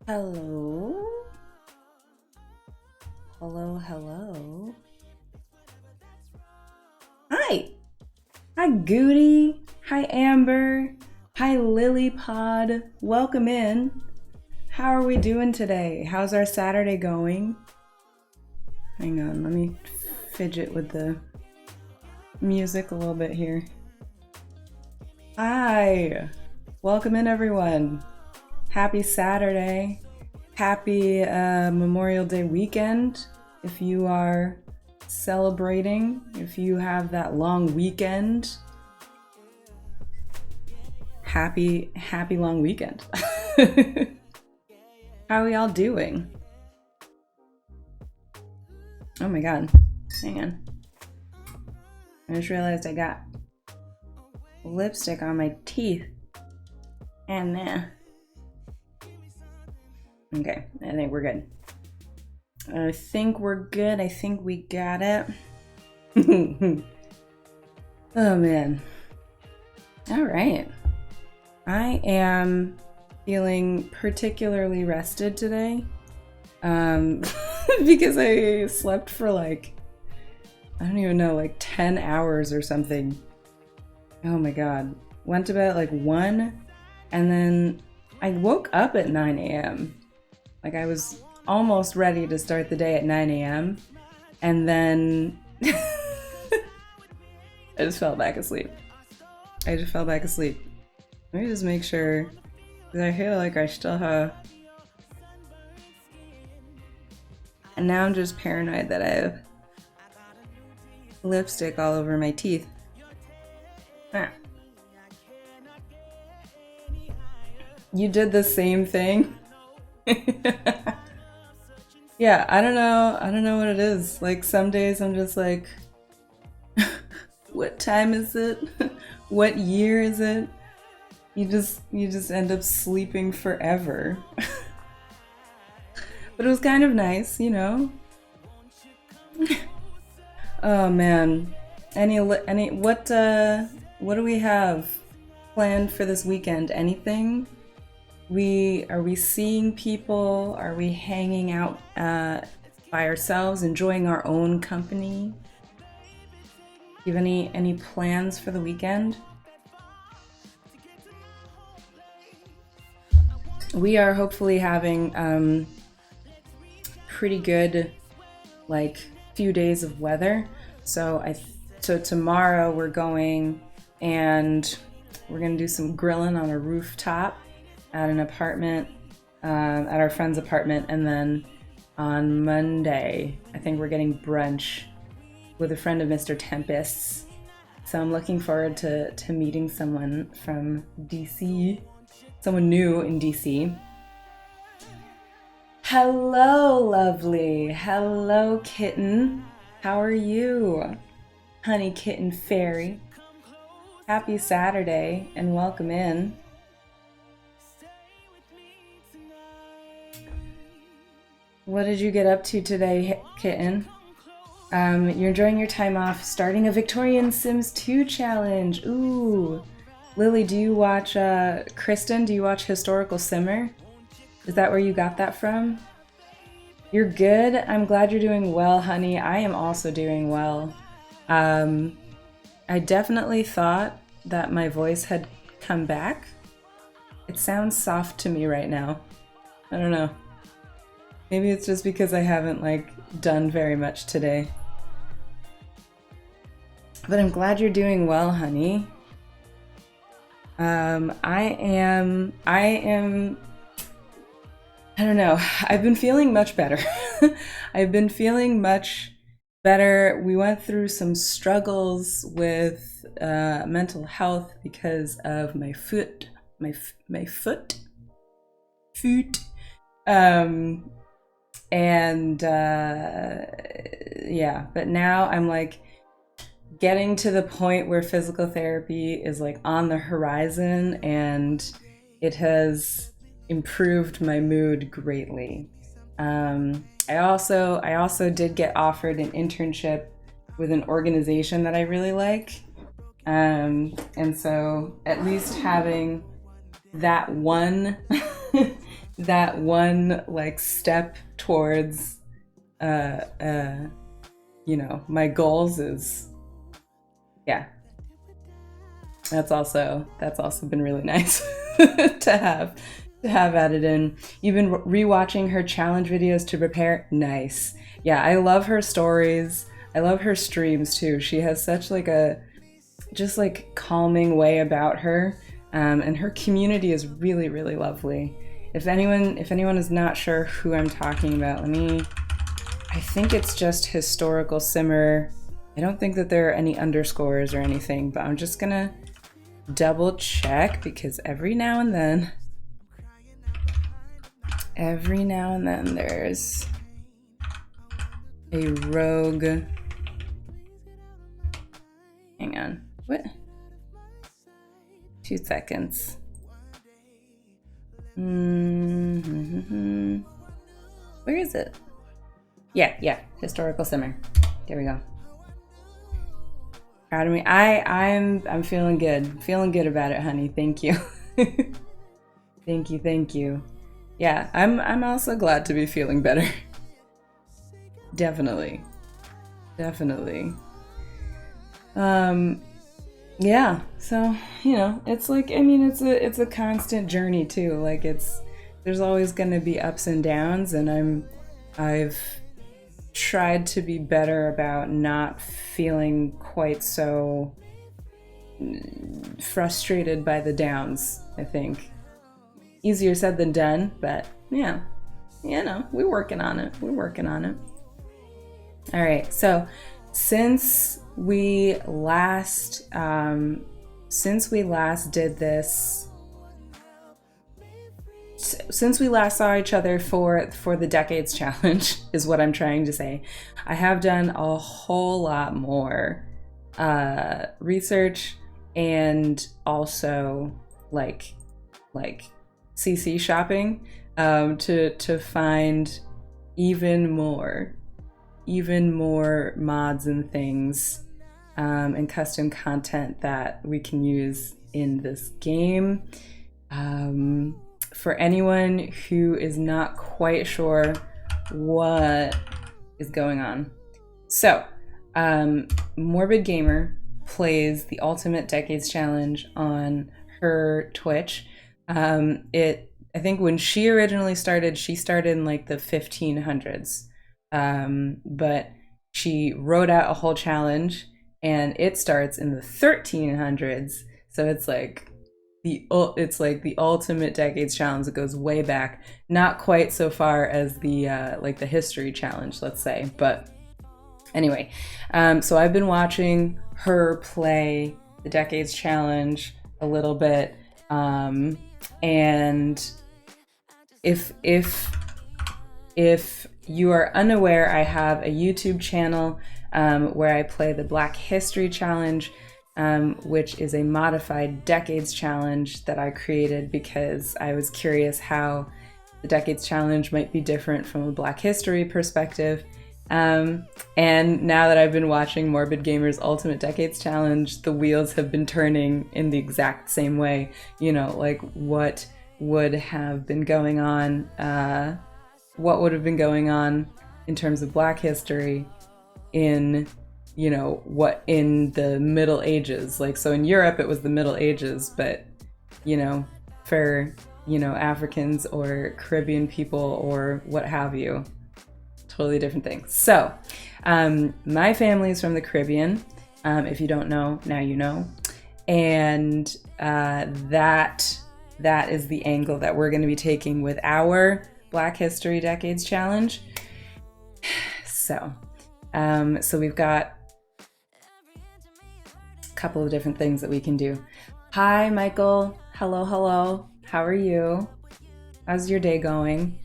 Hello? Hello, hello. Hi! Hi, Goody. Hi, Amber. Hi, Lily Pod. Welcome in. How are we doing today? How's our Saturday going? Hang on, let me fidget with the music a little bit here. Hi! Welcome in, everyone. Happy Saturday. Happy Memorial Day weekend. If you are celebrating, if you have that long weekend, happy long weekend. How are we all doing? Oh my god. Hang on. I just realized I got lipstick on my teeth. And okay, I think we're good. I think we're good. I think we got it. Oh man. All right. I am feeling particularly rested today because I slept for I don't even know, 10 hours or something. Oh my god. Went to bed at 1 and then I woke up at 9 a.m. I was almost ready to start the day at 9 a.m. and then I just fell back asleep. Let me just make sure, because I feel like I still have... And now I'm just paranoid that I have lipstick all over my teeth. Ah. You did the same thing? Yeah, I don't know what it is. Some days I'm just like, what time is it? What year is it? You just end up sleeping forever. But it was kind of nice, you know. Oh man. What do we have planned for this weekend? Anything? Are we seeing people? Are we hanging out by ourselves, enjoying our own company? Do you have any plans for the weekend? We are hopefully having pretty good few days of weather. So tomorrow we're going and we're gonna do some grilling on a rooftop at an apartment, at our friend's apartment, and then on Monday, I think we're getting brunch with a friend of Mr. Tempest's. So I'm looking forward to meeting someone from DC, someone new in DC. Hello, lovely. Hello, kitten. How are you? Honey kitten fairy. Happy Saturday and welcome in. What did you get up to today, kitten? You're enjoying your time off, starting a Victorian Sims 2 challenge. Ooh. Lily, do you watch, Kristen, do you watch Historical Simmer? Is that where you got that from? You're good? I'm glad you're doing well, honey. I am also doing well. I definitely thought that my voice had come back. It sounds soft to me right now. I don't know. Maybe it's just because I haven't done very much today. But I'm glad you're doing well, honey. I don't know. I've been feeling much better. I've been feeling much better. We went through some struggles with mental health because of my foot. Yeah, but now I'm getting to the point where physical therapy is on the horizon, and it has improved my mood greatly. I also did get offered an internship with an organization that I really like, and so at least having that one that one like step towards you know, my goals is, yeah, that's also been really nice to have added in. You've been rewatching her challenge videos to prepare. Nice. Yeah, I love her stories. I love her streams too. She has such like a just like calming way about her, and her community is really, really lovely. If anyone is not sure who I'm talking about, I think it's just historical simmer. I don't think that there are any underscores or anything, but I'm just gonna double check because every now and then there's a rogue. Hang on. What? 2 seconds. Where is it? Yeah, historical simmer. There we go. Proud of me. I'm feeling good. Feeling good about it, honey. Thank you. Thank you. Yeah, I'm also glad to be feeling better. Definitely. Yeah, so, you know, it's like, I mean, it's a constant journey too. Like there's always going to be ups and downs, and I've tried to be better about not feeling quite so frustrated by the downs, I think. Easier said than done, but yeah, you know, we're working on it. All right, so since we last did this, since we last saw each other for the Decades Challenge, is what I'm trying to say, I have done a whole lot more research, and also like CC shopping, to find even more mods and things, and custom content that we can use in this game. For anyone who is not quite sure what is going on. So, Morbid Gamer plays the Ultimate Decades Challenge on her Twitch. I think when she originally started, she started in like the 1500s. But she wrote out a whole challenge, and it starts in the 1300s. So it's like the Ultimate Decades Challenge. It goes way back, not quite so far as the like the History Challenge, let's say. But anyway, so I've been watching her play the Decades Challenge a little bit, and if you are unaware, I have a YouTube channel where I play the Black History Challenge, which is a modified Decades Challenge that I created because I was curious how the Decades Challenge might be different from a Black History perspective. And now that I've been watching Morbid Gamer's Ultimate Decades Challenge, the wheels have been turning in the exact same way. You know, like what would have been going on in terms of Black history in, you know, what in the Middle Ages. Like, so in Europe it was the Middle Ages, but, you know, for, you know, Africans or Caribbean people or what have you, totally different things. So my family is from the Caribbean. If you don't know, now you know. And that is the angle that we're going to be taking with our Black History Decades Challenge. So we've got a couple of different things that we can do. Hi, Michael. Hello. How are you? How's your day going?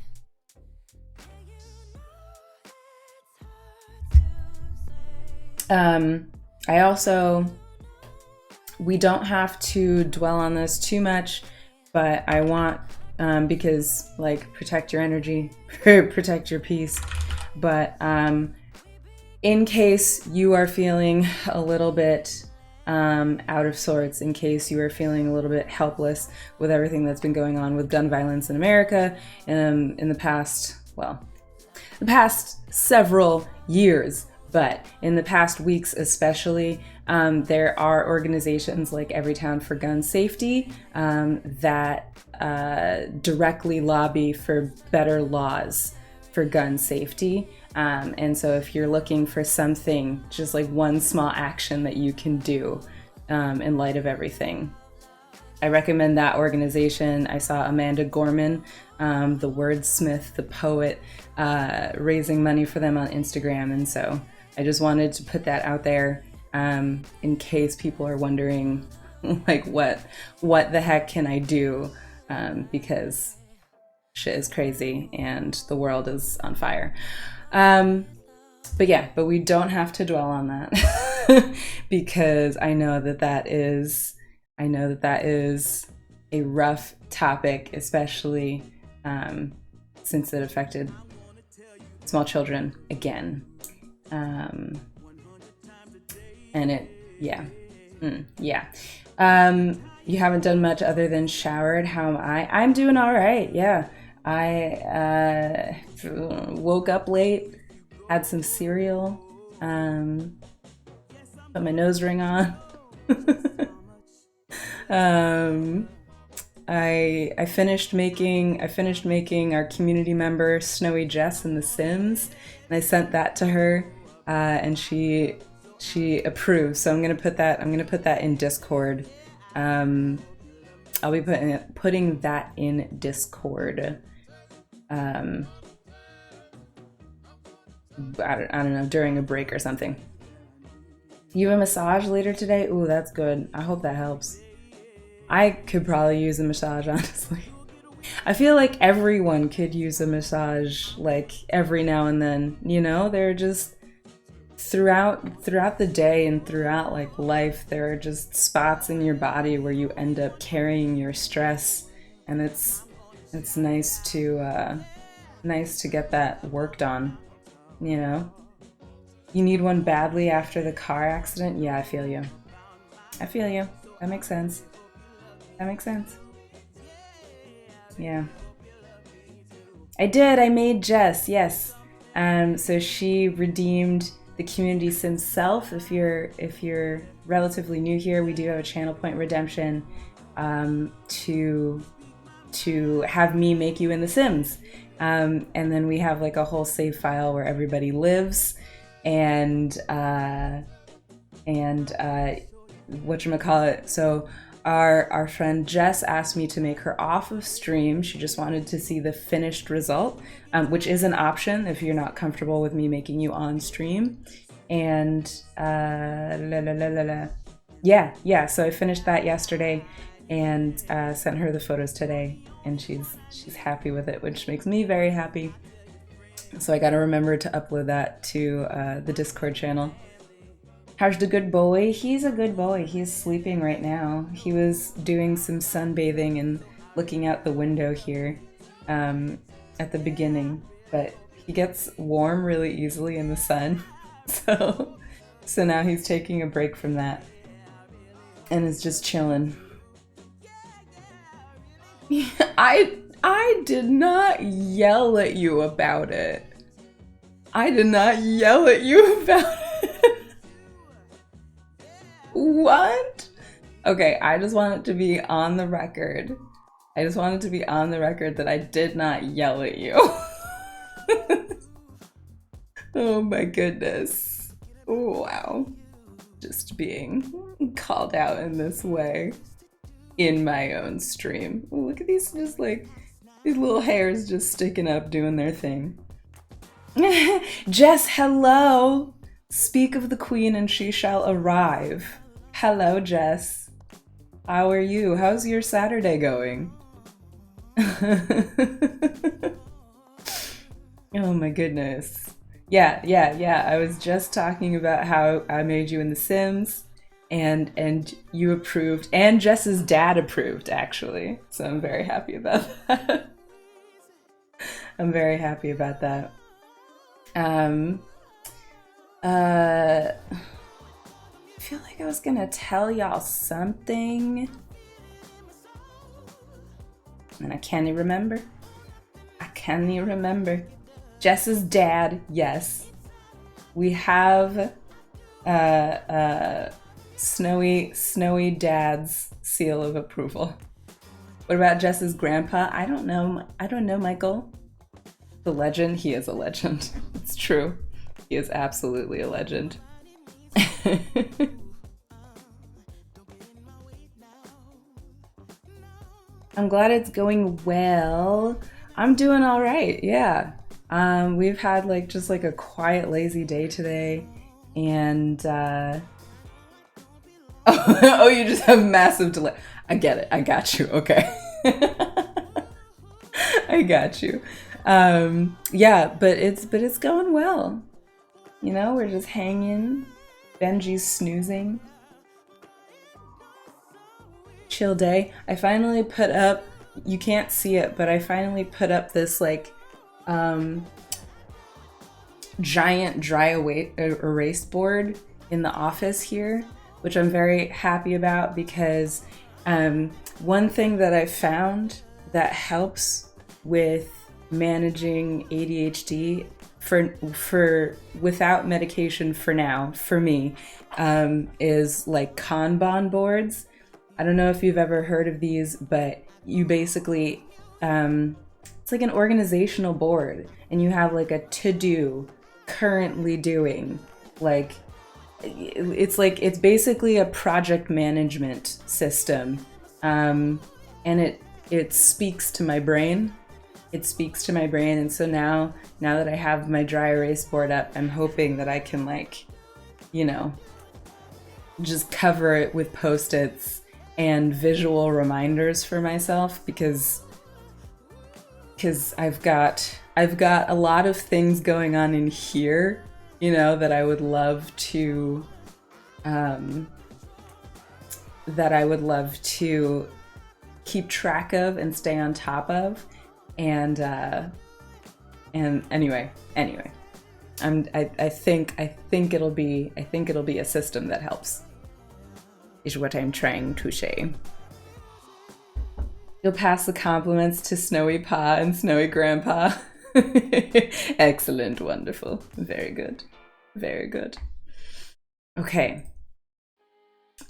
We don't have to dwell on this too much, but I want, because like protect your energy, protect your peace. But in case you are feeling a little bit out of sorts in case you are feeling a little bit helpless with everything that's been going on with gun violence in America in the past, well, the past several years, but in the past weeks especially. There are organizations like Everytown for Gun Safety that directly lobby for better laws for gun safety. And so if you're looking for something, just like one small action that you can do in light of everything, I recommend that organization. I saw Amanda Gorman, the wordsmith, the poet, raising money for them on Instagram. And so I just wanted to put that out there in case people are wondering, like, what the heck can I do? Because shit is crazy and the world is on fire. But we don't have to dwell on that because I know that is a rough topic, especially since it affected small children again. And it, yeah. You haven't done much other than showered. How am I? I'm doing all right. Yeah. I woke up late, had some cereal, put my nose ring on. I finished making our community member Snowy Jess in The Sims, and I sent that to her, and she approved. So I'm gonna put that in Discord. I'll be putting that in Discord. I don't know, during a break or something. You have a massage later today? Ooh, that's good. I hope that helps. I could probably use a massage, honestly. I feel like everyone could use a massage, like, every now and then, you know? They're just throughout the day and throughout, like, life, there are just spots in your body where you end up carrying your stress, and it's nice to get that worked on, you know? You need one badly after the car accident? Yeah, I feel you. That makes sense. Yeah. I did. I made Jess. Yes. So she redeemed the Community Sims self. If you're relatively new here, we do have a channel point redemption to have me make you in The Sims. And then we have like a whole save file where everybody lives, and whatchamacallit. So our friend Jess asked me to make her off of stream. She just wanted to see the finished result, which is an option if you're not comfortable with me making you on stream. And yeah. So I finished that yesterday and sent her the photos today, and she's happy with it, which makes me very happy. So I gotta remember to upload that to the Discord channel. How's the good boy? He's a good boy. He's sleeping right now. He was doing some sunbathing and looking out the window here at the beginning, but he gets warm really easily in the sun. So now he's taking a break from that and is just chilling. I did not yell at you about it. What? Okay, I just want it to be on the record. That I did not yell at you. Oh my goodness. Wow. Just being called out in this way in my own stream. Ooh, look at these, just like, these little hairs just sticking up doing their thing. Jess, hello! Speak of the queen and she shall arrive. Hello, Jess. How are you? How's your Saturday going? Oh my goodness. Yeah. I was just talking about how I made you in The Sims, and you approved, and Jess's dad approved, actually. So I'm very happy about that. feel like I was gonna tell y'all something, and I can't even remember. I can't even remember. Jess's dad, yes. We have Snowy Dad's seal of approval. What about Jess's grandpa? I don't know. I don't know, Michael. The legend? He is a legend. It's true. He is absolutely a legend. I'm glad it's going well. I'm doing all right, yeah. We've had like just like a quiet, lazy day today, and oh, you just have massive delay. I get it. I got you. Okay. I got you. Yeah, but it's going well. You know, we're just hanging. Benji's snoozing. Chill day. I finally put up, you can't see it, but I finally put up this like giant dry erase board in the office here, which I'm very happy about because one thing that I found that helps with managing ADHD for without medication for now, for me, is like Kanban boards. I don't know if you've ever heard of these, but you basically, it's like an organizational board, and you have like a to-do, currently doing, like, it's basically a project management system, and it speaks to my brain. It speaks to my brain, and so now that I have my dry erase board up, I'm hoping that I can, like, you know, just cover it with Post-its and visual reminders for myself, because I've got a lot of things going on in here, you know, that I would love to keep track of and stay on top of. And anyway, I think it'll be a system that helps, is what I'm trying to say. You'll pass the compliments to Snowy Pa and Snowy Grandpa. Excellent, wonderful, very good, very good. Okay.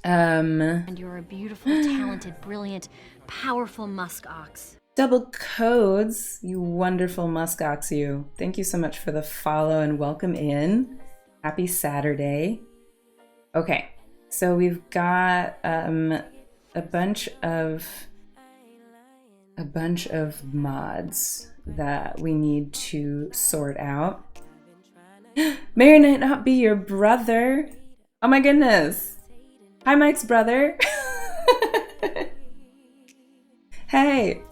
And you're a beautiful, talented, brilliant, powerful musk ox. Double codes, you wonderful musk ox, you. Thank you so much for the follow and welcome in. Happy Saturday. Okay, so we've got a bunch of mods that we need to sort out. May or may not be your brother. Oh my goodness. Hi, Mike's brother. Hey.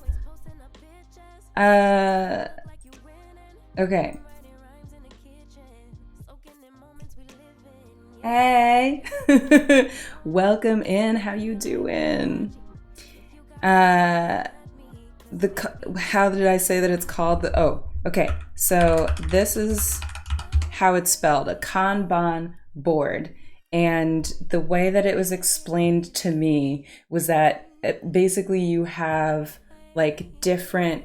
Okay. Hey. Welcome in. How you doing? How did I say that it's called? Okay. So this is how it's spelled, a Kanban board. And the way that it was explained to me was that basically you have like different,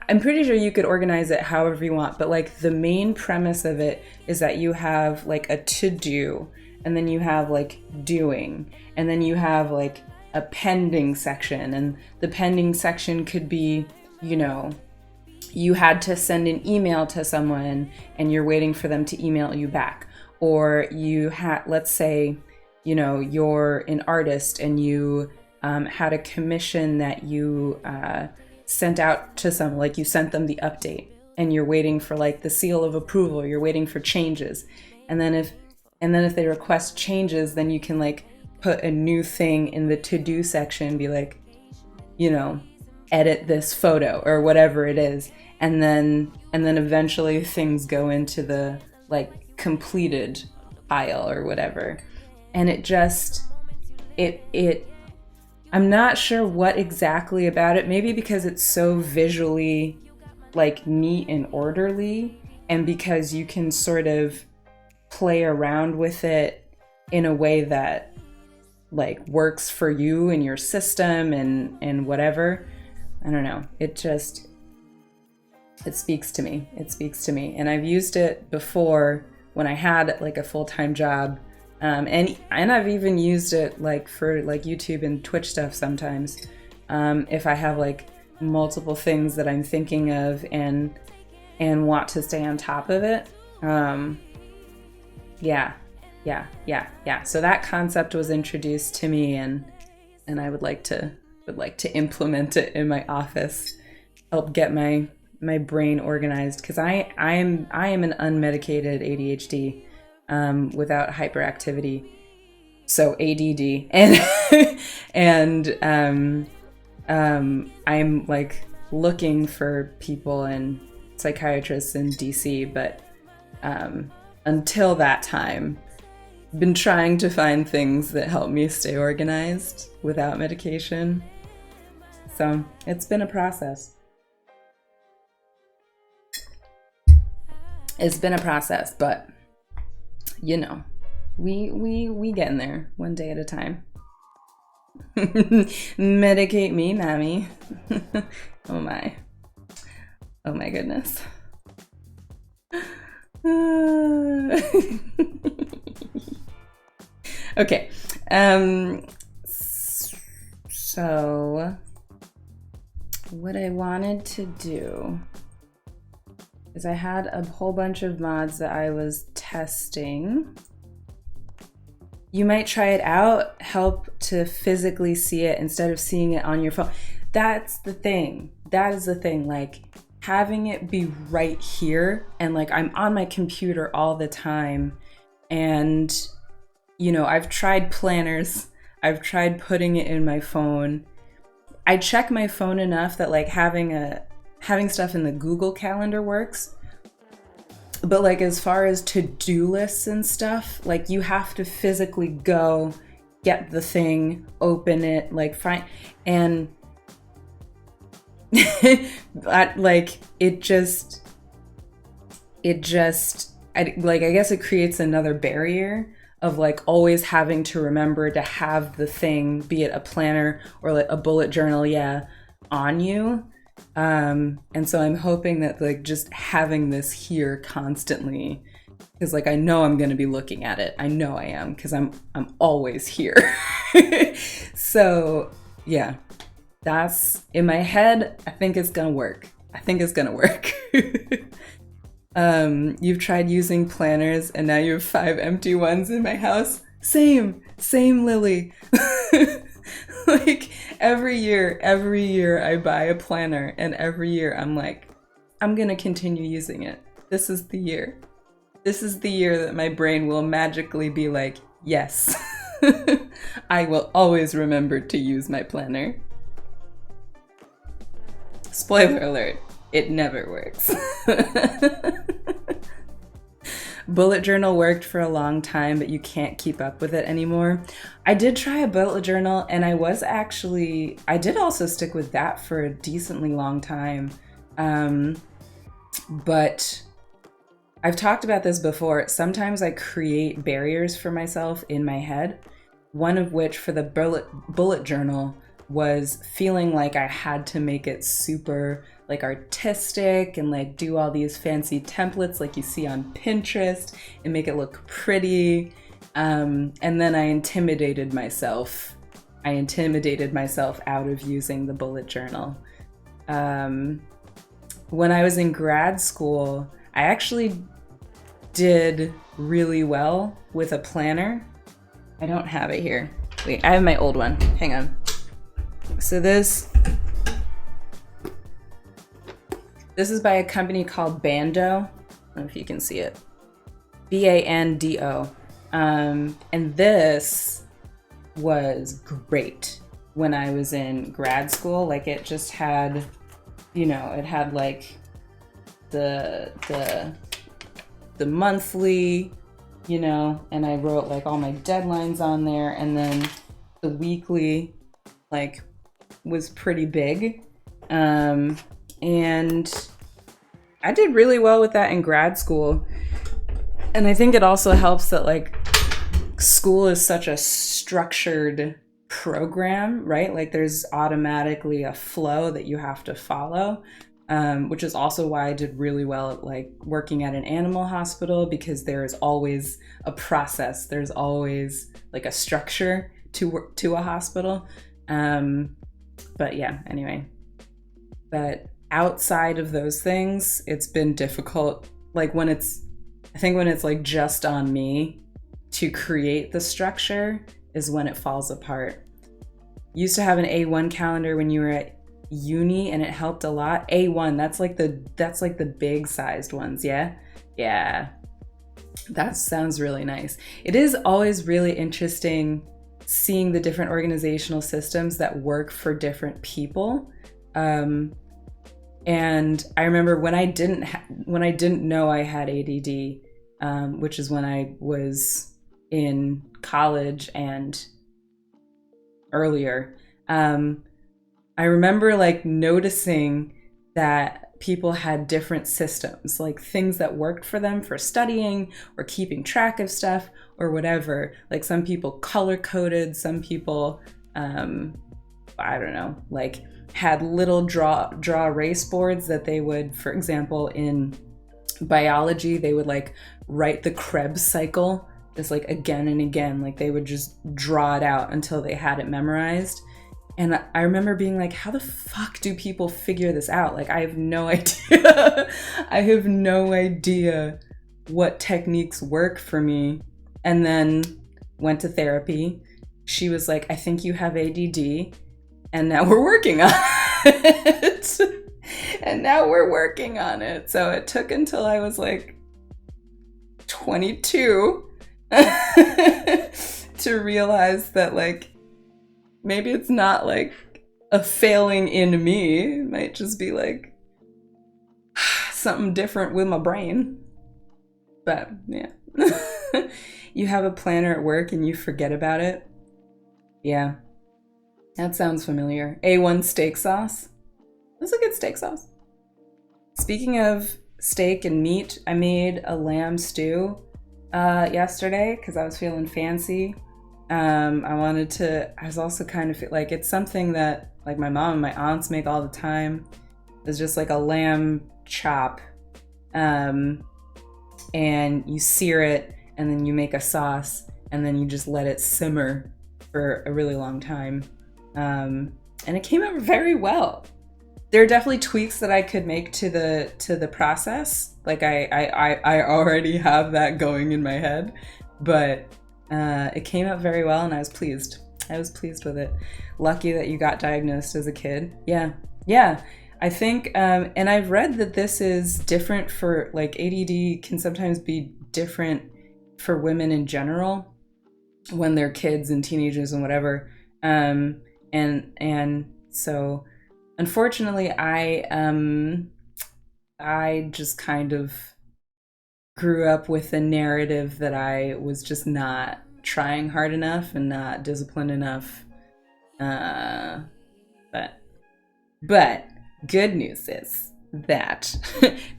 I'm pretty sure you could organize it however you want, but like the main premise of it is that you have like a to-do, and then you have like doing, and then you have like a pending section, and the pending section could be, you know, you had to send an email to someone and you're waiting for them to email you back. Or you had, let's say, you know, you're an artist and you had a commission that you sent out to someone, like you sent them the update and you're waiting for like the seal of approval, you're waiting for changes. And then if they request changes, then you can like put a new thing in the to-do section, be like, you know, edit this photo or whatever it is. And then eventually things go into the like completed pile or whatever. And it just, I'm not sure what exactly about it, maybe because it's so visually like neat and orderly, and because you can sort of play around with it in a way that like works for you and your system and whatever. I don't know. It speaks to me. It speaks to me. And I've used it before when I had like a full-time job. And I've even used it like for like YouTube and Twitch stuff sometimes. If I have like multiple things that I'm thinking of and want to stay on top of it. Yeah. So that concept was introduced to me, and I would like to implement it in my office, help get my brain organized, because I am an unmedicated ADHD without hyperactivity, so ADD, and I'm like looking for people and psychiatrists in DC, but until that time, been trying to find things that help me stay organized without medication. So it's been a process. It's been a process, but you know, we getting there one day at a time. Medicate me, mommy. Oh my goodness. Okay. So what I wanted to do is I had a whole bunch of mods that I was testing. You might try it out, help to physically see it instead of seeing it on your phone. That's the thing. That is the thing. Like having it be right here, and like I'm on my computer all the time, and you know, I've tried planners, I've tried putting it in my phone. I check my phone enough that like having stuff in the Google Calendar works. But like as far as to-do lists and stuff, like you have to physically go get the thing, open it, like find, and like I guess it creates another barrier of like always having to remember to have the thing, be it a planner or like a bullet journal, on you. And so I'm hoping that like just having this here constantly, because like I know I'm going to be looking at it. I know I am, because I'm always here. So yeah, that's in my head. I think it's going to work. You've tried using planners and now you have 5 empty ones in my house. Same, Lily. Like every year I buy a planner, and every year I'm like, I'm gonna continue using it. This is the year that my brain will magically be like, yes, I will always remember to use my planner. Spoiler alert, it never works. Bullet journal worked for a long time, but you can't keep up with it anymore. I did try a bullet journal, and I did also stick with that for a decently long time. But I've talked about this before. Sometimes I create barriers for myself in my head. One of which for the bullet journal was feeling like I had to make it super like artistic and like do all these fancy templates like you see on Pinterest and make it look pretty. And then I intimidated myself out of using the bullet journal. When I was in grad school, I actually did really well with a planner. I don't have it here. Wait, I have my old one. Hang on. So this is by a company called Bando. I don't know if you can see it. Bando. And this was great when I was in grad school. Like it just had, you know, it had like the monthly, you know, and I wrote like all my deadlines on there, and then the weekly like was pretty big. And I did really well with that in grad school. And I think it also helps that like school is such a structured program, right? Like there's automatically a flow that you have to follow, which is also why I did really well at like working at an animal hospital, because there is always a process. There's always like a structure to a hospital. But yeah, anyway. But outside of those things, it's been difficult. Like when it's like just on me to create the structure is when it falls apart. Used to have an A1 calendar when you were at uni, and it helped a lot. A1, that's like the big sized ones, yeah? Yeah. That sounds really nice. It is always really interesting seeing the different organizational systems that work for different people. And I remember when I didn't know I had ADD, which is when I was in college and earlier, I remember like noticing that people had different systems, like things that worked for them for studying or keeping track of stuff or whatever. Like some people color coded, some people, I don't know, like had little draw erase boards that they would, for example, in biology, they would like write the Krebs cycle just like again and again. Like they would just draw it out until they had it memorized. And I remember being like, how the fuck do people figure this out? Like, I have no idea. I have no idea what techniques work for me. And then went to therapy. She was like, I think you have ADD. And now we're working on it. So it took until I was like 22 to realize that like, maybe it's not like a failing in me. It might just be like something different with my brain. But yeah. You have a planner at work and you forget about it. Yeah. That sounds familiar. A1 steak sauce. That's a good steak sauce. Speaking of steak and meat, I made a lamb stew yesterday because I was feeling fancy. I was also kind of like, it's something that like my mom and my aunts make all the time. It's just like a lamb chop. And you sear it and then you make a sauce and then you just let it simmer for a really long time. And it came out very well. There are definitely tweaks that I could make to the process. Like I already have that going in my head, but it came out very well and I was pleased. I was pleased with it. Lucky that you got diagnosed as a kid. Yeah. I think, and I've read that this is different for, like, ADD can sometimes be different for women in general when they're kids and teenagers and whatever. And so unfortunately I just kind of grew up with the narrative that I was just not trying hard enough and not disciplined enough. But good news is that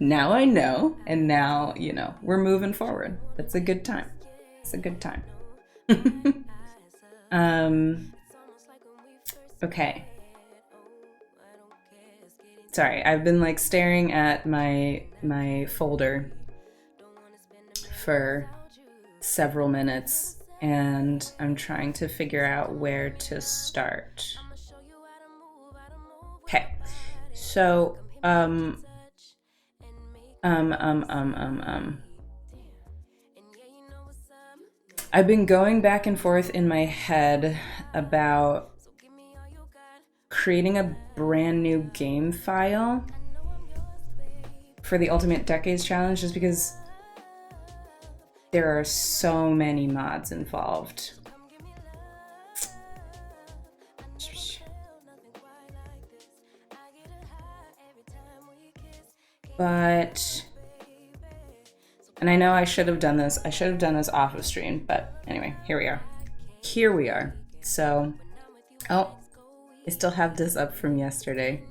now I know, and now, you know, we're moving forward. It's a good time. It's a good time. Okay. Sorry, I've been like staring at my folder for several minutes and I'm trying to figure out where to start. Okay. So I've been going back and forth in my head about creating a brand new game file for the Ultimate Decades Challenge, just because there are so many mods involved. But, and I know I should have done this off of stream, but anyway, here we are. So, oh, I still have this up from yesterday.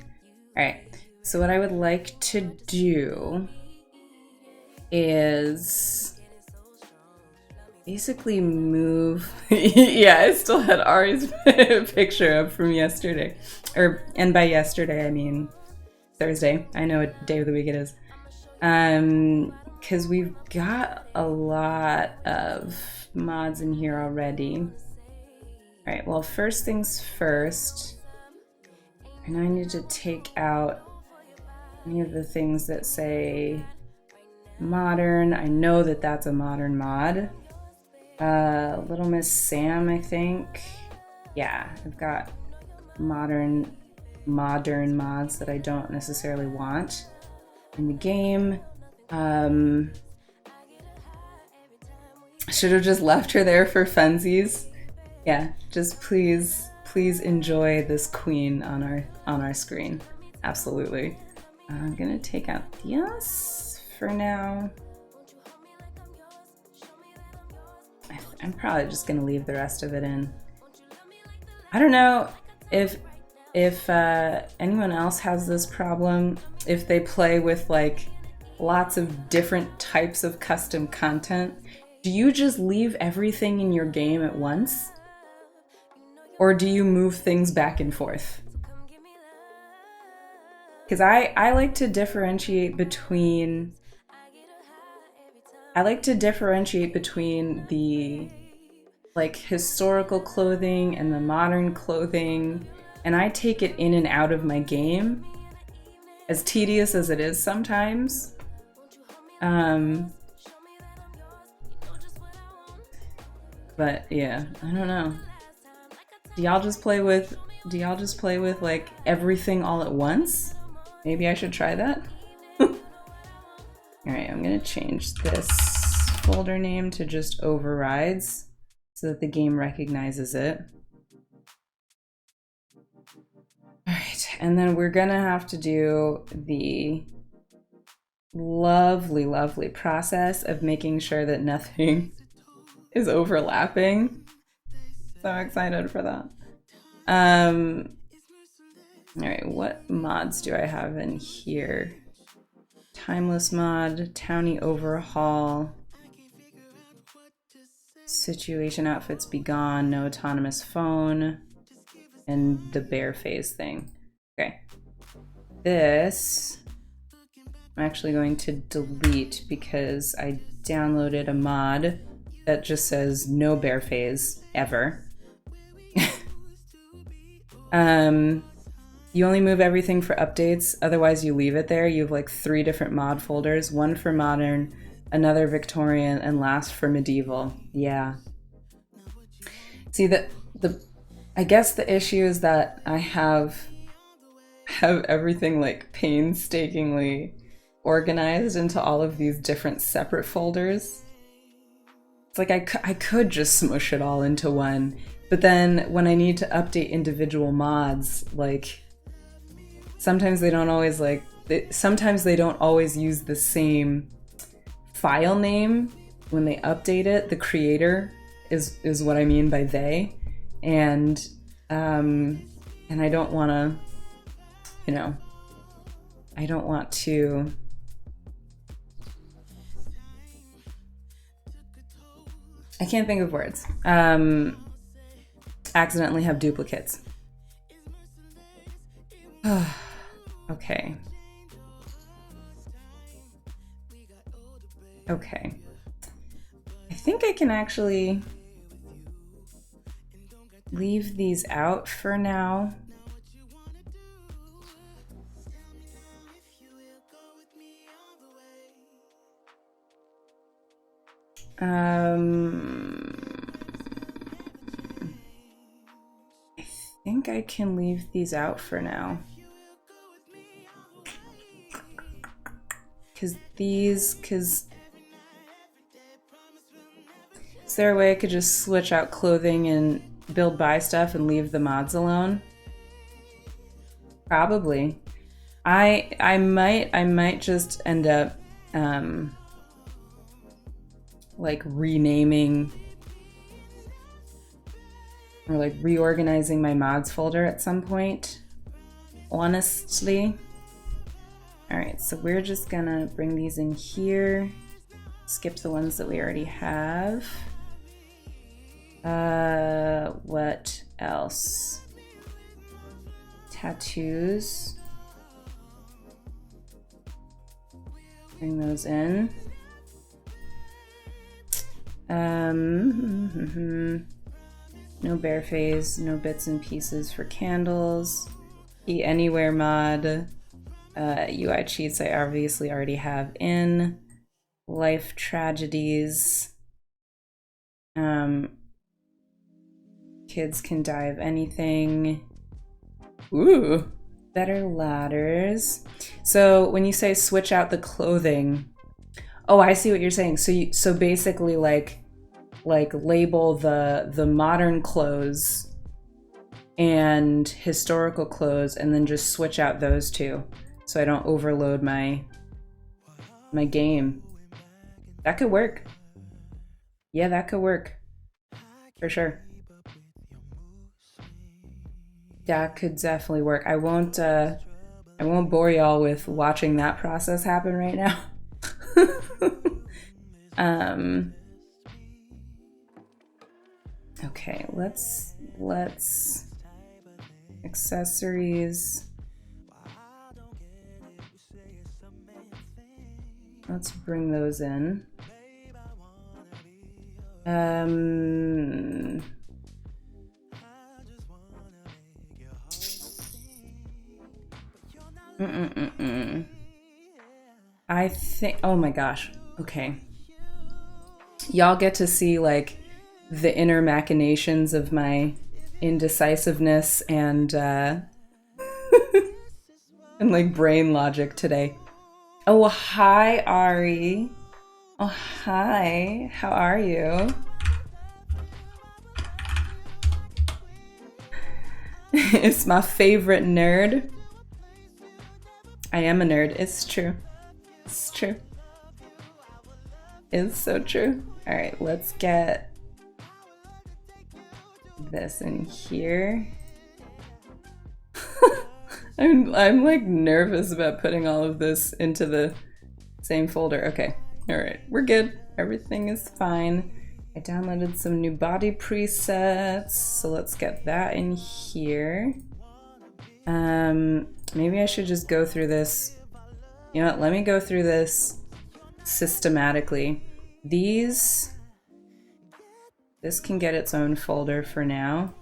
All right, so what I would like to do is basically move. Yeah, I still had Ari's picture up from yesterday. And by yesterday, I mean Thursday. I know what day of the week it is. Because we've got a lot of mods in here already. All right, well, first things first. And I need to take out any of the things that say modern. I know that that's a modern mod. Little Miss Sam, I think. Yeah, I've got modern mods that I don't necessarily want in the game. I should have just left her there for funsies. Yeah, just please enjoy this queen on our screen. Absolutely. I'm gonna take out Diaz for now. I'm probably just gonna leave the rest of it in. I don't know if anyone else has this problem, if they play with like lots of different types of custom content. Do you just leave everything in your game at once? Or do you move things back and forth? Because I like to differentiate between the like historical clothing and the modern clothing, and I take it in and out of my game, as tedious as it is sometimes. But yeah, I don't know. Do y'all just play with like everything all at once? Maybe I should try that. Alright, I'm gonna change this folder name to just overrides so that the game recognizes it. Alright, and then we're gonna have to do the lovely process of making sure that nothing is overlapping. So excited for that. Alright, what mods do I have in here? Timeless mod, Townie Overhaul, Situation Outfits Be Gone, No Autonomous Phone, and the Bear Phase thing. Okay. This I'm actually going to delete because I downloaded a mod that just says no bear phase ever. You only move everything for updates, otherwise you leave it there. You have like 3 different mod folders, one for modern, another Victorian, and last for medieval. Yeah. See, I guess the issue is that I have everything like painstakingly organized into all of these different separate folders. It's like I could just smush it all into one, but then when I need to update individual mods, like sometimes they don't always use the same file name when they update it. The creator is what I mean by they, and I don't want to, you know, I don't want to I can't think of words. Accidentally have duplicates. Okay. Okay. I think I can actually leave these out for now. I think I can leave these out for now. Is there a way I could just switch out clothing and build by stuff and leave the mods alone? Probably. I might just end up like renaming or like reorganizing my mods folder at some point, honestly. All right, so we're just gonna bring these in here, skip the ones that we already have. What else? Tattoos. Bring those in. No bear phase, no bits and pieces for candles. Eat anywhere mod. UI cheats I obviously already have in. Life tragedies. Kids can die of anything. Ooh, better ladders. So when you say switch out the clothing, oh, I see what you're saying. So basically like label the modern clothes and historical clothes, and then just switch out those two, so I don't overload my game. That could work. Yeah, that could work for sure. That could definitely work. I won't bore y'all with watching that process happen right now. Okay, let's accessories. Let's bring those in. I think, oh my gosh, okay. Y'all get to see like the inner machinations of my indecisiveness and and like brain logic today. Oh, hi, Ari. Oh, hi. How are you? It's my favorite nerd. I am a nerd. It's true. It's true. It's so true. All right, let's get this in here. I'm like nervous about putting all of this into the same folder. Okay, all right, we're good. Everything is fine. I downloaded some new body presets, so let's get that in here. Maybe I should just go through this. You know what? Let me go through this systematically. This can get its own folder for now.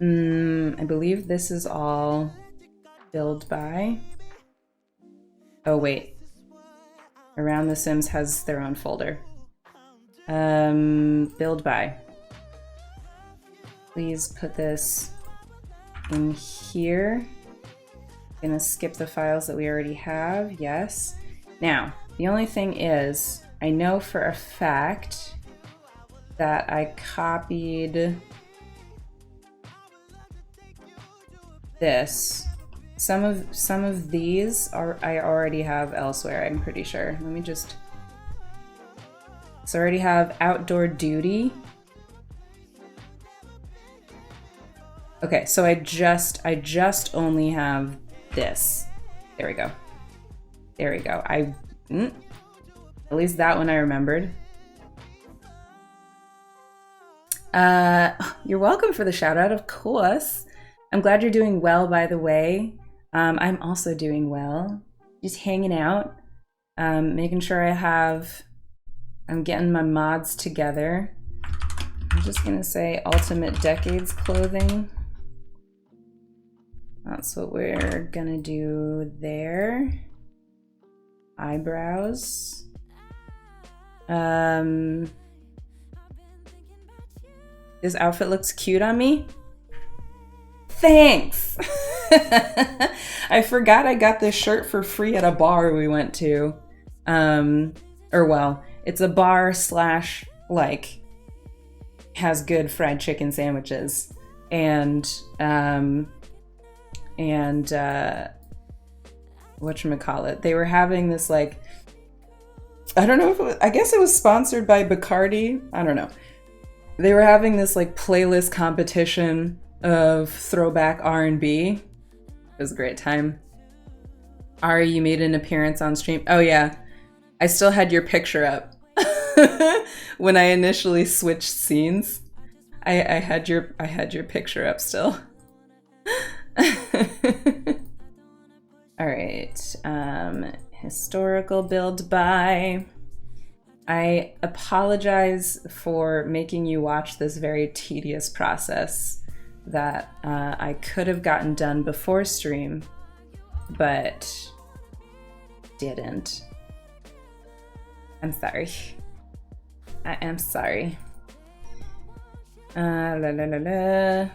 I believe this is all build by. Oh wait, Around the Sims has their own folder. Build by. Please put this in here. Gonna skip the files that we already have. Yes. Now, the only thing is, I know for a fact that I copied this. Some of these I already have elsewhere, I'm pretty sure. Let me just. So I already have outdoor duty. Okay, so I just only have this. There we go. There we go. At least that one I remembered. You're welcome for the shout out, of course. I'm glad you're doing well, by the way. I'm also doing well. Just hanging out, making sure I'm getting my mods together. I'm just gonna say Ultimate Decades clothing. That's what we're gonna do there. Eyebrows. This outfit looks cute on me. Thanks! I forgot I got this shirt for free at a bar we went to. Well, it's a bar slash, like, has good fried chicken sandwiches. And whatchamacallit, they were having this, like, I don't know if it was, I guess it was sponsored by Bacardi. I don't know. They were having this, like, playlist competition of throwback R&B. It was a great time. Ari, you made an appearance on stream. Oh yeah, I still had your picture up. when I initially switched scenes. I had your picture up still. All right. Historical build by. I apologize for making you watch this very tedious process that I could have gotten done before stream, but didn't. I'm sorry. I am sorry. La la la la.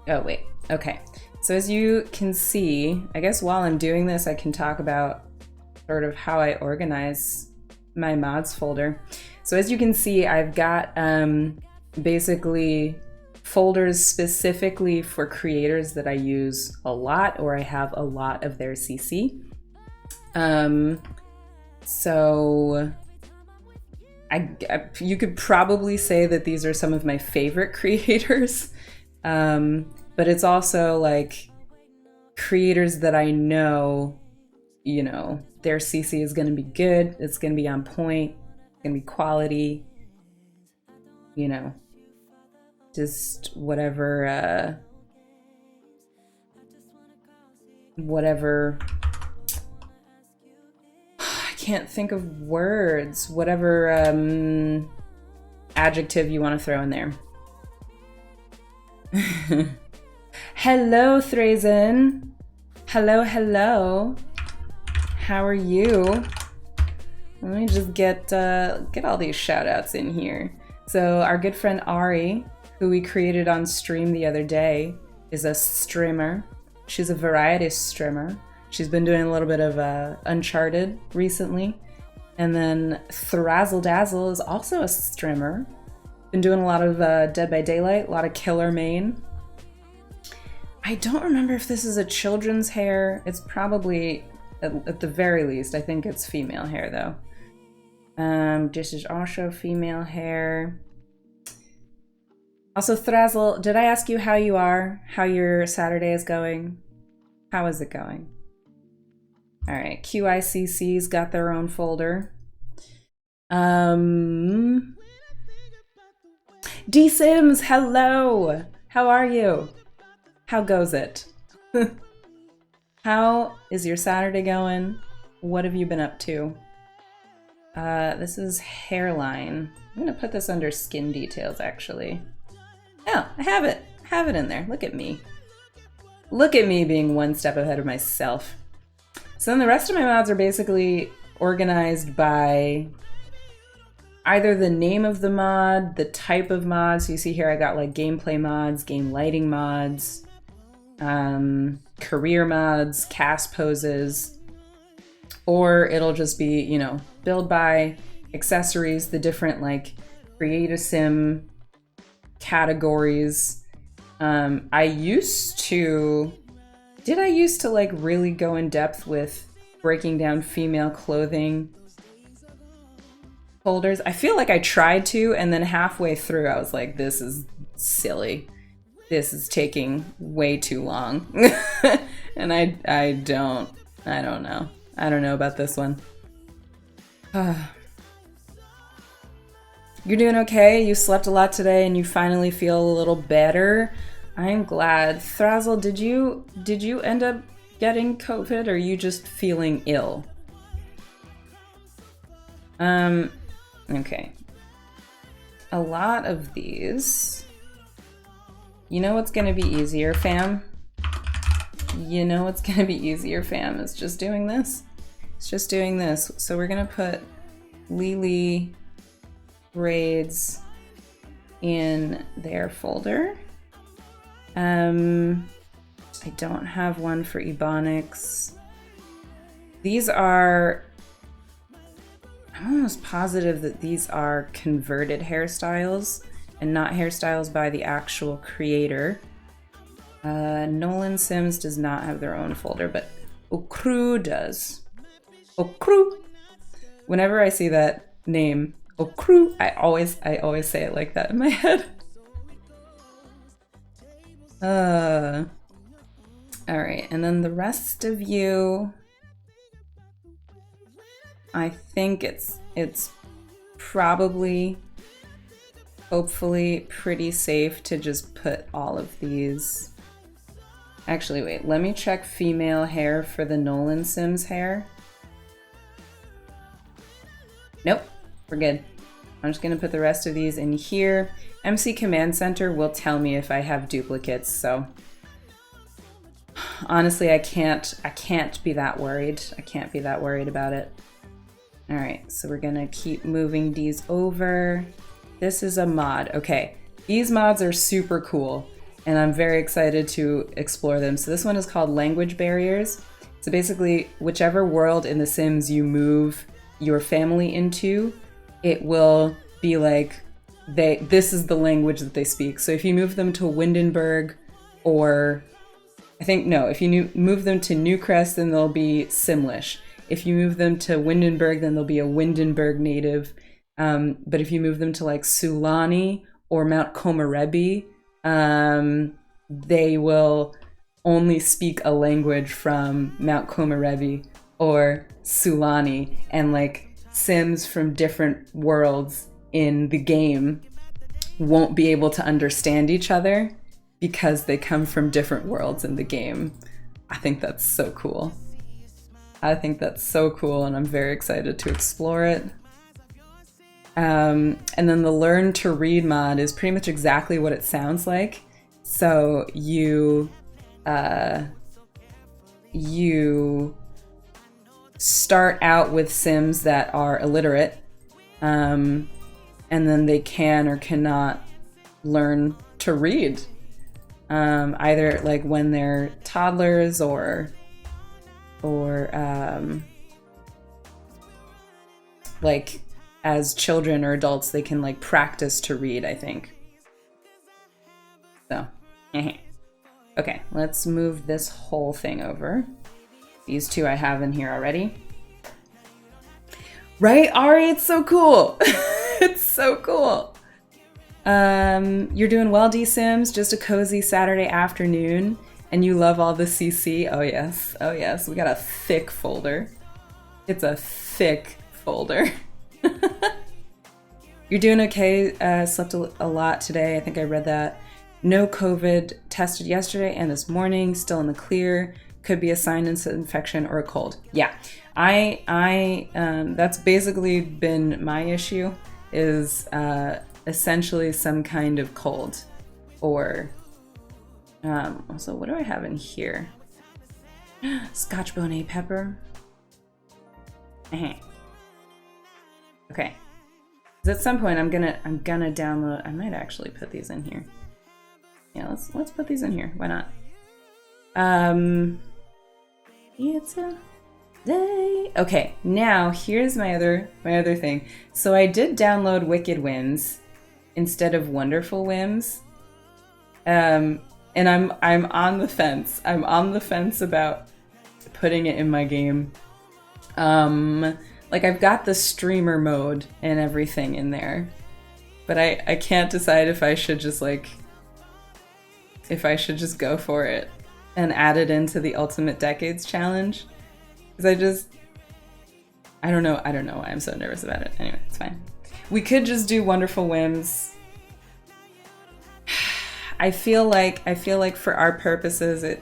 Oh, wait. Okay. So as you can see, I guess while I'm doing this, I can talk about sort of how I organize my mods folder. So as you can see, I've got basically folders specifically for creators that I use a lot or I have a lot of their CC. So you could probably say that these are some of my favorite creators, but it's also like creators that I know, you know, their CC is going to be good, it's going to be on point, it's going to be quality, you know, just whatever, I can't think of words, whatever adjective you want to throw in there. Hello, Thrazen. Hello, hello. How are you? Let me just get all these shout outs in here. So our good friend Ari, who we created on stream the other day, is a streamer. She's a variety streamer. She's been doing a little bit of Uncharted recently. And then Thrazzle Dazzle is also a streamer. Been doing a lot of Dead by Daylight, a lot of Killer Main. I don't remember if this is a children's hair. It's probably, at the very least, I think it's female hair though. This is also female hair. Also, Thrazzle, did I ask you how you are? How your Saturday is going? How is it going? All right, QICC's got their own folder. D Sims, hello. How are you? How goes it? How is your Saturday going? What have you been up to? This is hairline. I'm gonna put this under skin details actually. Oh, I have it. Have it in there. Look at me. Look at me being one step ahead of myself. So then the rest of my mods are basically organized by either the name of the mod, the type of mod. So you see here I got like gameplay mods, game lighting mods, career mods, cast poses, or it'll just be, you know, build by, accessories, the different like create a sim categories. I used to like really go in depth with breaking down female clothing folders? I feel like I tried to, and then halfway through I was like, this is silly. This is taking way too long. And I don't know. I don't know about this one. You're doing okay? You slept a lot today and you finally feel a little better? I'm glad. Thrazzle, did you end up getting COVID, or are you just feeling ill? Okay. A lot of these. You know what's gonna be easier, fam? You know what's gonna be easier, fam? It's just doing this. It's just doing this. So we're gonna put Lily raids in their folder. I don't have one for Ebonics. These are, I'm almost positive that these are converted hairstyles and not hairstyles by the actual creator. Nolan Sims does not have their own folder, but Okru does. Okru. Whenever I see that name, Okru, I always say it like that in my head. All right, and then the rest of you, I think it's probably, hopefully, pretty safe to just put all of these. Actually, wait, let me check female hair for the Nolan Sims hair. Nope, we're good. I'm just gonna put the rest of these in here. MC Command Center will tell me if I have duplicates, so honestly, I can't be that worried. I can't be that worried about it. All right, so we're gonna keep moving these over. This is a mod. Okay, these mods are super cool, and I'm very excited to explore them. So this one is called Language Barriers. So basically, whichever world in The Sims you move your family into, it will be like this is the language that they speak. So if you move them to Windenburg, or if you move them to Newcrest, then they'll be Simlish. If you move them to Windenburg, then they'll be a Windenburg native. But if you move them to like Sulani or Mount Komorebi, they will only speak a language from Mount Komorebi or Sulani, and like Sims from different worlds in the game won't be able to understand each other because they come from different worlds in the game. I think that's so cool. I think that's so cool, and I'm very excited to explore it. And then the Learn to Read mod is pretty much exactly what it sounds like. So you start out with Sims that are illiterate, and then they can or cannot learn to read, either like when they're toddlers or like as children or adults, they can like practice to read, I think. So, okay, let's move this whole thing over. These two I have in here already. Right, Ari? It's so cool. It's so cool. You're doing well, D-Sims. Just a cozy Saturday afternoon, and you love all the CC. Oh yes, oh yes. We got a thick folder. It's a thick folder. You're doing okay. Slept a lot today. I think I read that. No COVID, tested yesterday and this morning. Still in the clear. Could be a sinus infection or a cold. Yeah, that's basically been my issue, is essentially some kind of cold, or so what do I have in here? Scotch bonnet pepper. Okay, because at some point I'm gonna download. I might actually put these in here. Yeah, let's put these in here. Why not? It's a day. Okay, now here's my other thing. So I did download Wicked Whims instead of Wonderful Whims. And I'm on the fence. I'm on the fence about putting it in my game. Like I've got the streamer mode and everything in there, but I can't decide if I should just go for it and add it into the Ultimate Decades Challenge. Because I don't know why I'm so nervous about it. Anyway, it's fine. We could just do Wonderful Whims. I feel like for our purposes it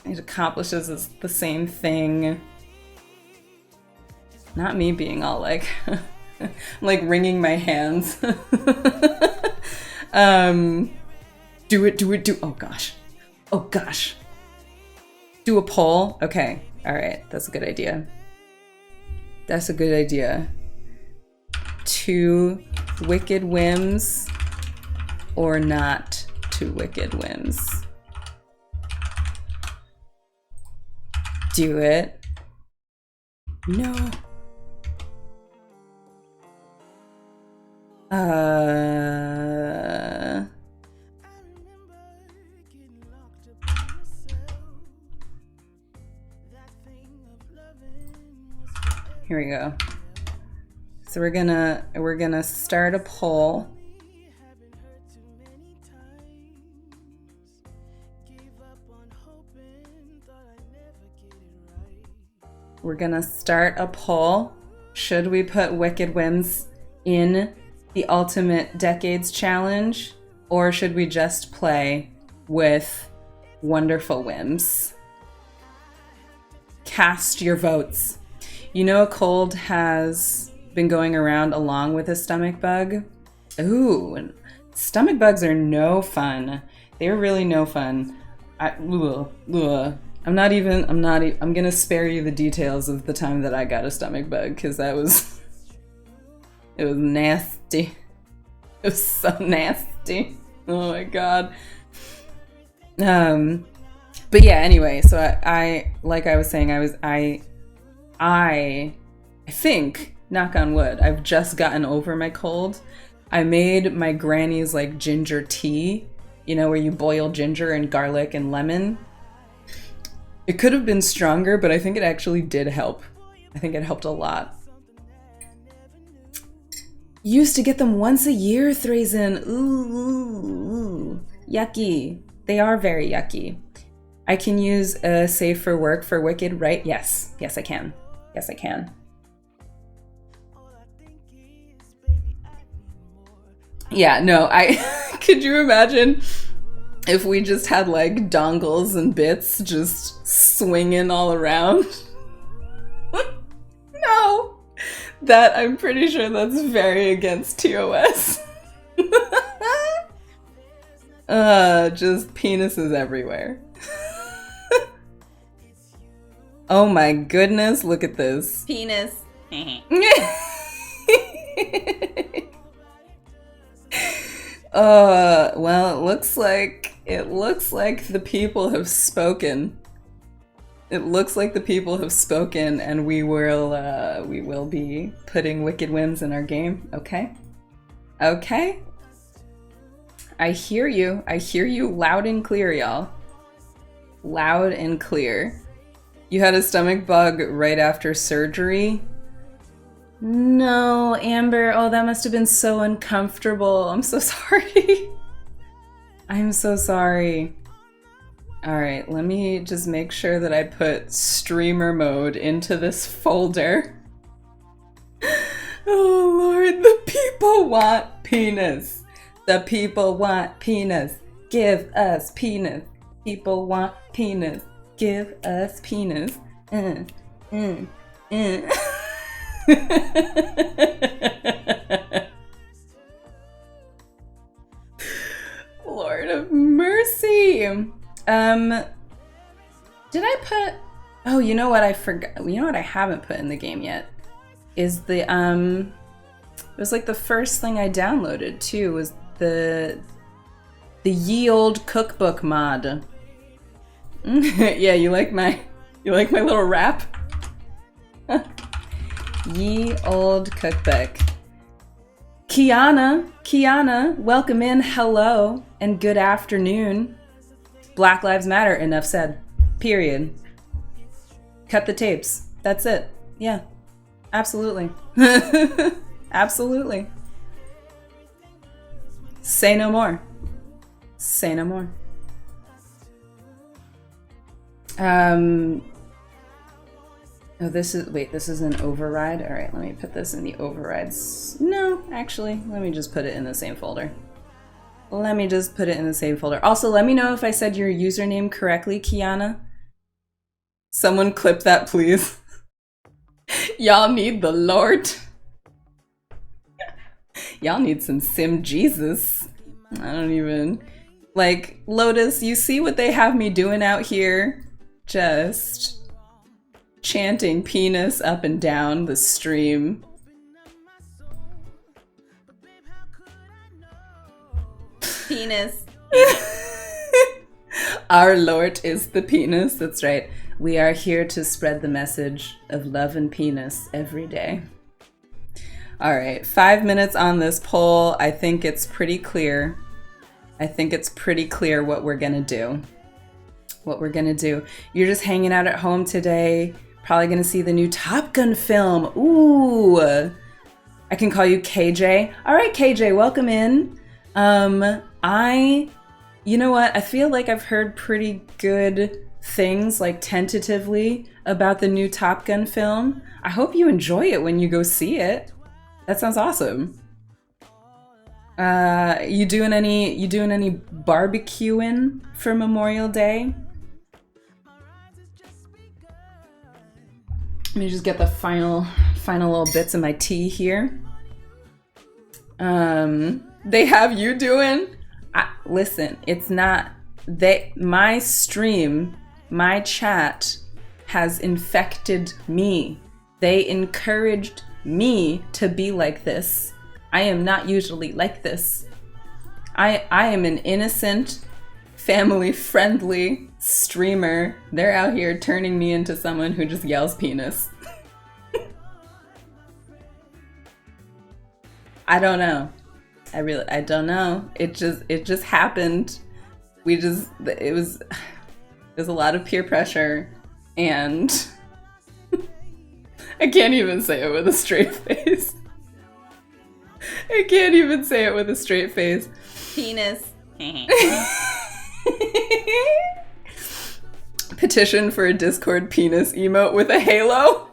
accomplishes the same thing. Not me being all like like wringing my hands. Do it. Oh gosh. Do a poll. Okay. All right. That's a good idea. 2 Wicked Whims or not 2 Wicked Whims? Do it. No. Here we go. So we're gonna start a poll. We're gonna start a poll. Should we put Wicked Whims in the Ultimate Decades Challenge, or should we just play with Wonderful Whims? Cast your votes. You know, a cold has been going around along with a stomach bug. Ooh, stomach bugs are no fun. They're really no fun. I'm gonna spare you the details of the time that I got a stomach bug, because it was nasty. It was so nasty. Oh my god. But yeah, anyway, so I like I was saying, I think, knock on wood, I've just gotten over my cold. I made my granny's like ginger tea, you know, where you boil ginger and garlic and lemon. It could have been stronger, but I think it actually did help. I think it helped a lot. Used to get them once a year, Thrazen. Ooh, yucky. They are very yucky. I can use a save for work for Wicked, right? Yes. Yes, I can. Yes, I can. Yeah, no, could you imagine if we just had like dongles and bits just swinging all around? No, that I'm pretty sure that's very against TOS. Just penises everywhere. Oh my goodness, look at this. Penis. Well, it looks like the people have spoken. It looks like the people have spoken, and we will be putting Wicked Whims in our game. Okay? Okay? I hear you. I hear you loud and clear, y'all. Loud and clear. You had a stomach bug right after surgery? No, Amber. Oh, that must have been so uncomfortable. I'm so sorry. I'm so sorry. All right, let me just make sure that I put streamer mode into this folder. Oh, Lord, the people want penis. The people want penis. Give us penis. People want penis. Give us penis. Lord of mercy. Did I put... Oh, you know what I forgot? You know what I haven't put in the game yet? Is the, it was like the first thing I downloaded too, was the ye old cookbook mod. Yeah, you like my little rap? Ye old cookbook. Kiana, welcome in, hello, and good afternoon. Black Lives Matter, enough said. Period. Cut the tapes. That's it. Yeah. Absolutely. Absolutely. Say no more. Say no more. Oh, this is an override? Alright, let me put this in the overrides. No, actually, let me just put it in the same folder. Let me just put it in the same folder. Also, let me know if I said your username correctly, Kiana. Someone clip that, please. Y'all need the Lord. Y'all need some Sim Jesus. I don't even... Like, Lotus, you see what they have me doing out here? Just chanting penis up and down the stream. Penis. Our Lord is the penis, that's right. We are here to spread the message of love and penis every day. All right, 5 minutes on this poll. I think it's pretty clear. I think it's pretty clear what we're gonna do. What we're gonna do. You're just hanging out at home today. Probably gonna see the new Top Gun film. Ooh. I can call you KJ. All right, KJ, welcome in. You know what? I feel like I've heard pretty good things, like tentatively, about the new Top Gun film. I hope you enjoy it when you go see it. That sounds awesome. You doing any barbecuing for Memorial Day? Let me just get the final little bits of my tea here. They have you doing? Listen, it's not my stream, my chat has infected me. They encouraged me to be like this. I am not usually like this. I am an innocent, family-friendly streamer. They're out here turning me into someone who just yells penis. I don't know. I don't know. It just happened. It was a lot of peer pressure, and I can't even say it with a straight face. I can't even say it with a straight face. Penis. Petition for a Discord penis emote with a halo.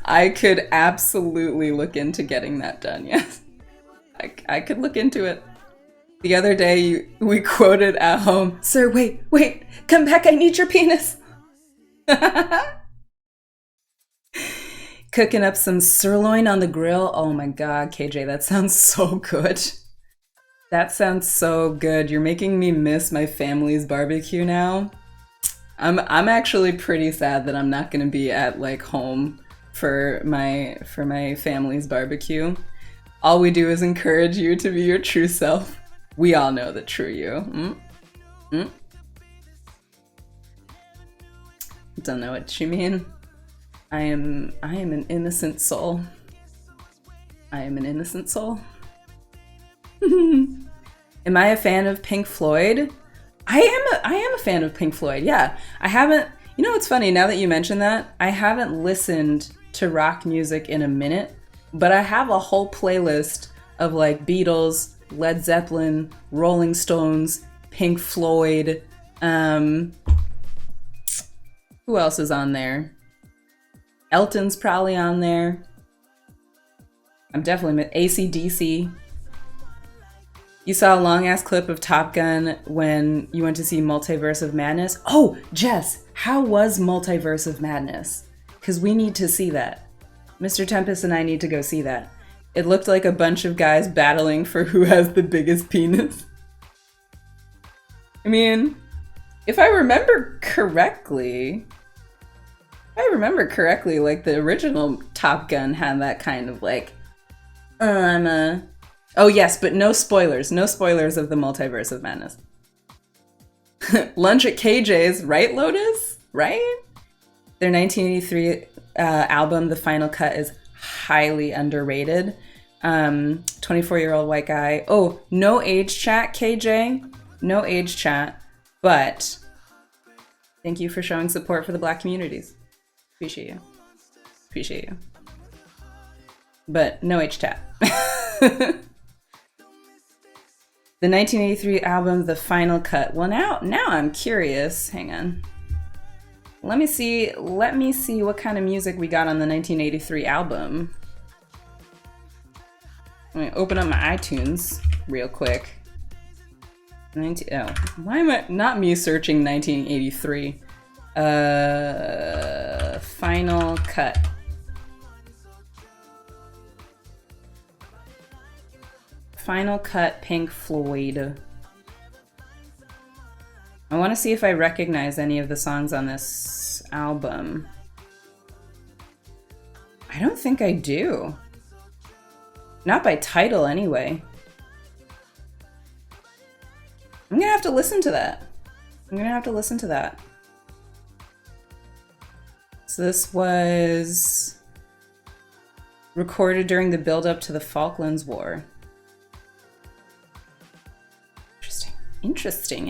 I could absolutely look into getting that done, yes. I could look into it. The other day, we quoted at home, "Sir, wait, come back, I need your penis." Cooking up some sirloin on the grill. Oh my god, KJ, that sounds so good. That sounds so good. You're making me miss my family's barbecue now. I'm actually pretty sad that I'm not gonna be at like home for my family's barbecue. All we do is encourage you to be your true self. We all know the true you. Don't know what you mean. I am an innocent soul. I am an innocent soul. Am I a fan of Pink Floyd? I am a fan of Pink Floyd. Yeah, I haven't. You know what's funny? Now that you mention that, I haven't listened to rock music in a minute, but I have a whole playlist of like Beatles, Led Zeppelin, Rolling Stones, Pink Floyd. Who else is on there? Elton's probably on there. I'm definitely AC/DC. You saw a long ass clip of Top Gun when you went to see Multiverse of Madness. Oh, Jess, how was Multiverse of Madness? Because we need to see that. Mr. Tempest and I need to go see that. It looked like a bunch of guys battling for who has the biggest penis. I mean, if I remember correctly, like the original Top Gun had that kind of like, oh yes, but no spoilers of the Multiverse of Madness. Lunch at KJ's, right, Lotus? Right? Their 1983 album, The Final Cut, is highly underrated. 24-year-old white guy. Oh, no age chat, KJ. No age chat. But thank you for showing support for the Black communities. Appreciate you. But no age chat. The 1983 album, The Final Cut. Well, now I'm curious. Hang on. Let me see what kind of music we got on the 1983 album. Let me open up my iTunes real quick. Why am I not me searching 1983? Final Cut. Final Cut Pink Floyd. I want to see if I recognize any of the songs on this album. I don't think I do. Not by title, anyway. I'm gonna have to listen to that. So this was recorded during the build-up to the Falklands War. Interesting.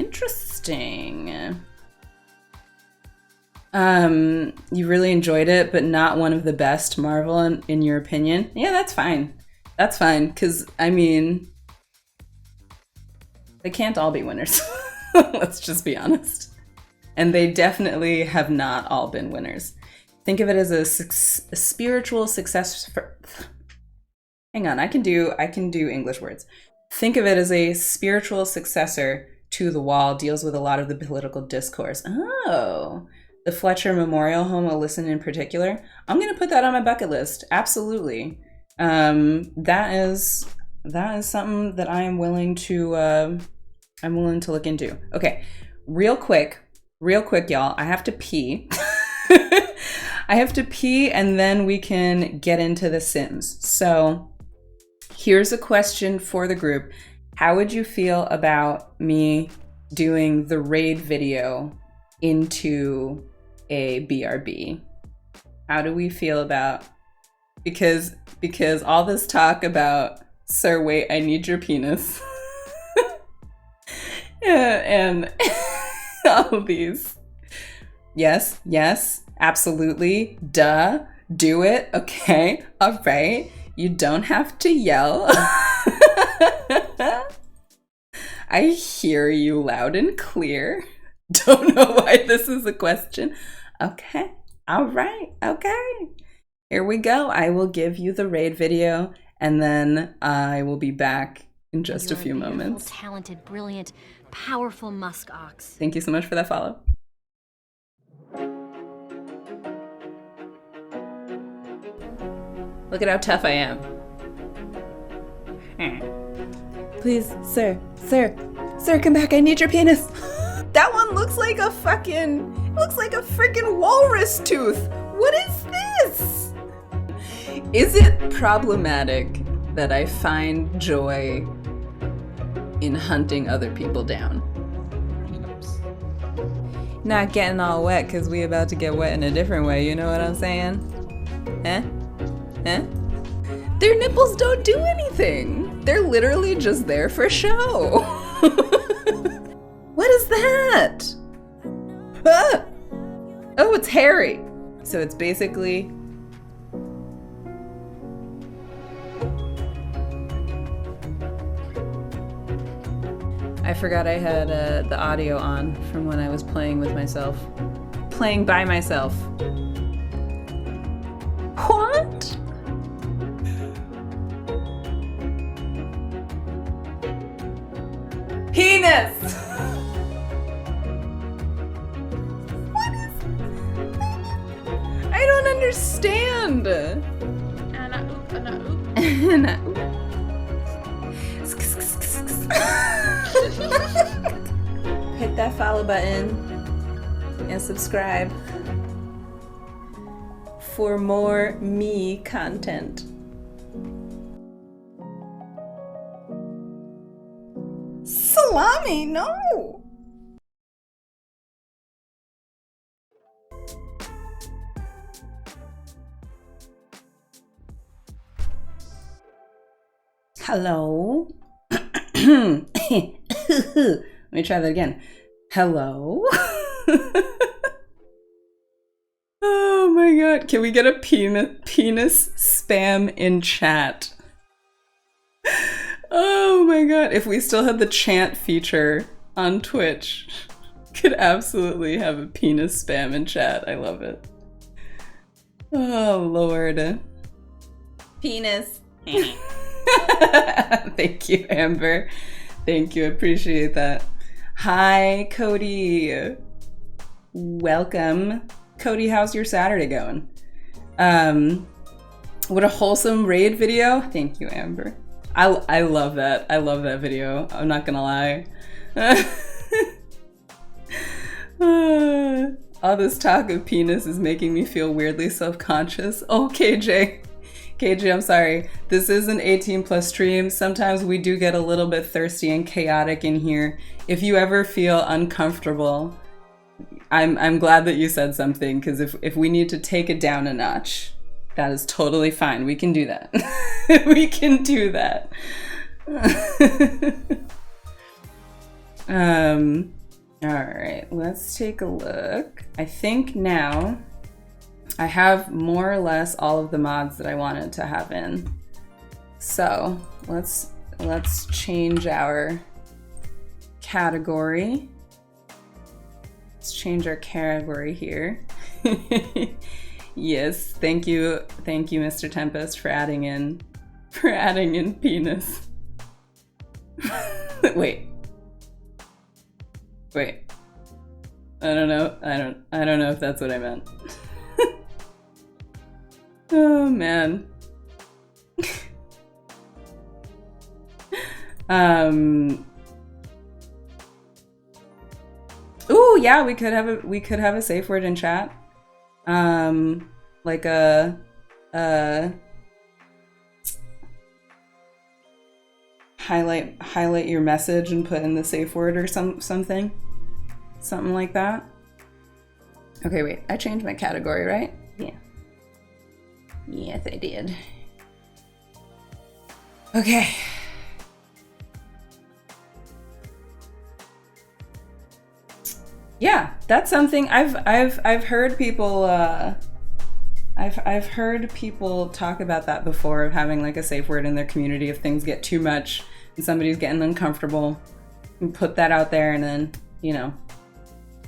You really enjoyed it, but not one of the best Marvel in your opinion? Yeah, that's fine. Because, I mean, they can't all be winners. Let's just be honest. And they definitely have not all been winners. Think of it as a spiritual success for, hang on, I can do English words. Think of it as a spiritual successor to The Wall, deals with a lot of the political discourse. Oh, the Fletcher Memorial Home, a listen in particular. I'm going to put that on my bucket list. Absolutely. That is something that I'm willing to look into. Okay. Real quick, y'all. I have to pee. I have to pee and then we can get into The Sims. So here's a question for the group. How would you feel about me doing the raid video into a BRB? How do we feel about, because all this talk about, sir, wait, I need your penis. and all of these. Yes, absolutely. Duh. Do it. Okay. All right. You don't have to yell. I hear you loud and clear. Don't know why this is a question. Okay. All right. Okay. Here we go. I will give you the raid video and then I will be back in just a few moments. Talented, brilliant, powerful musk ox. Thank you so much for that follow. Look at how tough I am. Please, sir, come back. I need your penis. That one looks like a freaking walrus tooth. What is this? Is it problematic that I find joy in hunting other people down? Not getting all wet because we about to get wet in a different way, you know what I'm saying? Eh? Their nipples don't do anything. They're literally just there for show. What is that? Ah! Oh, it's hairy. So it's basically... I forgot I had the audio on from when I was playing with myself. Playing by myself. What? Penis! What is... I don't understand. Hit that follow button and subscribe for more me content. Salami, no! Hello? Let me try that again. Hello? Oh my god. Can we get a penis spam in chat? Oh my god. If we still had the chant feature on Twitch, could absolutely have a penis spam in chat. I love it. Oh lord. Penis. Thank you, Amber. Thank you. Appreciate that. Hi, Cody. Welcome. Cody, how's your Saturday going? What a wholesome raid video. Thank you, Amber. I love that. I love that video. I'm not gonna lie. All this talk of penis is making me feel weirdly self-conscious. Oh, KJ. KJ, I'm sorry. This is an 18+ stream. Sometimes we do get a little bit thirsty and chaotic in here. If you ever feel uncomfortable, I'm glad that you said something, because if we need to take it down a notch, that is totally fine. We can do that. We can do that. All right, let's take a look. I think now I have more or less all of the mods that I wanted to have in. So let's change our category. Let's change our category here. Yes, thank you, Mr. Tempest, for adding in penis. Wait. I don't know. I don't know if that's what I meant. Oh man. Ooh, yeah, we could have a safe word in chat. Like highlight your message and put in the safe word or something like that. Okay, wait, I changed my category, right? Yeah. Yes, I did. Okay. Yeah, that's something I've heard people I've heard people talk about that before, of having like a safe word in their community if things get too much and somebody's getting uncomfortable. And put that out there, and then, you know,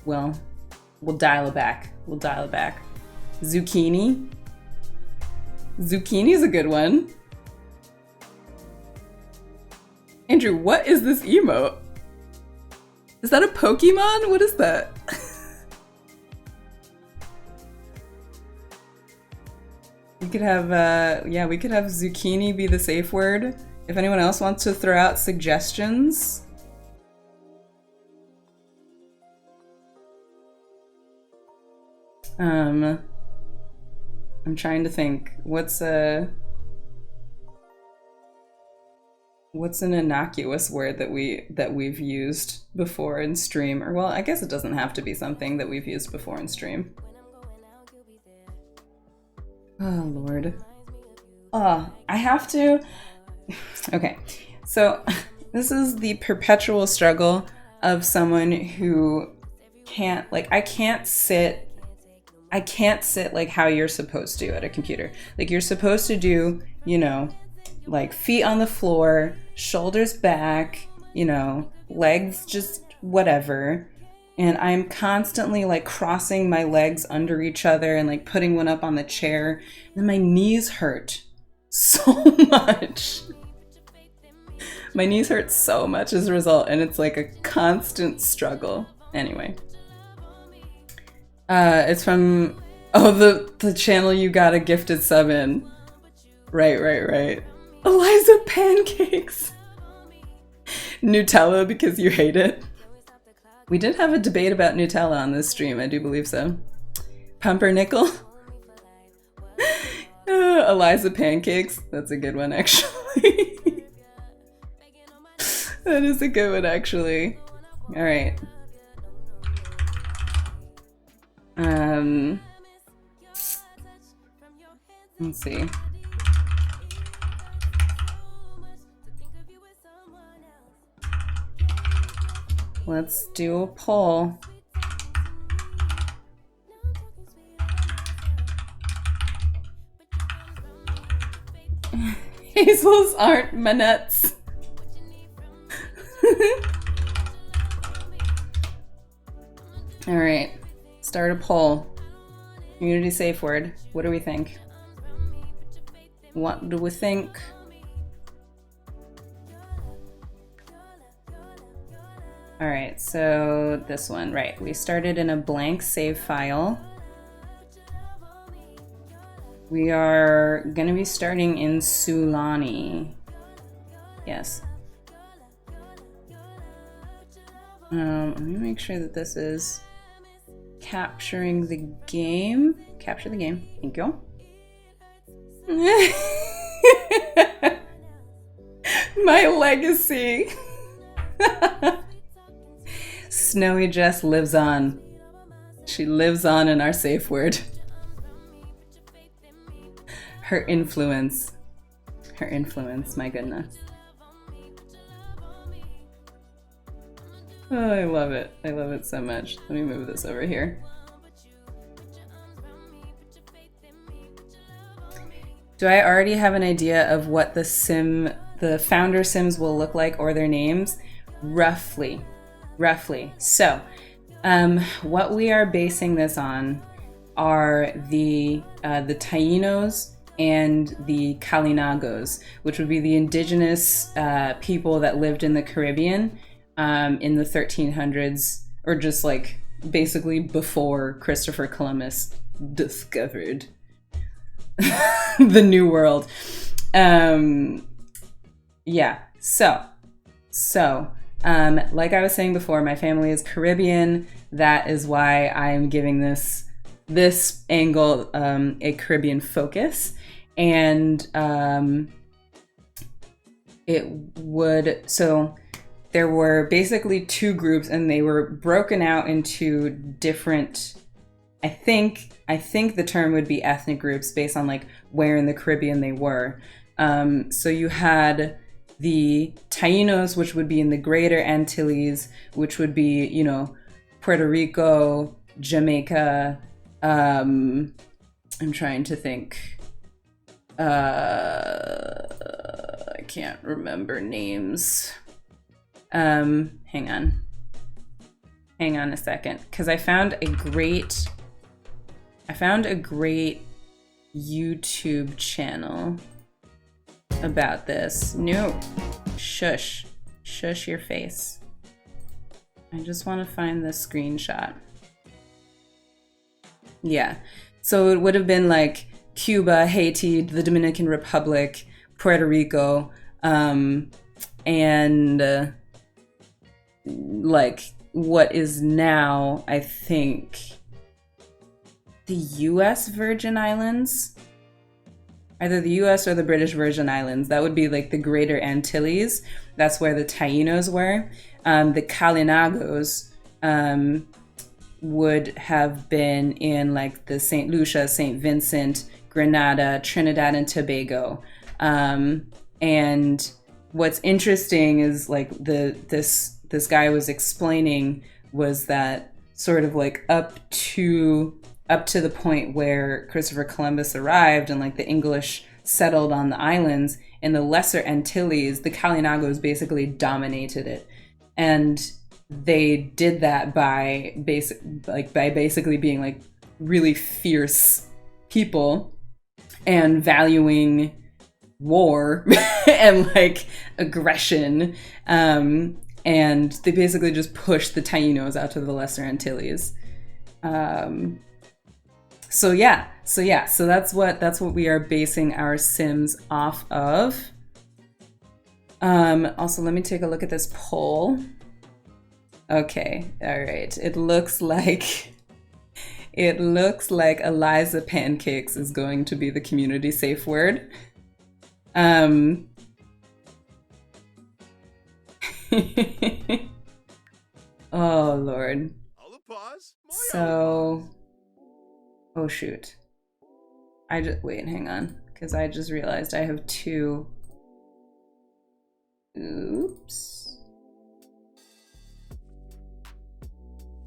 we'll dial it back. We'll dial it back. Zucchini. Zucchini's a good one. Andrew, what is this emote? Is that a Pokemon? What is that? We could have, yeah, we could have zucchini be the safe word. If anyone else wants to throw out suggestions. I'm trying to think. What's an innocuous word that we've used before in stream? Or, well, I guess it doesn't have to be something that we've used before in stream. Oh Lord. Oh, I have to. Okay, so this is the perpetual struggle of someone who can't, like, I can't sit like how you're supposed to at a computer. Like, you're supposed to do, you know, like feet on the floor, shoulders back, you know, legs just whatever. And I'm constantly like crossing my legs under each other and like putting one up on the chair. And my knees hurt so much. My knees hurt so much as a result, and it's like a constant struggle. Anyway. It's from, oh, the channel you got a gifted sub in. Right. Eliza Pancakes. Nutella because you hate it. We did have a debate about Nutella on this stream, I do believe so. Pumpernickel. Eliza Pancakes. That's a good one, actually. That is a good one, actually. All right. Let's see. Let's do a poll. Hazels aren't manettes. All right, start a poll. Community safe word. What do we think? What do we think? All right, so this one, right. We started in a blank save file. We are gonna be starting in Sulani. Yes. Let me make sure that this is capturing the game. Capture the game. Thank you. My legacy. Snowy Jess lives on. She lives on in our safe word. Her influence. Her influence, my goodness. Oh, I love it. I love it so much. Let me move this over here. Do I already have an idea of what the founder sims will look like, or their names? Roughly. So, what we are basing this on are the Taínos and the Kalinagos, which would be the indigenous people that lived in the Caribbean in the 1300s, or just like basically before Christopher Columbus discovered the New World. Yeah, so like I was saying before, my family is Caribbean. That is why I'm giving this angle a Caribbean focus. And so there were basically two groups, and they were broken out into different, I think the term would be ethnic groups based on like where in the Caribbean they were. So you had the Taínos, which would be in the Greater Antilles, which would be, you know, Puerto Rico, Jamaica. I'm trying to think. I can't remember names. Hang on a second, because I found a great YouTube channel about this. No, shush your face. I just want to find the screenshot. Yeah, so it would have been like Cuba, Haiti, the Dominican Republic, Puerto Rico, and like what is now, I think, the US Virgin Islands. Either the US or the British Virgin Islands. That would be like the Greater Antilles. That's where the Taínos were. The Kalinagos would have been in like the St. Lucia, St. Vincent, Grenada, Trinidad and Tobago. And what's interesting is like this guy was explaining was that sort of like up to the point where Christopher Columbus arrived and like the English settled on the islands, in the Lesser Antilles, the Kalinagos basically dominated it. And they did that by basically being like really fierce people and valuing war and like aggression. And they basically just pushed the Taínos out to the Lesser Antilles. So that's what we are basing our Sims off of. Also, let me take a look at this poll. Okay, all right. It looks like Eliza Pancakes is going to be the community safe word. Oh Lord. So, oh shoot. Wait, hang on, because I just realized I have two. Oops.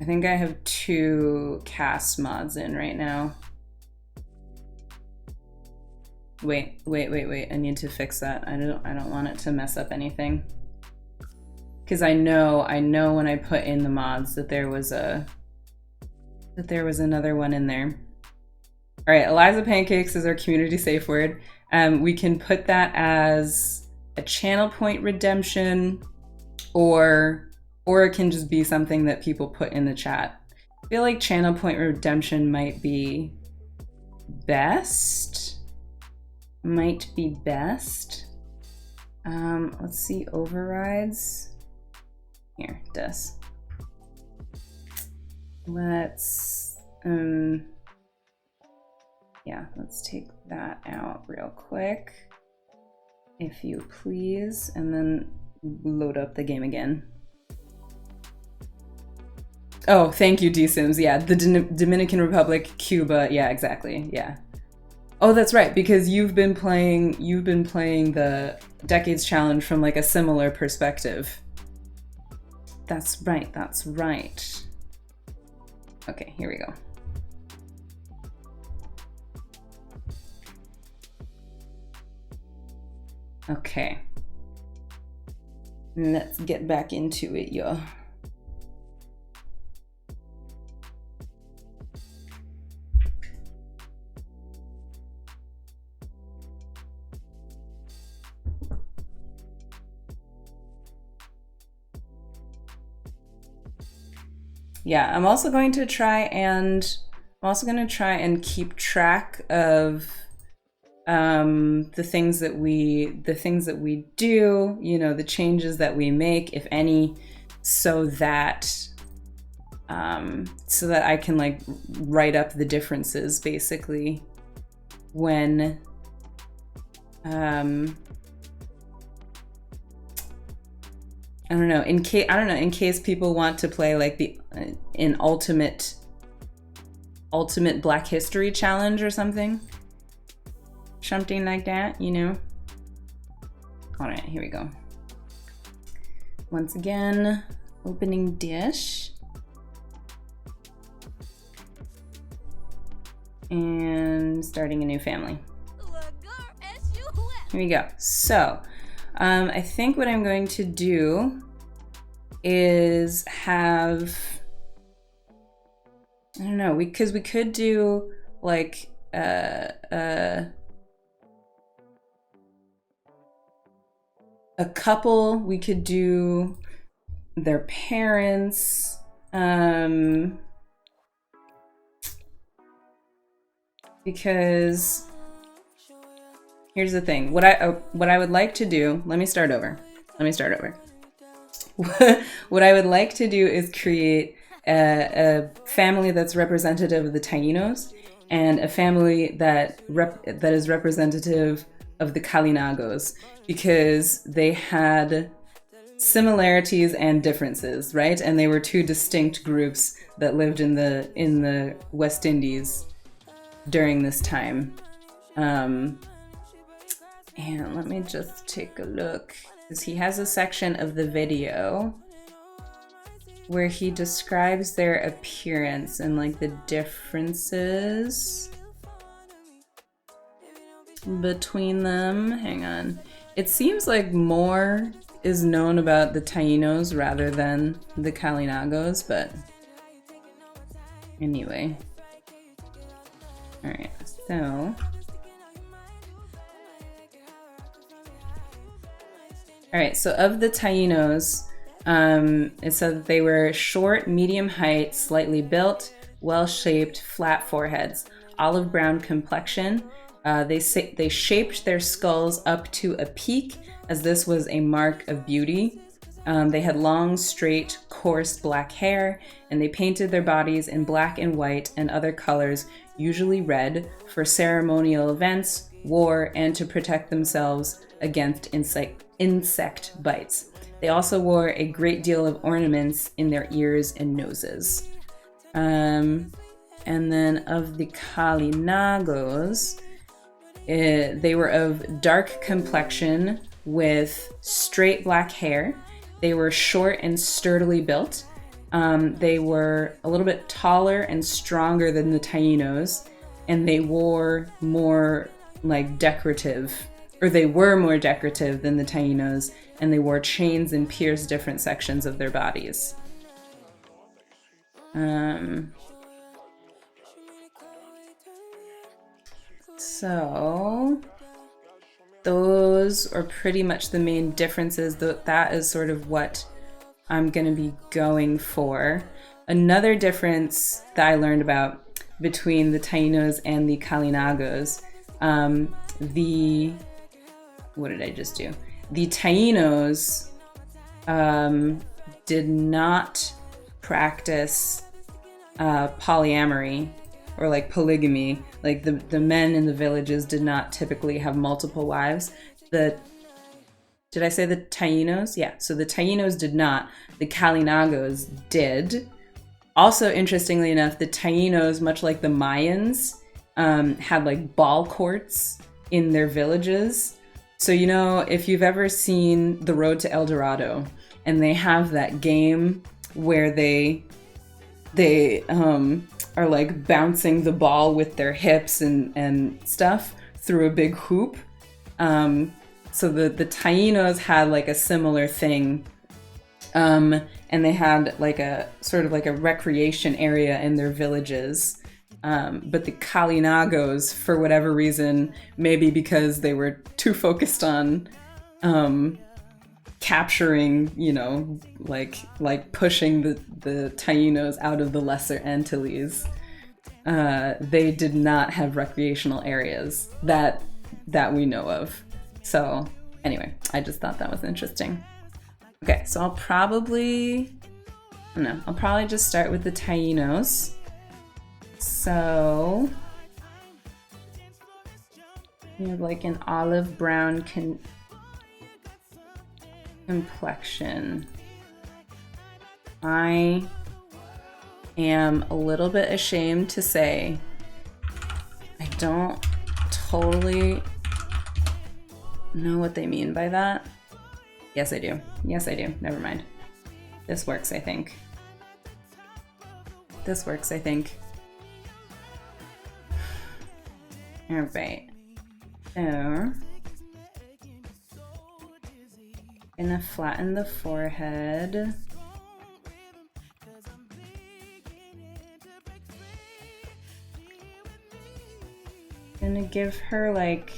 I think I have two cast mods in right now. Wait. I need to fix that. I don't want it to mess up anything. Because I know when I put in the mods that there was another one in there. All right, Eliza Pancakes is our community safe word. We can put that as a channel point redemption, or it can just be something that people put in the chat. I feel like channel point redemption might be best. Let's see, overrides. Here, it does. Let's take that out real quick, if you please, and then load up the game again. Oh, thank you, D-Sims. Yeah, the Dominican Republic, Cuba. Yeah, exactly. Yeah. Oh, that's right, because you've been playing the Decades Challenge from like a similar perspective. That's right. Okay, here we go. Okay. Let's get back into it, y'all. yeah, I'm also going to try and keep track of the things that we do, you know, the changes that we make, if any, so that I can like write up the differences basically when I don't know, in case people want to play like an ultimate Black History challenge or something like that, you know. All right, here we go. Once again, opening dish. And starting a new family. Here we go. So, I think what I'm going to do is have, I don't know, because we could do like a couple. We could do their parents. Because here's the thing. What I would like to do. Let me start over. What I would like to do is create a family that's representative of the Tainos and a family that is representative of the Kalinagos, because they had similarities and differences, right? And they were two distinct groups that lived in the West Indies during this time. And let me just take a look, because he has a section of the video where he describes their appearance and like the differences between them. Hang on. It seems like more is known about the Tainos rather than the Kalinagos, but anyway. All right, so of the Tainos, it said that they were short, medium height, slightly built, well-shaped, flat foreheads, olive brown complexion. They shaped their skulls up to a peak, as this was a mark of beauty. They had long, straight, coarse black hair, and they painted their bodies in black and white and other colors, usually red, for ceremonial events, war, and to protect themselves against insect bites. They also wore a great deal of ornaments in their ears and noses. And then of the Kalinagos, they were of dark complexion with straight black hair. They were short and sturdily built. They were a little bit taller and stronger than the Tainos, and they wore more like decorative, or they were more decorative than the Tainos, and they wore chains and pierced different sections of their bodies. So those are pretty much the main differences. That is sort of what I'm going to be going for. Another difference that I learned about between the Tainos and the Kalinagos, what did I just do? The Tainos did not practice polyamory or like polygamy. Like the men in the villages did not typically have multiple wives. Did I say the Tainos? Yeah, so the Tainos did not. The Kalinagos did. Also, interestingly enough, the Tainos, much like the Mayans, had like ball courts in their villages. So, you know, if you've ever seen The Road to El Dorado, and they have that game where they are like bouncing the ball with their hips and stuff through a big hoop. So the Tainos had like a similar thing. And they had like a sort of like a recreation area in their villages. But the Kalinagos, for whatever reason, maybe because they were too focused on capturing, you know, like pushing the Tainos out of the Lesser Antilles. They did not have recreational areas that we know of. So anyway, I just thought that was interesting. Okay, so I'll probably just start with the Tainos. So we have like an olive brown complexion. I am a little bit ashamed to say I don't totally know what they mean by that. Yes, I do. Yes, I do. Never mind. This works, I think. This works, I think. All right. So, gonna flatten the forehead. Gonna give her like,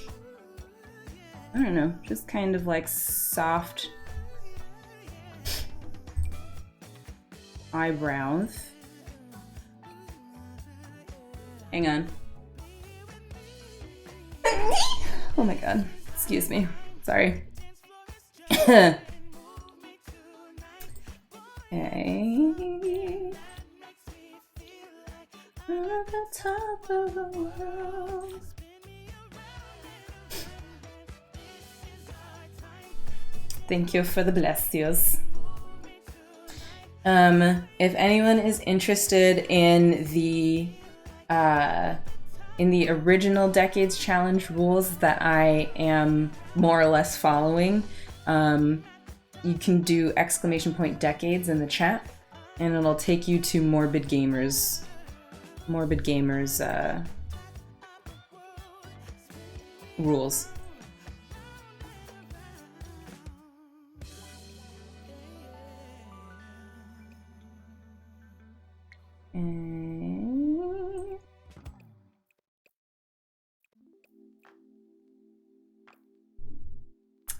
I don't know, just kind of like soft eyebrows. Hang on. Oh my god, excuse me. Sorry. Okay. At the top of the world. Thank you for the blessings. If anyone is interested in the original Decades Challenge rules that I am more or less following, you can do !decades in the chat, and it'll take you to Morbid Gamers rules.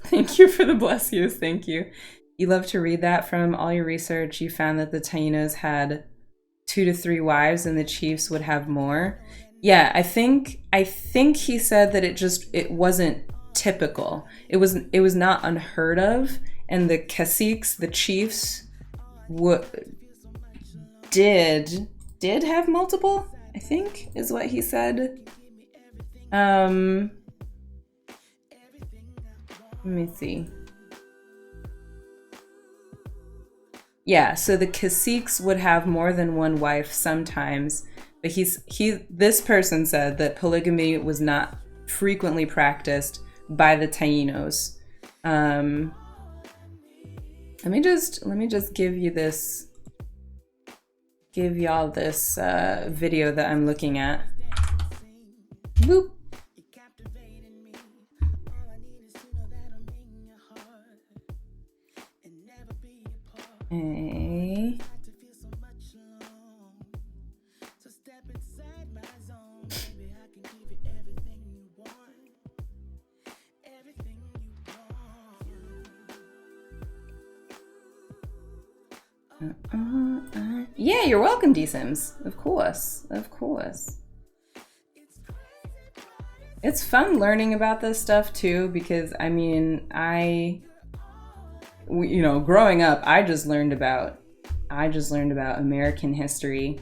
Thank you for the bless yous. Thank you. You love to read that. From all your research, you found that the Tainos had 2 to 3 wives and the chiefs would have more. Yeah, I think he said that it wasn't typical. It was not unheard of, and the caciques, the chiefs, did have multiple, I think is what he said. Let me see. Yeah, so the caciques would have more than one wife sometimes, but this person said that polygamy was not frequently practiced by the Tainos. Let me just give y'all this video that I'm looking at. Boop. Okay. Yeah, you're welcome, D-Sims. Of course. It's fun learning about this stuff too, because I mean, growing up, I just learned about American history,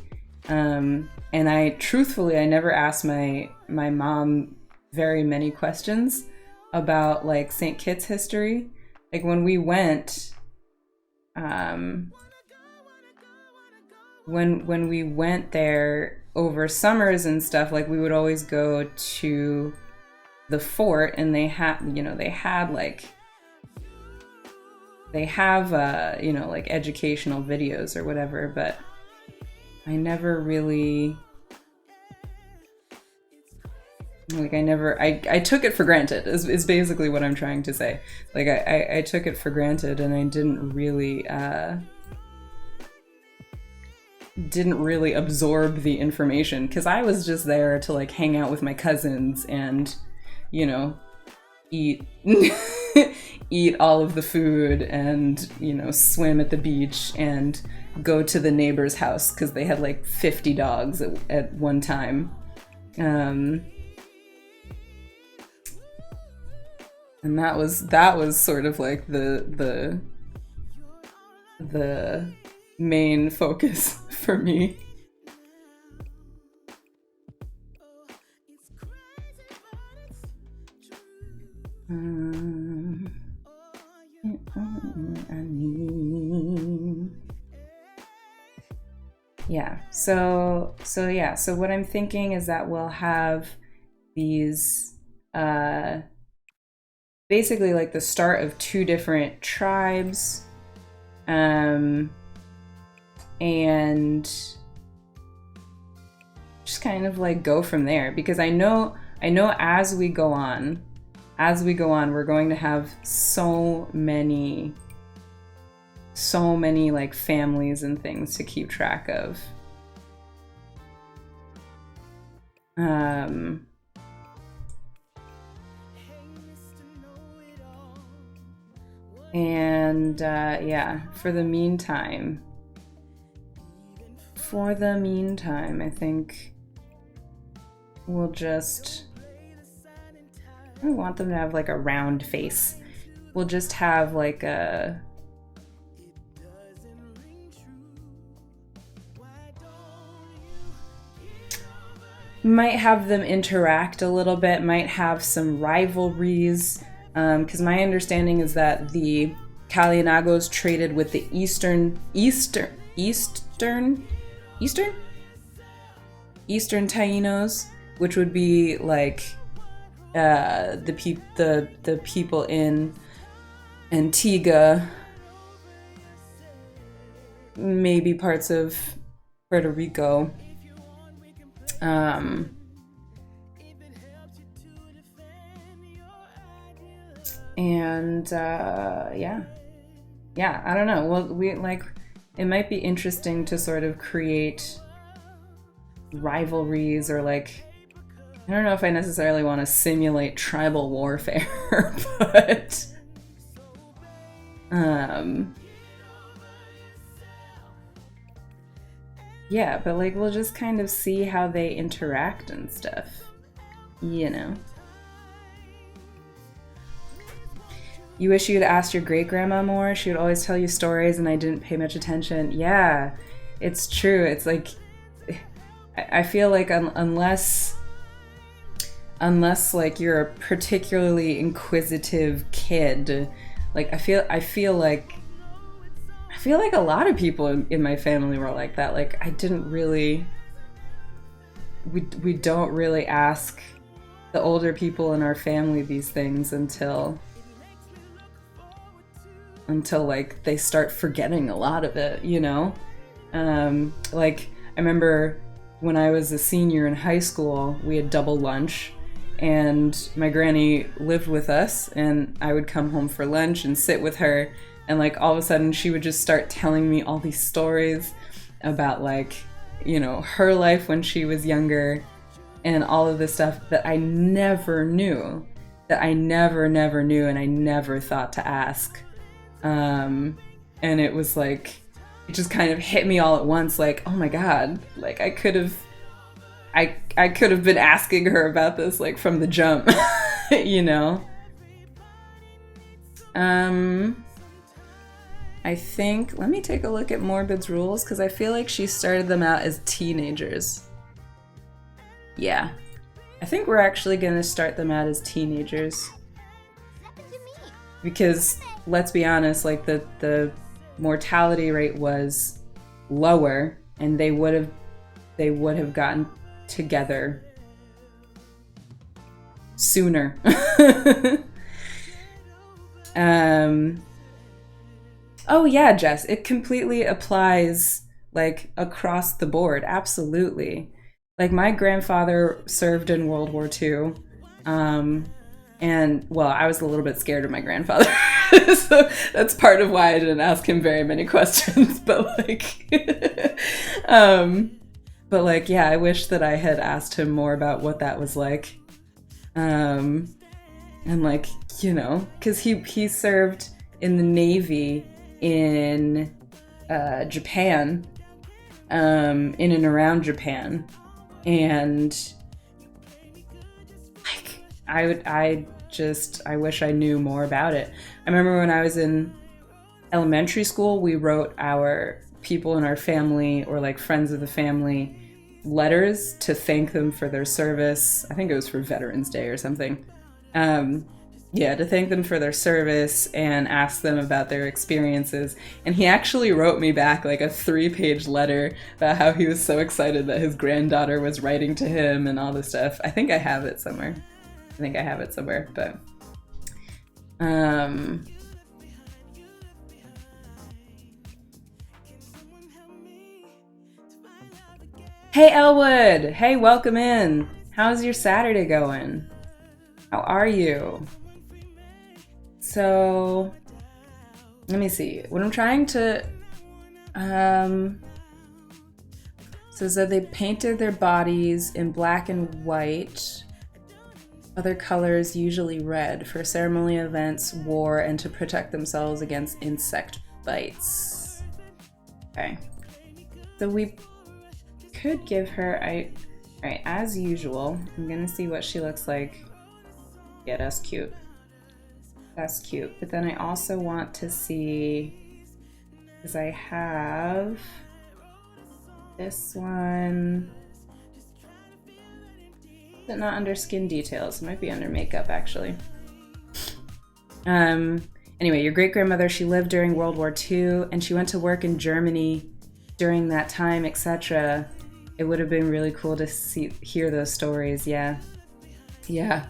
and I never asked my mom very many questions about like St. Kitts history. Like when we went, when we went there over summers and stuff, like we would always go to the fort, and they have like educational videos or whatever, but I never really, I took it for granted is basically what I'm trying to say. Like I took it for granted, and I didn't really absorb the information, because I was just there to like hang out with my cousins and, eat eat all of the food and, swim at the beach and go to the neighbor's house because they had like 50 dogs at one time. And that was sort of like the main focus for me. Yeah, so what I'm thinking is that we'll have these basically like the start of 2 different tribes, and just kind of like go from there, because I know as we go on we're going to have so many like families and things to keep track of. And for the meantime, I think we'll just, I don't want them to have like a round face. We'll just have like a might have them interact a little bit, might have some rivalries, because my understanding is that the Kalyanagos traded with the Eastern Tainos, which would be like the people in Antigua, maybe parts of Puerto Rico. I don't know. Well, it might be interesting to sort of create rivalries, or like, I don't know if I necessarily want to simulate tribal warfare, but but like we'll just kind of see how they interact and stuff, You wish you'd asked your great-grandma more? She would always tell you stories and I didn't pay much attention. Yeah, it's true. It's like, I feel like unless like you're a particularly inquisitive kid, like I feel like a lot of people in my family were like that. Like I didn't really, we don't really ask the older people in our family these things until like they start forgetting a lot of it, like I remember when I was a senior in high school, we had double lunch, and my granny lived with us, and I would come home for lunch and sit with her, and like all of a sudden she would just start telling me all these stories about like, her life when she was younger and all of this stuff that I never knew, and I never thought to ask. And it was like, it just kind of hit me all at once, like, oh my God, like I could have been asking her about this like from the jump, I think, let me take a look at Morbid's rules, because I feel like she started them out as teenagers. Yeah, I think we're actually gonna start them out as teenagers. Because let's be honest, like the mortality rate was lower, and they would have gotten together sooner. Oh yeah, Jess, it completely applies like across the board. Absolutely. Like my grandfather served in World War II. And well, I was a little bit scared of my grandfather. So that's part of why I didn't ask him very many questions. But yeah, I wish that I had asked him more about what that was like. And like, you know, because he served in the Navy in Japan, in and around Japan, and like I wish I knew more about it. I remember when I was in elementary school, we wrote our people in our family or like friends of the family letters to thank them for their service. I think it was for Veterans Day or something. Yeah, to thank them for their service and ask them about their experiences. And he actually wrote me back like a 3-page letter about how he was so excited that his granddaughter was writing to him and all this stuff. I think I have it somewhere. But hey Elwood! Hey, welcome in. How's your Saturday going? How are you? So, let me see. What I'm trying to, says that they painted their bodies in black and white, other colors, usually red, for ceremonial events, war, and to protect themselves against insect bites. Okay. So we could give her, alright, as usual, I'm gonna see what she looks like. Yeah, that's cute. That's cute. But then I also want to see, because I have this one. Is it not under skin details? It might be under makeup, actually. Anyway, your great-grandmother, she lived during World War II, and she went to work in Germany during that time, etc. It would have been really cool to hear those stories, yeah. Yeah.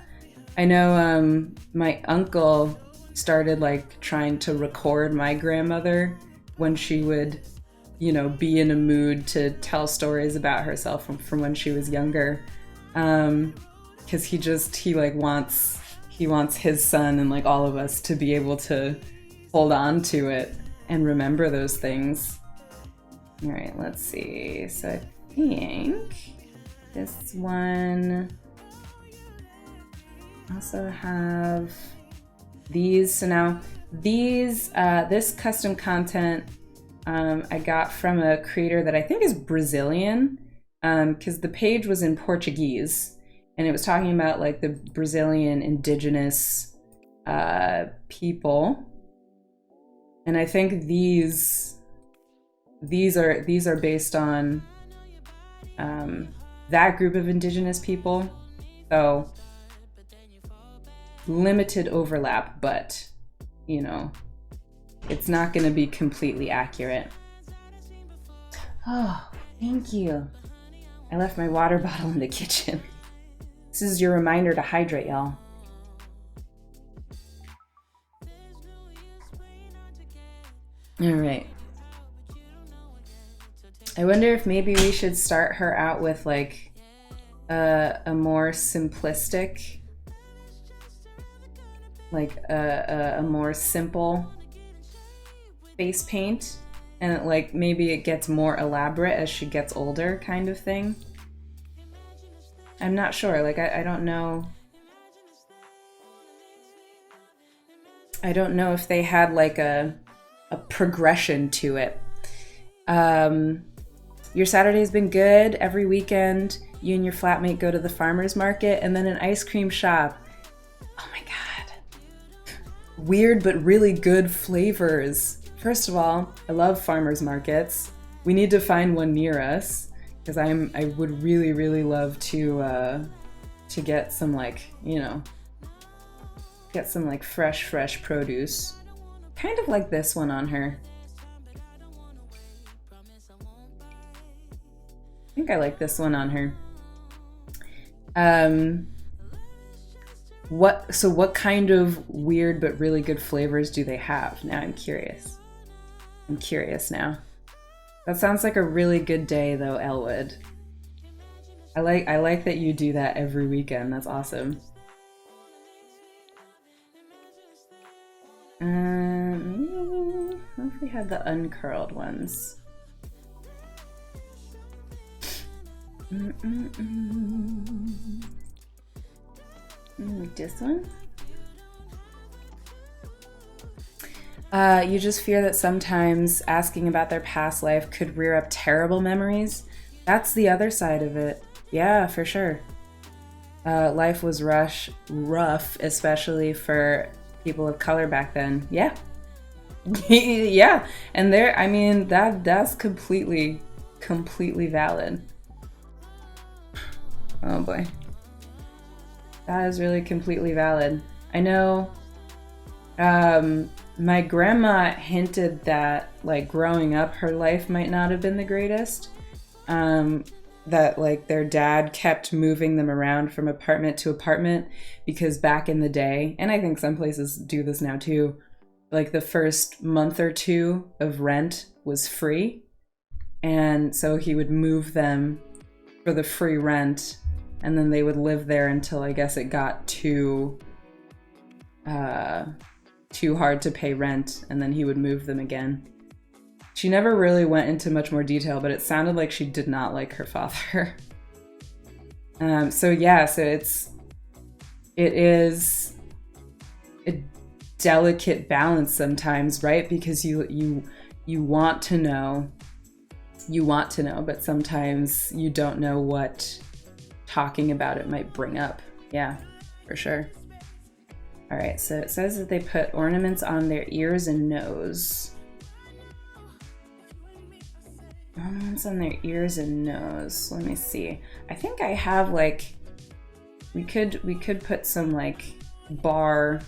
I know my uncle started like trying to record my grandmother when she would, you know, be in a mood to tell stories about herself from when she was younger. Because he wants his son and like all of us to be able to hold on to it and remember those things. All right, let's see. So I think this one also have these. So now these, this custom content I got from a creator that I think is Brazilian, because the page was in Portuguese and it was talking about like the Brazilian indigenous people. And I think these are based on that group of indigenous people. So limited overlap, but you know, it's not going to be completely accurate. Oh, thank you. I left my water bottle in the kitchen. This is your reminder to hydrate, y'all. All right. I wonder if maybe we should start her out with like a more simplistic, like a more simple face paint, and like maybe it gets more elaborate as she gets older, kind of thing. I'm not sure. Like I don't know. I don't know if they had like a progression to it. Your Saturday's been good. Every weekend, you and your flatmate go to the farmer's market and then an ice cream shop. Oh my God. Weird but really good flavors. First of all, I love farmers markets. We need to find one near us because I would really, really love to get some like, you know, get some like fresh produce. Kind of like this one on her. I think I like this one on her. What kind of weird but really good flavors do they have? Now I'm curious. I'm curious now. That sounds like a really good day though, Elwood. I like that you do that every weekend. That's awesome. What if we had the uncurled ones? Like this one? You just fear that sometimes asking about their past life could rear up terrible memories. That's the other side of it. Yeah, for sure. Life was rough, especially for people of color back then. Yeah. Yeah. And there, I mean, that's completely valid. Oh boy. That is really completely valid. I know my grandma hinted that, like, growing up, her life might not have been the greatest. That, like, their dad kept moving them around from apartment to apartment because back in the day, and I think some places do this now too, like the first month or two of rent was free. And so he would move them for the free rent, and then they would live there until, I guess, it got too hard to pay rent, and then he would move them again. She never really went into much more detail, but it sounded like she did not like her father. So it is a delicate balance sometimes, right? Because you want to know, but sometimes you don't know what talking about it might bring up. Yeah, for sure. All right, so it says that they put ornaments on their ears and nose. Ornaments on their ears and nose. Let me see. I think I have, like, we could put some, like, bar,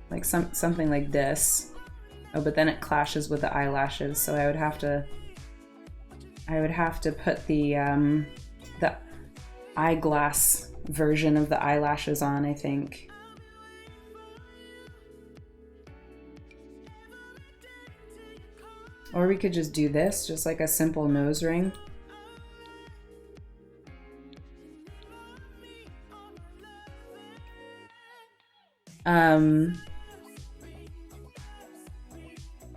like something like this. Oh, but then it clashes with the eyelashes, so I would have to put the eyeglass version of the eyelashes on, I think. Or we could just do this, just like a simple nose ring.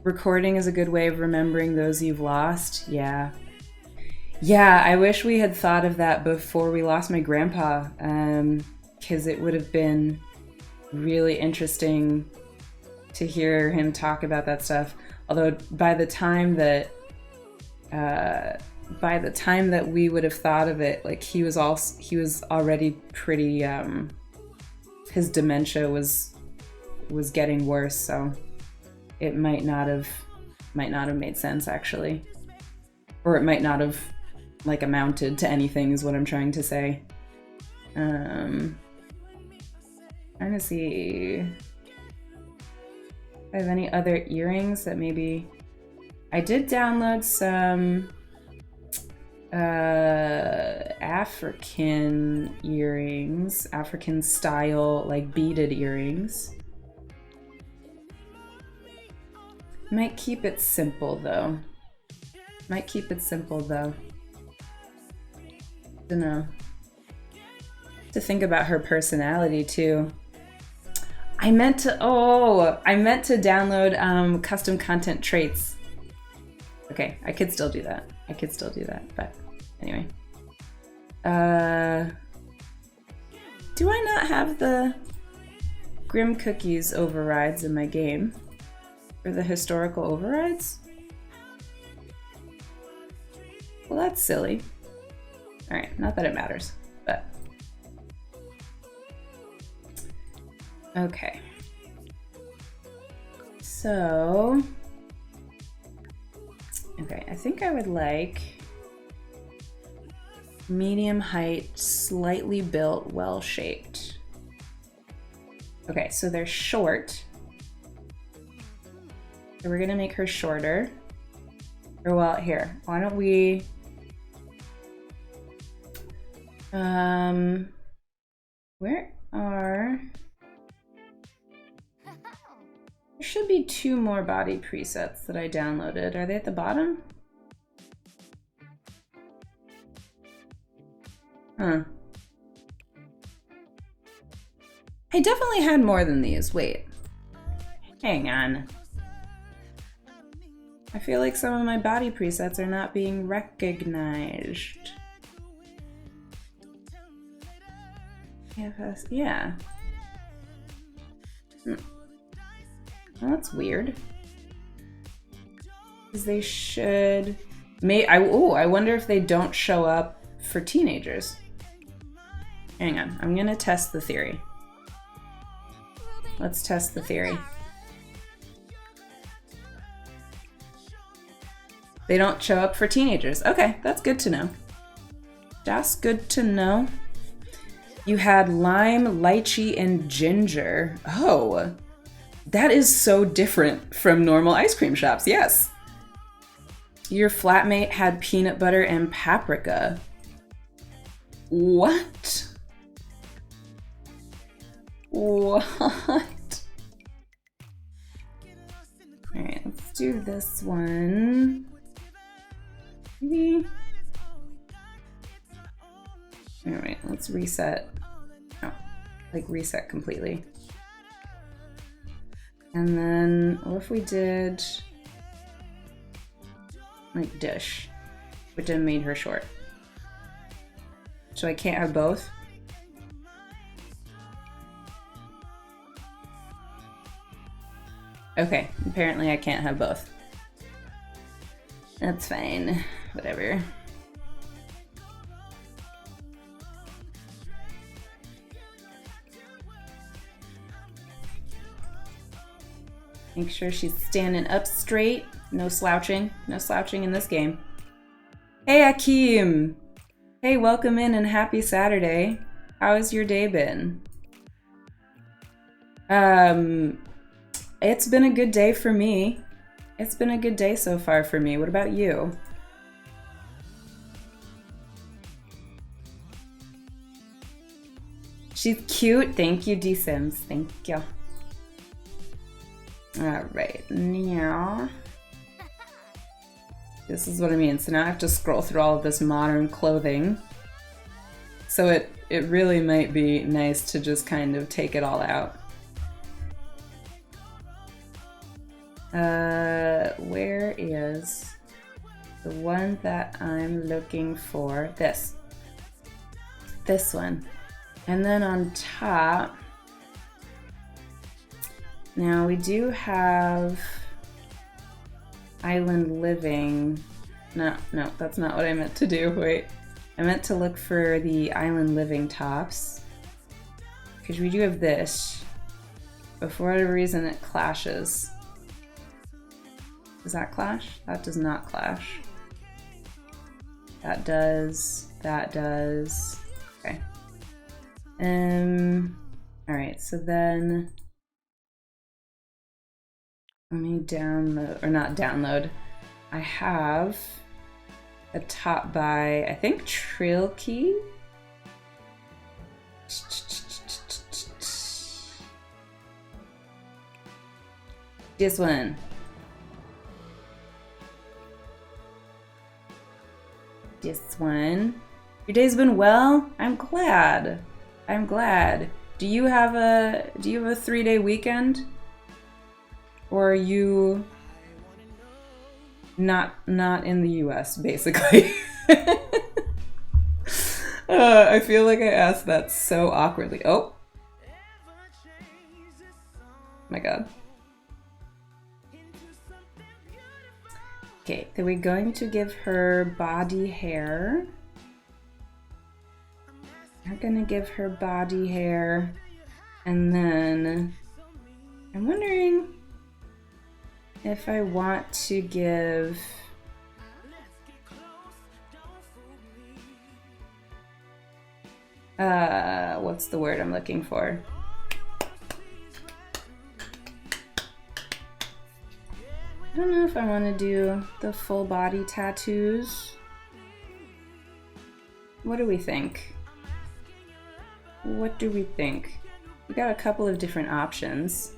Recording is a good way of remembering those you've lost. Yeah. Yeah, I wish we had thought of that before we lost my grandpa, because it would have been really interesting to hear him talk about that stuff. Although by the time that we would have thought of it, like, he was already pretty, his dementia was getting worse, so it might not have made sense, actually, or it might not have, like, amounted to anything, is what I'm trying to say. Trying to see if I have any other earrings that maybe... I did download some African earrings, African style, like, beaded earrings. Might keep it simple though. Dunno. To think about her personality too. I meant to download custom content traits. Okay, I could still do that, but anyway. Do I not have the Grim Cookies overrides in my game? Or the historical overrides? Well, that's silly. Alright, not that it matters, but... Okay. So... Okay, I think I would like medium height, slightly built, well-shaped. Okay, so they're short. So we're gonna make her shorter. Or, well, here, why don't we... where are... There should be 2 more body presets that I downloaded. Are they at the bottom? Huh. I definitely had more than these. Wait. Hang on. I feel like some of my body presets are not being recognized. Yeah. Well, that's weird. Because they should... I wonder if they don't show up for teenagers. Hang on, I'm gonna test the theory. Let's test the theory. They don't show up for teenagers. Okay, that's good to know. That's good to know. You had lime, lychee, and ginger. Oh, that is so different from normal ice cream shops, yes. Your flatmate had peanut butter and paprika. What? What? Alright, let's do this one. Maybe. Alright, let's reset. Oh, like reset completely. And then, what if we did like dish, but then made her short? So I can't have both? Okay, apparently I can't have both. That's fine, whatever. Make sure she's standing up straight. No slouching. No slouching in this game. Hey, Akeem! Hey, welcome in and happy Saturday. How has your day been? It's been a good day for me. It's been a good day so far for me. What about you? She's cute. Thank you, D-Sims. Thank you. Alright, now. This is what I mean. So now I have to scroll through all of this modern clothing. So it really might be nice to just kind of take it all out. Where is the one that I'm looking for? This one. And then on top, now we do have Island Living. No, that's not what I meant to do. Wait, I meant to look for the Island Living tops, because we do have this, but for whatever reason it clashes. Does that clash? That does not clash. That does. That does. Okay. Alright, so then let me download, or not download. I have a top by, I think, Trilkey. This one. This one. Your day's been well? I'm glad. I'm glad. Do you have a 3-day weekend? Or are you not in the US, basically? I feel like I asked that so awkwardly. Oh. My God. Okay, then we're going to give her body hair. We're gonna give her body hair, and then I'm wondering if I want to give what's the word I'm looking for? I don't know if I want to do the full body tattoos. What do we think? What do we think? We got a couple of different options.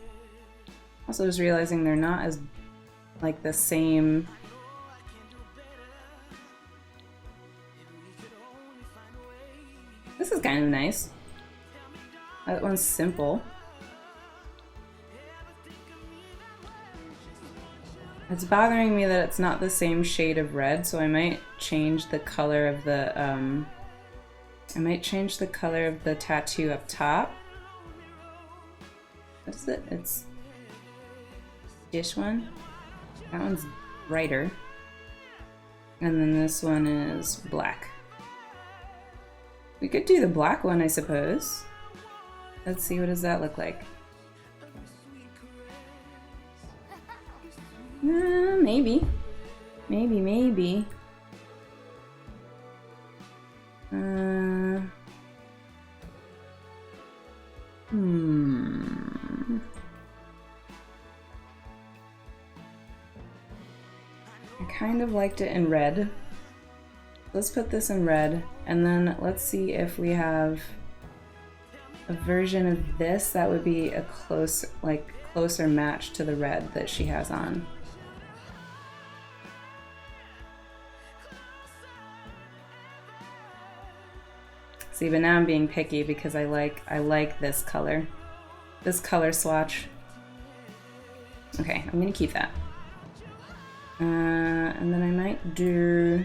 Also just realizing they're not as like the same. This is kind of nice. That one's simple. It's bothering me that it's not the same shade of red, so I might change the color of the tattoo up top. What is it? It's this one. That one's brighter. And then this one is black. We could do the black one, I suppose. Let's see, what does that look like? Maybe. Maybe. I kind of liked it in red. Let's put this in red, and then let's see if we have a version of this that would be a closer match to the red that she has on. See, but now I'm being picky because I like this color swatch. Okay, I'm gonna keep that. And then I might do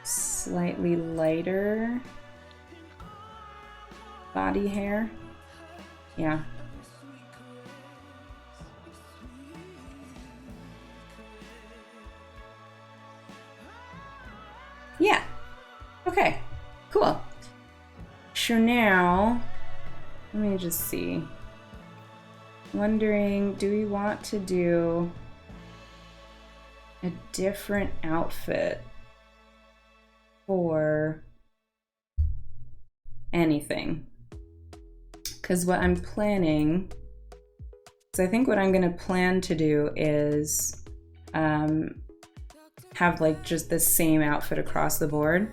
slightly lighter body hair. Yeah. Yeah. Okay. Cool. So now, let me just see. Wondering, do we want to do a different outfit for anything? Because what I'm planning, so I think what I'm gonna plan to do is have like just the same outfit across the board.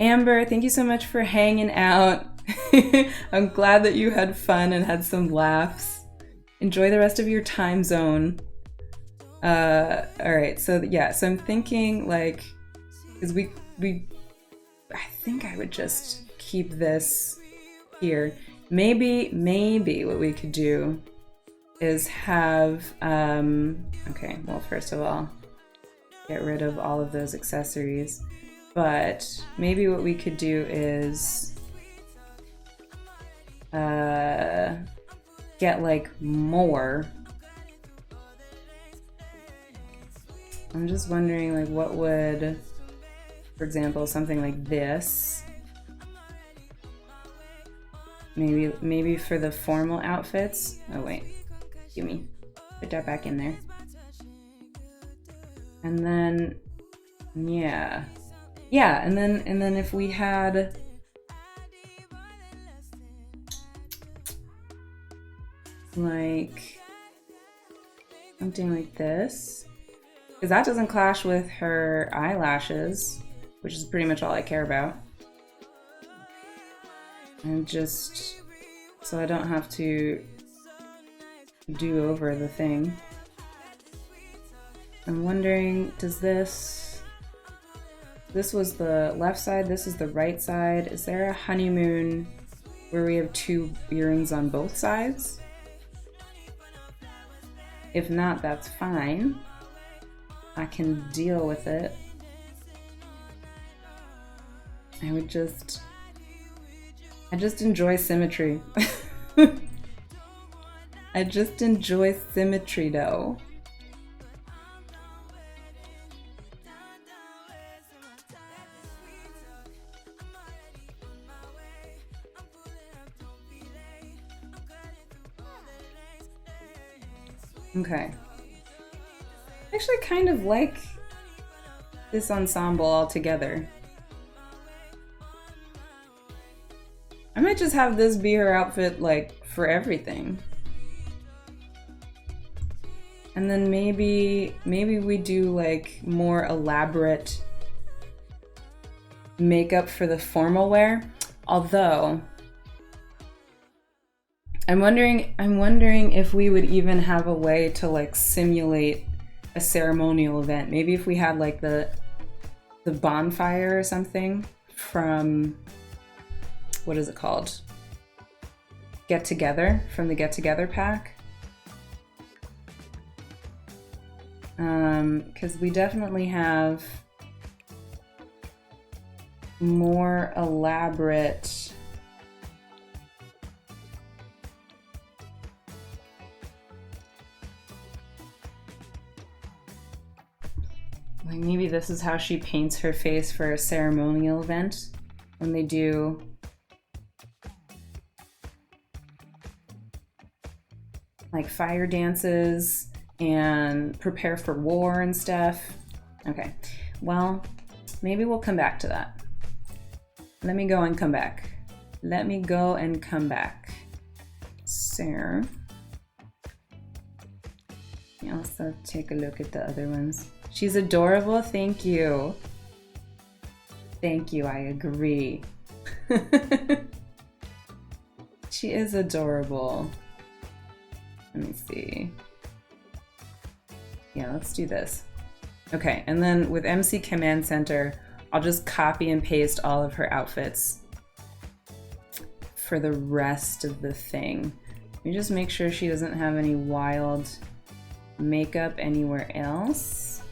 Amber, thank you so much for hanging out. I'm glad that you had fun and had some laughs. Enjoy the rest of your time zone. All right, so yeah, so I'm thinking like, because I think I would just keep this here. Maybe what we could do is have, okay, well, first of all, get rid of all of those accessories. But maybe what we could do is get like more. I'm just wondering like what would, for example, something like this. Maybe for the formal outfits. Oh wait, give me, put that back in there. And then, yeah, and then if we had like something like this, because that doesn't clash with her eyelashes, which is pretty much all I care about. And just so I don't have to do over the thing. I'm wondering, does this was the left side, this is the right side. Is there a honeymoon where we have 2 earrings on both sides? If not, that's fine. I can deal with it. I just enjoy symmetry. I just enjoy symmetry though. Okay. I actually kind of like this ensemble altogether. I might just have this be her outfit like for everything. And then maybe we do like more elaborate makeup for the formal wear. Although I'm wondering if we would even have a way to like simulate a ceremonial event. Maybe if we had like the bonfire or something from, what is it called? Get Together, from the Get Together pack. Because we definitely have more elaborate Like maybe this is how she paints her face for a ceremonial event when they do like fire dances and prepare for war and stuff. Okay, well, maybe we'll come back to that. Let me go and come back. Let me go and come back. So, let me also take a look at the other ones. She's adorable, thank you. Thank you, I agree. She is adorable. Let me see. Yeah, let's do this. Okay, and then with MC Command Center, I'll just copy and paste all of her outfits for the rest of the thing. Let me just make sure she doesn't have any wild makeup anywhere else.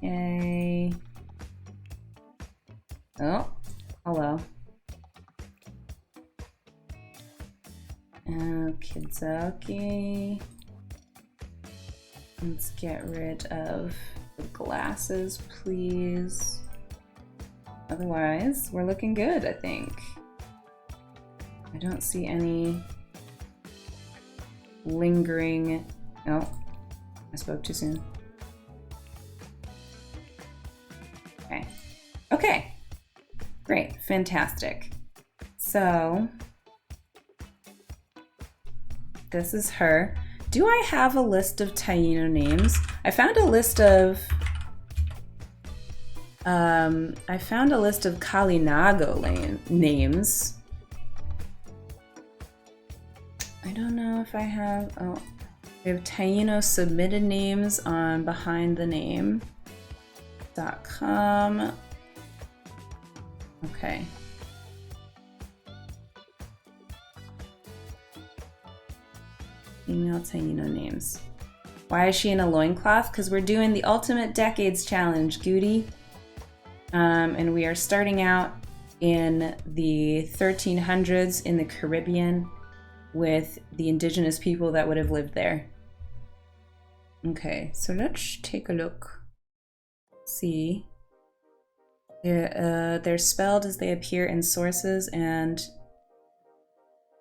Yay. Oh, hello. Okie. Let's get rid of the glasses, please. Otherwise, we're looking good, I think. I don't see any lingering... Oh, I spoke too soon. Okay. Okay. Great. Fantastic. So... this is her. Do I have a list of Taino names? I found a list of Kalinago names. I don't know if I have. Oh, we have Taino submitted names on behindthename.com. Okay. Female Taino names. Why is she in a loincloth? Because we're doing the Ultimate Decades Challenge, Goody. And we are starting out in the 1300s in the Caribbean with the indigenous people that would have lived there. Okay, so let's take a look. See. They're spelled as they appear in sources and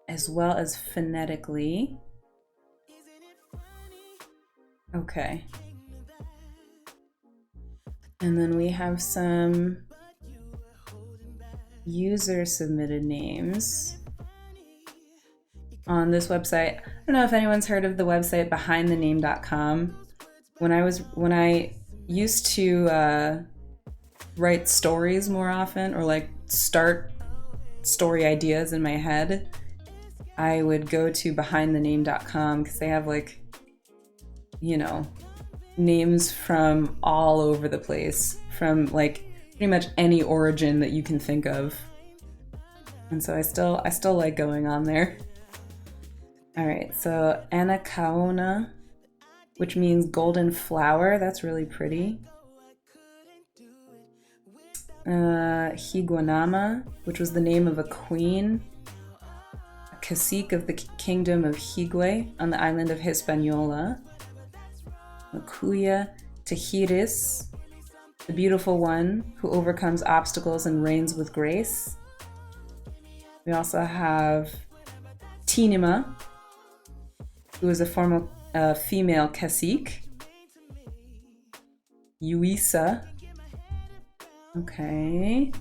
as well as phonetically. Okay. And then we have some user submitted names on this website. I don't know if anyone's heard of the website behindthename.com. When I used to write stories more often, or like start story ideas in my head, I would go to behindthename.com because they have like, you know, names from all over the place, from like pretty much any origin that you can think of. And so I still like going on there. All right, so Anakaona, which means golden flower. That's really pretty. Higuanama, which was the name of a queen, a cacique of the kingdom of Higüe on the island of Hispaniola. Makuya Tahiris, the beautiful one who overcomes obstacles and reigns with grace. We also have Tinima, who is a former female cacique. Yuisa. Okay.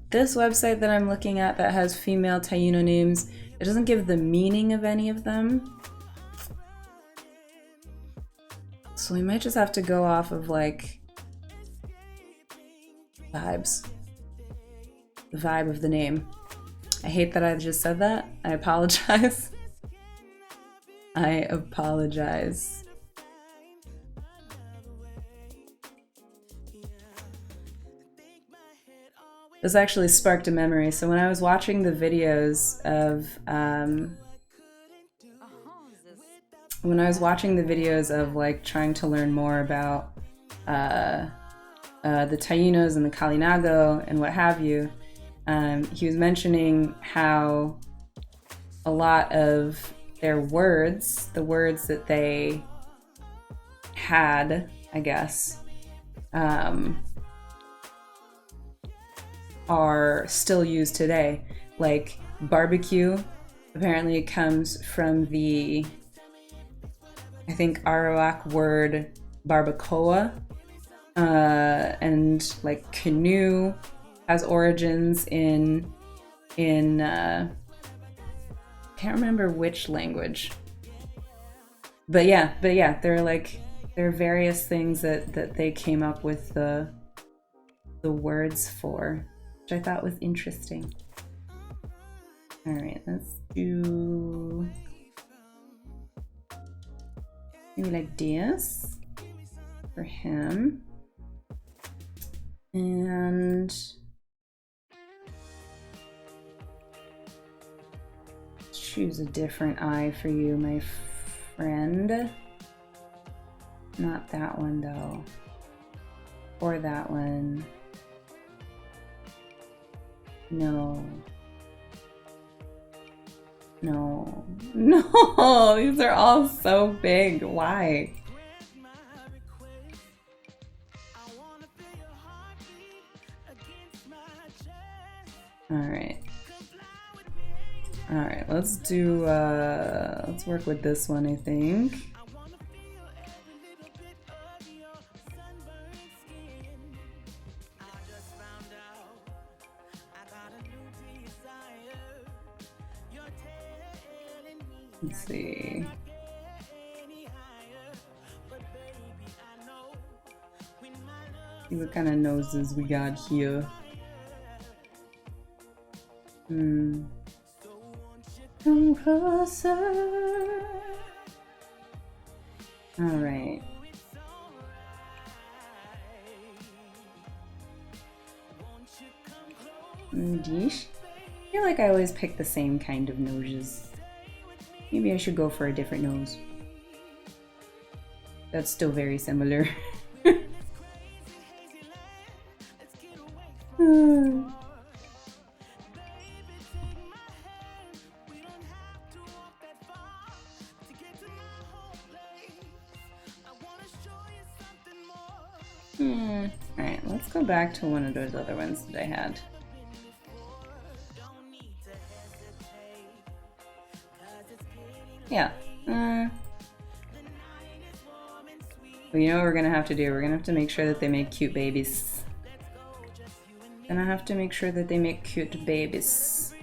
This website that I'm looking at that has female Taino names, it doesn't give the meaning of any of them. So we might just have to go off of like vibes. The vibe of the name. I hate that I just said that. I apologize. I apologize. This actually sparked a memory. So when I was watching the videos of like trying to learn more about the Tainos and the Kalinago and what have you, he was mentioning how a lot of their words, the words that they had, I guess, are still used today. Like barbecue, apparently it comes from the, I think, Arawak word barbacoa, and like canoe has origins in can't remember which language, but yeah, there are various things that they came up with the words for, which I thought was interesting. All right, let's do maybe like this for him, and choose a different eye for you, my friend. Not that one though, or that one. No, these are all so big. Why? All right, let's do let's work with this one, I think. Let's see. See what kind of noses we got here. Come closer. All right. Deesh. I feel like I always pick the same kind of noses. Maybe I should go for a different nose. That's still very similar. Alright, let's go back to one of those other ones that I had. Yeah. Well, you know what we're gonna have to do? We're gonna have to make sure that they make cute babies. Gonna have to make sure that they make cute babies.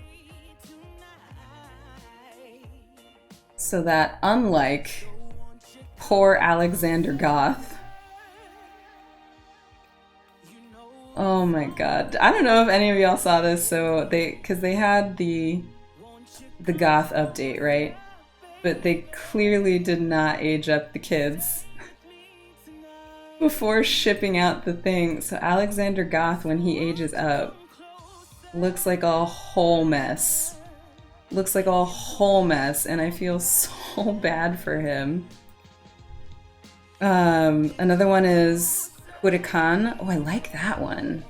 So that, unlike poor Alexander Goth. Oh my god. I don't know if any of y'all saw this, so because they had the Goth update, right? But they clearly did not age up the kids before shipping out the thing. So Alexander Goth, when he ages up, looks like a whole mess. Looks like a whole mess, and I feel so bad for him. Another one is Huracan. Oh, I like that one.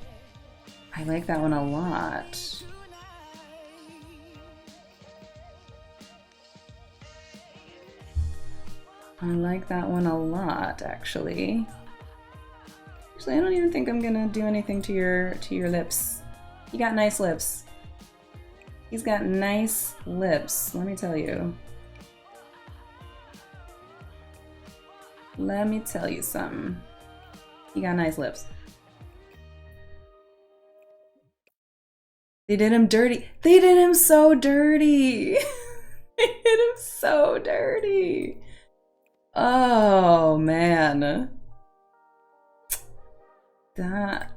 I like that one a lot. I like that one a lot, actually. Actually, I don't even think I'm gonna do anything to your lips. You got nice lips. He's got nice lips, let me tell you. Let me tell you something. You got nice lips. They did him dirty. They did him so dirty. They did him so dirty. Oh, man. That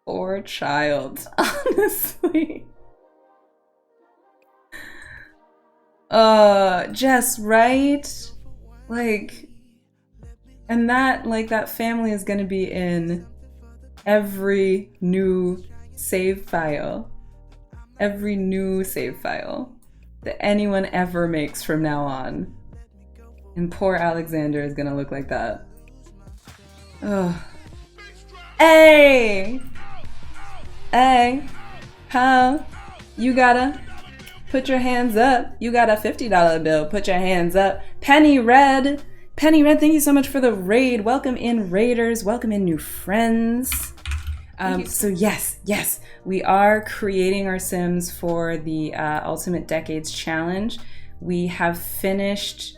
poor child, honestly. Jess, right? Like, and that family is gonna be in every new save file. Every new save file that anyone ever makes from now on. And poor Alexander is gonna look like that. Ugh. Hey! Hey! How? You gotta put your hands up. You got a $50 bill. Put your hands up. Penny Red. Penny Red, thank you so much for the raid. Welcome in, raiders. Welcome in, new friends. So yes, we are creating our Sims for the Ultimate Decades Challenge. We have finished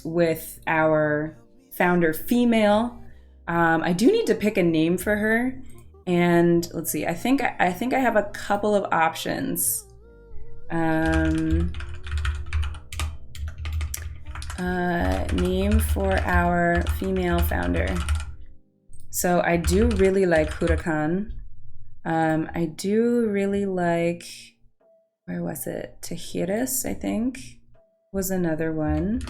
with our founder female. I do need to pick a name for her, and let's see. I think I have a couple of options. Name for our female founder. So I do really like Huracan. I do really like, where was it? Tejiris, I think, was another one.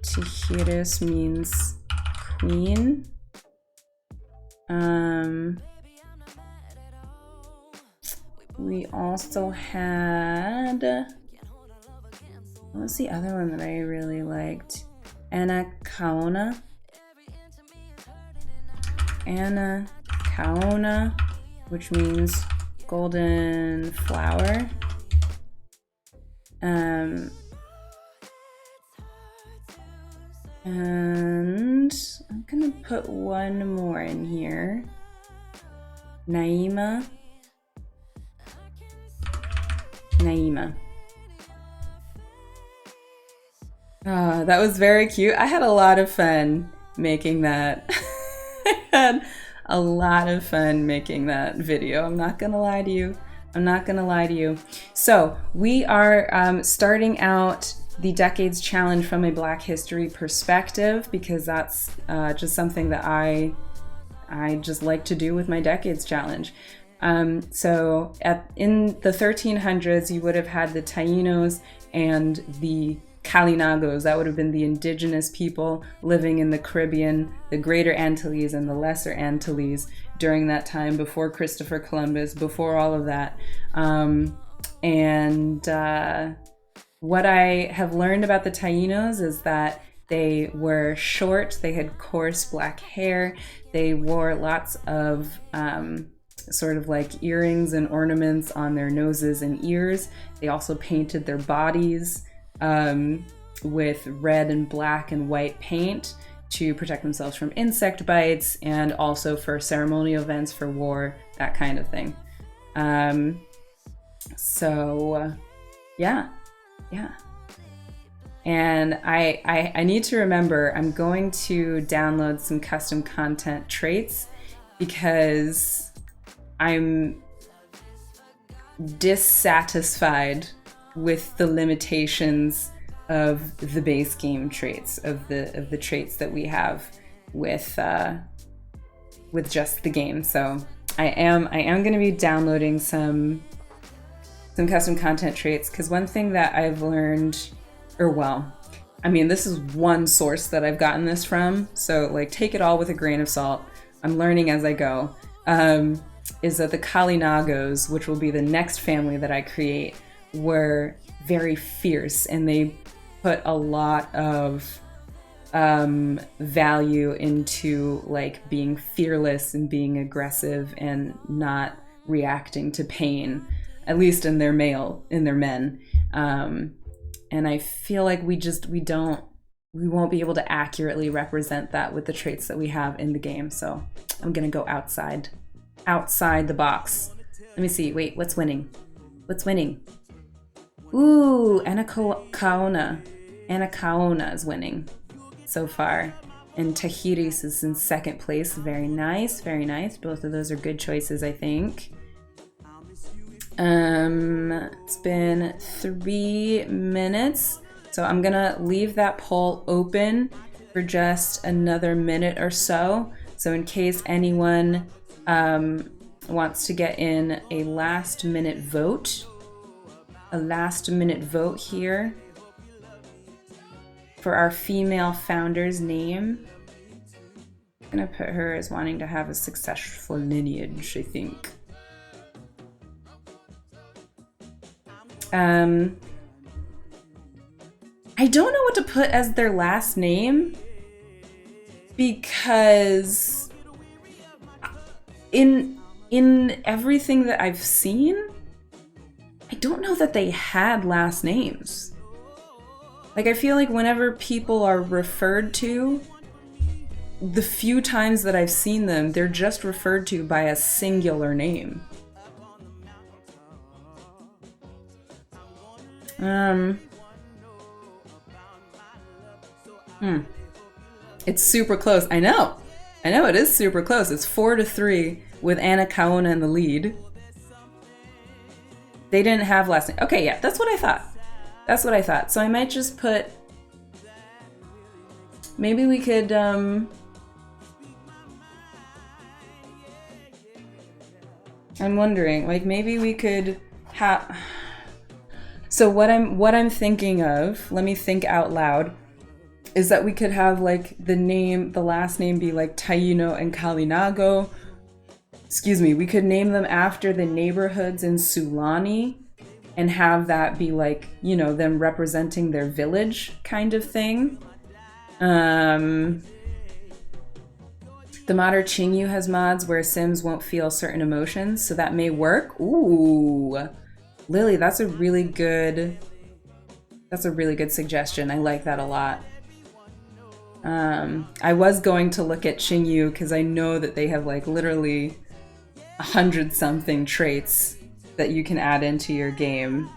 Tejiris means queen. We also had, what was the other one that I really liked? Anna Kaona, which means golden flower. And I'm gonna put one more in here. Naima. Oh, that was very cute. I had a lot of fun making that. I had a lot of fun making that video. I'm not gonna lie to you. So we are starting out the Decades Challenge from a Black History perspective, because that's just something that I just like to do with my Decades Challenge. So in the 1300s, you would have had the Taínos and the Kalinagos. That would have been the indigenous people living in the Caribbean, the Greater Antilles and the Lesser Antilles during that time, before Christopher Columbus, before all of that. What I have learned about the Taínos is that they were short, they had coarse black hair, they wore lots of sort of like earrings and ornaments on their noses and ears. They also painted their bodies with red and black and white paint to protect themselves from insect bites, and also for ceremonial events, for war, that kind of thing. Yeah. And I need to remember, I'm going to download some custom content traits, because I'm dissatisfied with the limitations of the base game traits, of the traits that we have with just the game. So I am going to be downloading some custom content traits, because one thing that I've learned, or well, I mean, this is one source that I've gotten this from, so like take it all with a grain of salt. I'm learning as I go. Is that the Kalinagos, which will be the next family that I create, were very fierce, and they put a lot of value into like being fearless and being aggressive and not reacting to pain, at least in their men. And I feel like we won't be able to accurately represent that with the traits that we have in the game. So I'm gonna go outside the box. Let me see. Wait, what's winning? Ooh, Anna Kaona. Anna Kaona is winning so far. And Tahiris is in second place. Very nice, very nice. Both of those are good choices, I think. It's been 3 minutes, so I'm gonna leave that poll open for just another minute or so. So in case anyone wants to get in a last minute vote here for our female founder's name. I'm gonna put her as wanting to have a successful lineage, I think. I don't know what to put as their last name, because in in everything that I've seen, I don't know that they had last names. Like, I feel like whenever people are referred to, the few times that I've seen them, they're just referred to by a singular name. It's super close. I know it is super close. It's 4-3 with Anna Kaona in the lead. They didn't have last name. Okay, yeah, that's what I thought. That's what I thought. So I might just put... Maybe we could... I'm wondering, like, maybe we could have... So what I'm thinking of, let me think out loud, is that we could have, like, the last name be like Taino and Kalinago. Excuse me, we could name them after the neighborhoods in Sulani and have that be like, you know, them representing their village kind of thing. The modder Chinyu has mods where Sims won't feel certain emotions, so that may work. Ooh, Lily, that's a really good suggestion. I like that a lot. I was going to look at Chinyu because I know that they have like literally 100-something traits that you can add into your game.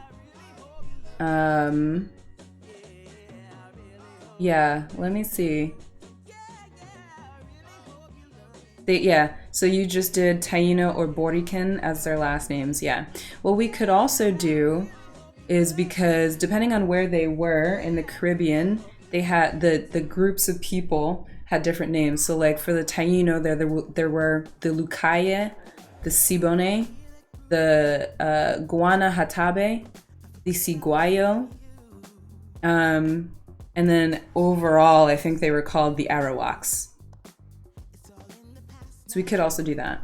Yeah, let me see. So you just did Taino or Boriken as their last names, yeah. What we could also do is, because depending on where they were in the Caribbean, they had the groups of people had different names. So like for the Taino, there were the Lucaye, the Siboney, the Guanahatabe, the Siguayo, and then overall I think they were called the Arawaks. So we could also do that.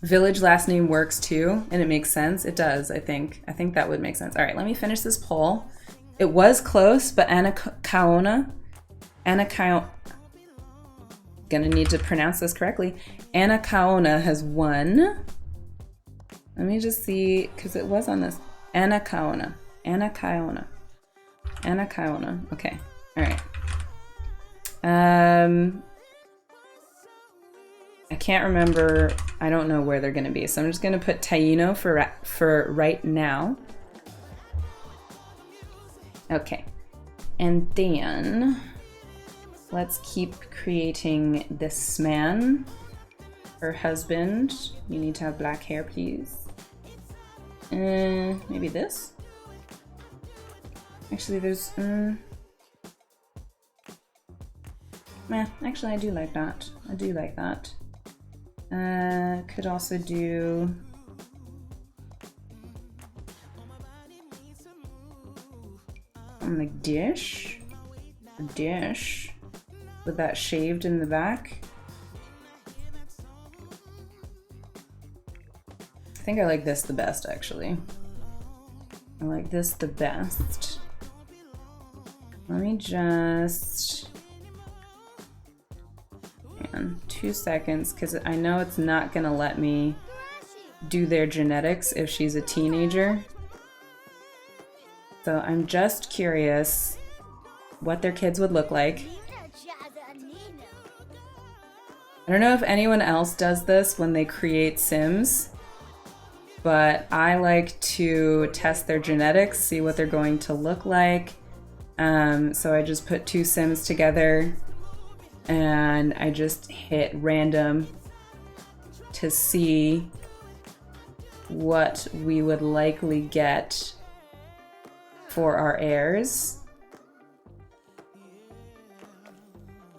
Village last name works too, and it makes sense. It does, I think. I think that would make sense. All right, let me finish this poll. It was close, but Anna Kaona, gonna need to pronounce this correctly. Anna Kaona has won. Let me just see, because it was on this. Anna Kaona. Okay, all right. I can't remember. I don't know where they're gonna be, so I'm just gonna put Taino for right now. Okay, and then let's keep creating this man. Her husband. You need to have black hair, please. Maybe this? Actually, there's... actually, I do like that. Could also do... like dish. A dish. With that shaved in the back. I think I like this the best, actually. I like this the best. Let me just... 2 seconds, because I know it's not gonna let me do their genetics if she's a teenager. So I'm just curious what their kids would look like. I don't know if anyone else does this when they create Sims, but I like to test their genetics, see what they're going to look like. So I just put 2 Sims together and I just hit random to see what we would likely get for our heirs.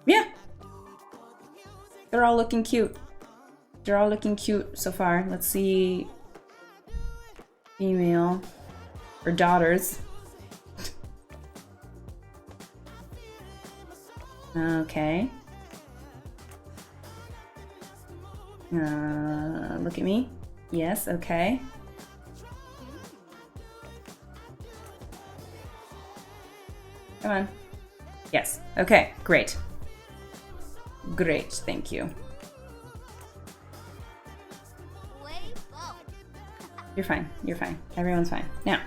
Yeah. They're all looking cute. They're all looking cute so far. Let's see. Female. Or daughters. Okay. Look at me. Yes, okay. Come on. Yes. Okay, great. Great, thank you. You're fine. You're fine. Everyone's fine. Now,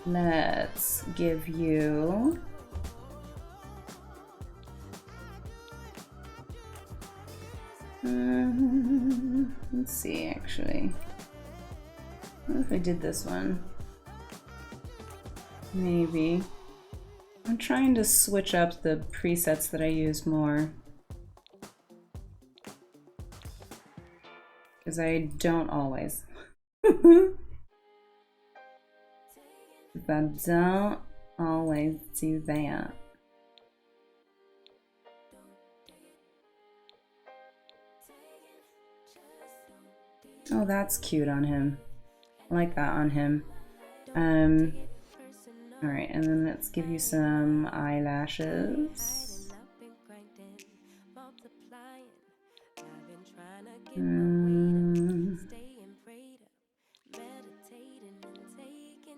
let's give you let's see, actually. What if I did this one? Maybe. I'm trying to switch up the presets that I use more. Because I don't always. I don't always do that. Oh, that's cute on him. I like that on him. Alright, and then let's give you some eyelashes.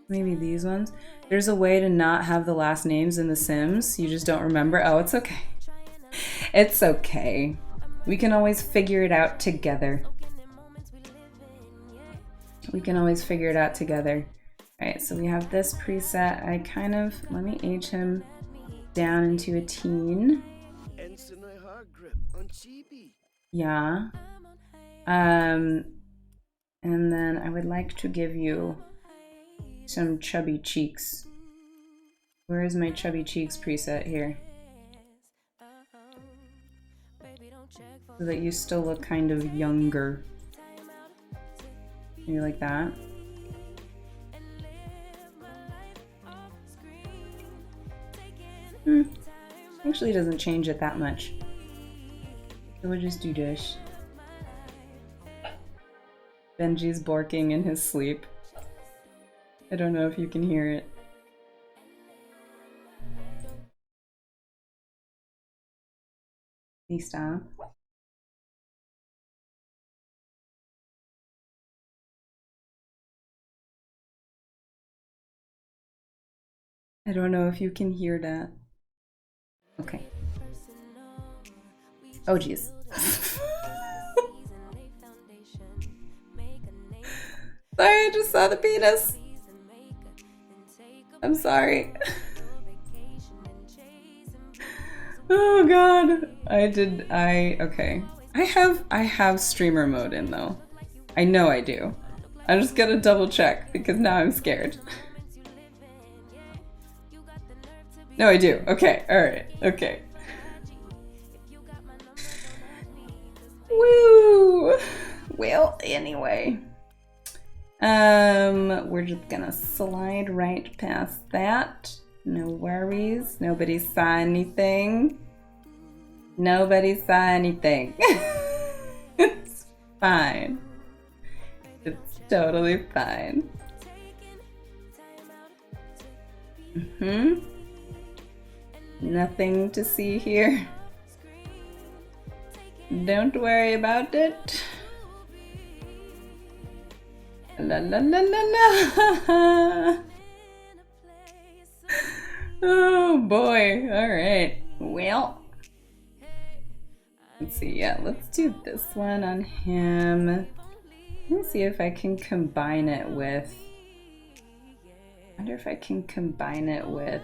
Maybe these ones. There's a way to not have the last names in The Sims. You just don't remember. Oh, it's okay. It's okay. We can always figure it out together. We can always figure it out together. Alright, so we have this preset. Let me age him down into a teen. Yeah. And then I would like to give you some chubby cheeks. Where is my chubby cheeks preset here? So that you still look kind of younger. Maybe like that. Actually doesn't change it that much. So we'll just do this. Benji's barking in his sleep. I don't know if you can hear it. Please stop. I don't know if you can hear that. Okay. Oh jeez. Sorry, I just saw the penis. I'm sorry. Oh god. Okay. I have streamer mode in though. I know I do. I'm just gonna double check because now I'm scared. No, I do. Okay, alright, okay. Woo! Well, anyway. We're just gonna slide right past that. No worries. Nobody saw anything. Nobody saw anything. It's fine. It's totally fine. Nothing to see here. Don't worry about it. La la la la la. Oh boy. Alright. Well. Let's see. Yeah, let's do this one on him. Let's see if I can combine it with... I wonder if I can combine it with...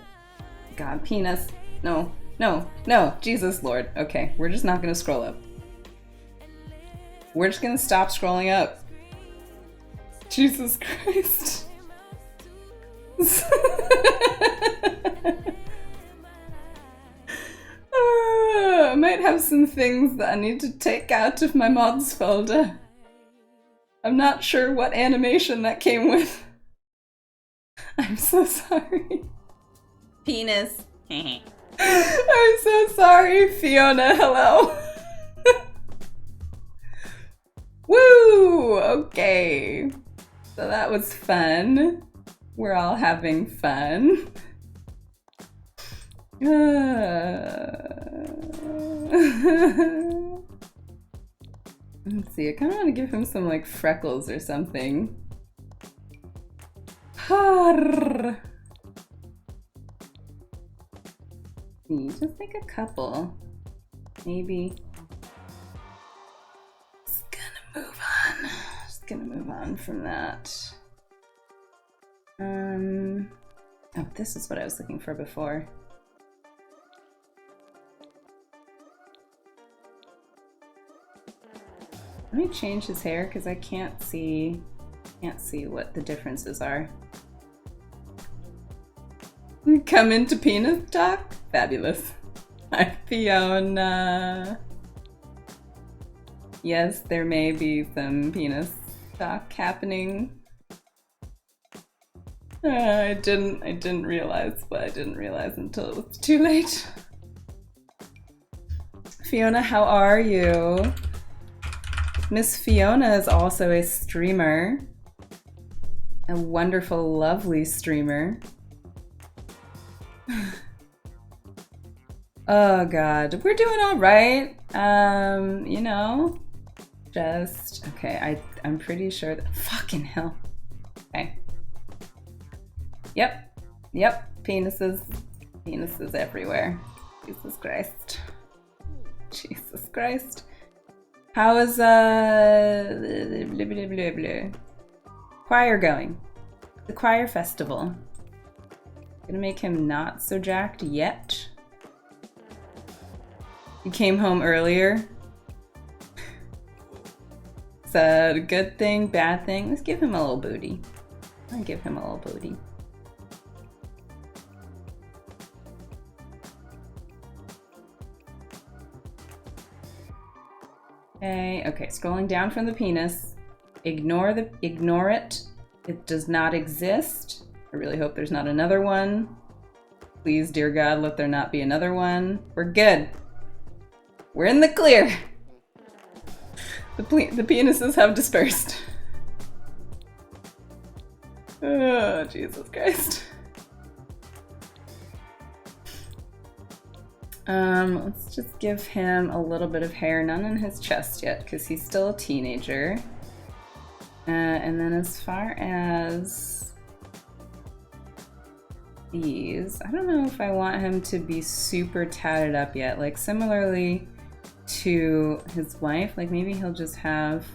God, penis. No, no, no. Jesus Lord. Okay, we're just not gonna scroll up. We're just gonna stop scrolling up. Jesus Christ. I might have some things that I need to take out of my mods folder. I'm not sure what animation that came with. I'm so sorry. Penis. I'm so sorry, Fiona. Hello. Woo! Okay. So that was fun. We're all having fun. Let's see, I kind of want to give him some like freckles or something. Just like a couple. Maybe. gonna move on from that. Oh, this is what I was looking for before. Let me change his hair because I can't see what the differences are. Come into penis talk? Fabulous. Hi, Fiona. Yes, there may be some penis talk happening. I didn't realize, but I didn't realize until it was too late. Fiona, how are you? Miss Fiona is also a streamer. A wonderful, lovely streamer. Oh god, we're doing all right. You know, just okay. I'm pretty sure that fucking hell. Okay. Yep. Penises everywhere. Jesus Christ. Jesus Christ. How is choir going? The choir festival. Gonna make him not so jacked yet. You came home earlier. Is that a good thing, bad thing? Let's give him a little booty. I'll give him a little booty. Okay, scrolling down from the penis. Ignore it. It does not exist. I really hope there's not another one. Please, dear God, let there not be another one. We're good. We're in the clear. The penises have dispersed. Oh, Jesus Christ. Let's just give him a little bit of hair, none on his chest yet, because he's still a teenager. And then as far as these, I don't know if I want him to be super tatted up yet. Like similarly to his wife, like maybe he'll just have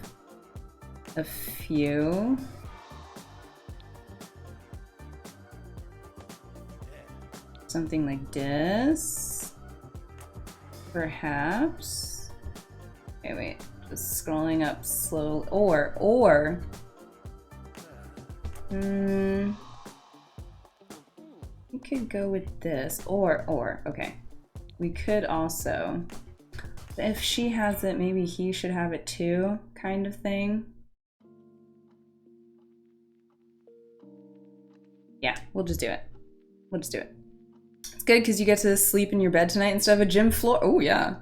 a few. Something like this. Perhaps. Okay, wait. Just scrolling up slowly. Or. We could go with this. Or. Okay. We could also. If she has it, maybe he should have it too, kind of thing. Yeah, we'll just do it. We'll just do it. It's good because you get to sleep in your bed tonight instead of a gym floor. Oh, yeah.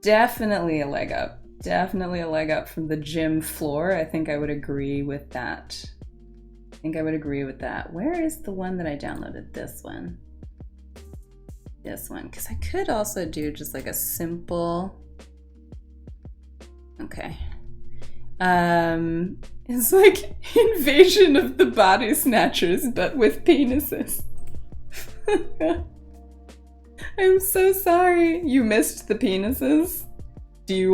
Definitely a leg up. Definitely a leg up from the gym floor. I think I would agree with that. Where is the one that I downloaded? This one. Because I could also do just like a simple. Okay. It's like Invasion of the Body Snatchers, but with penises. I'm so sorry. You missed the penises? Do you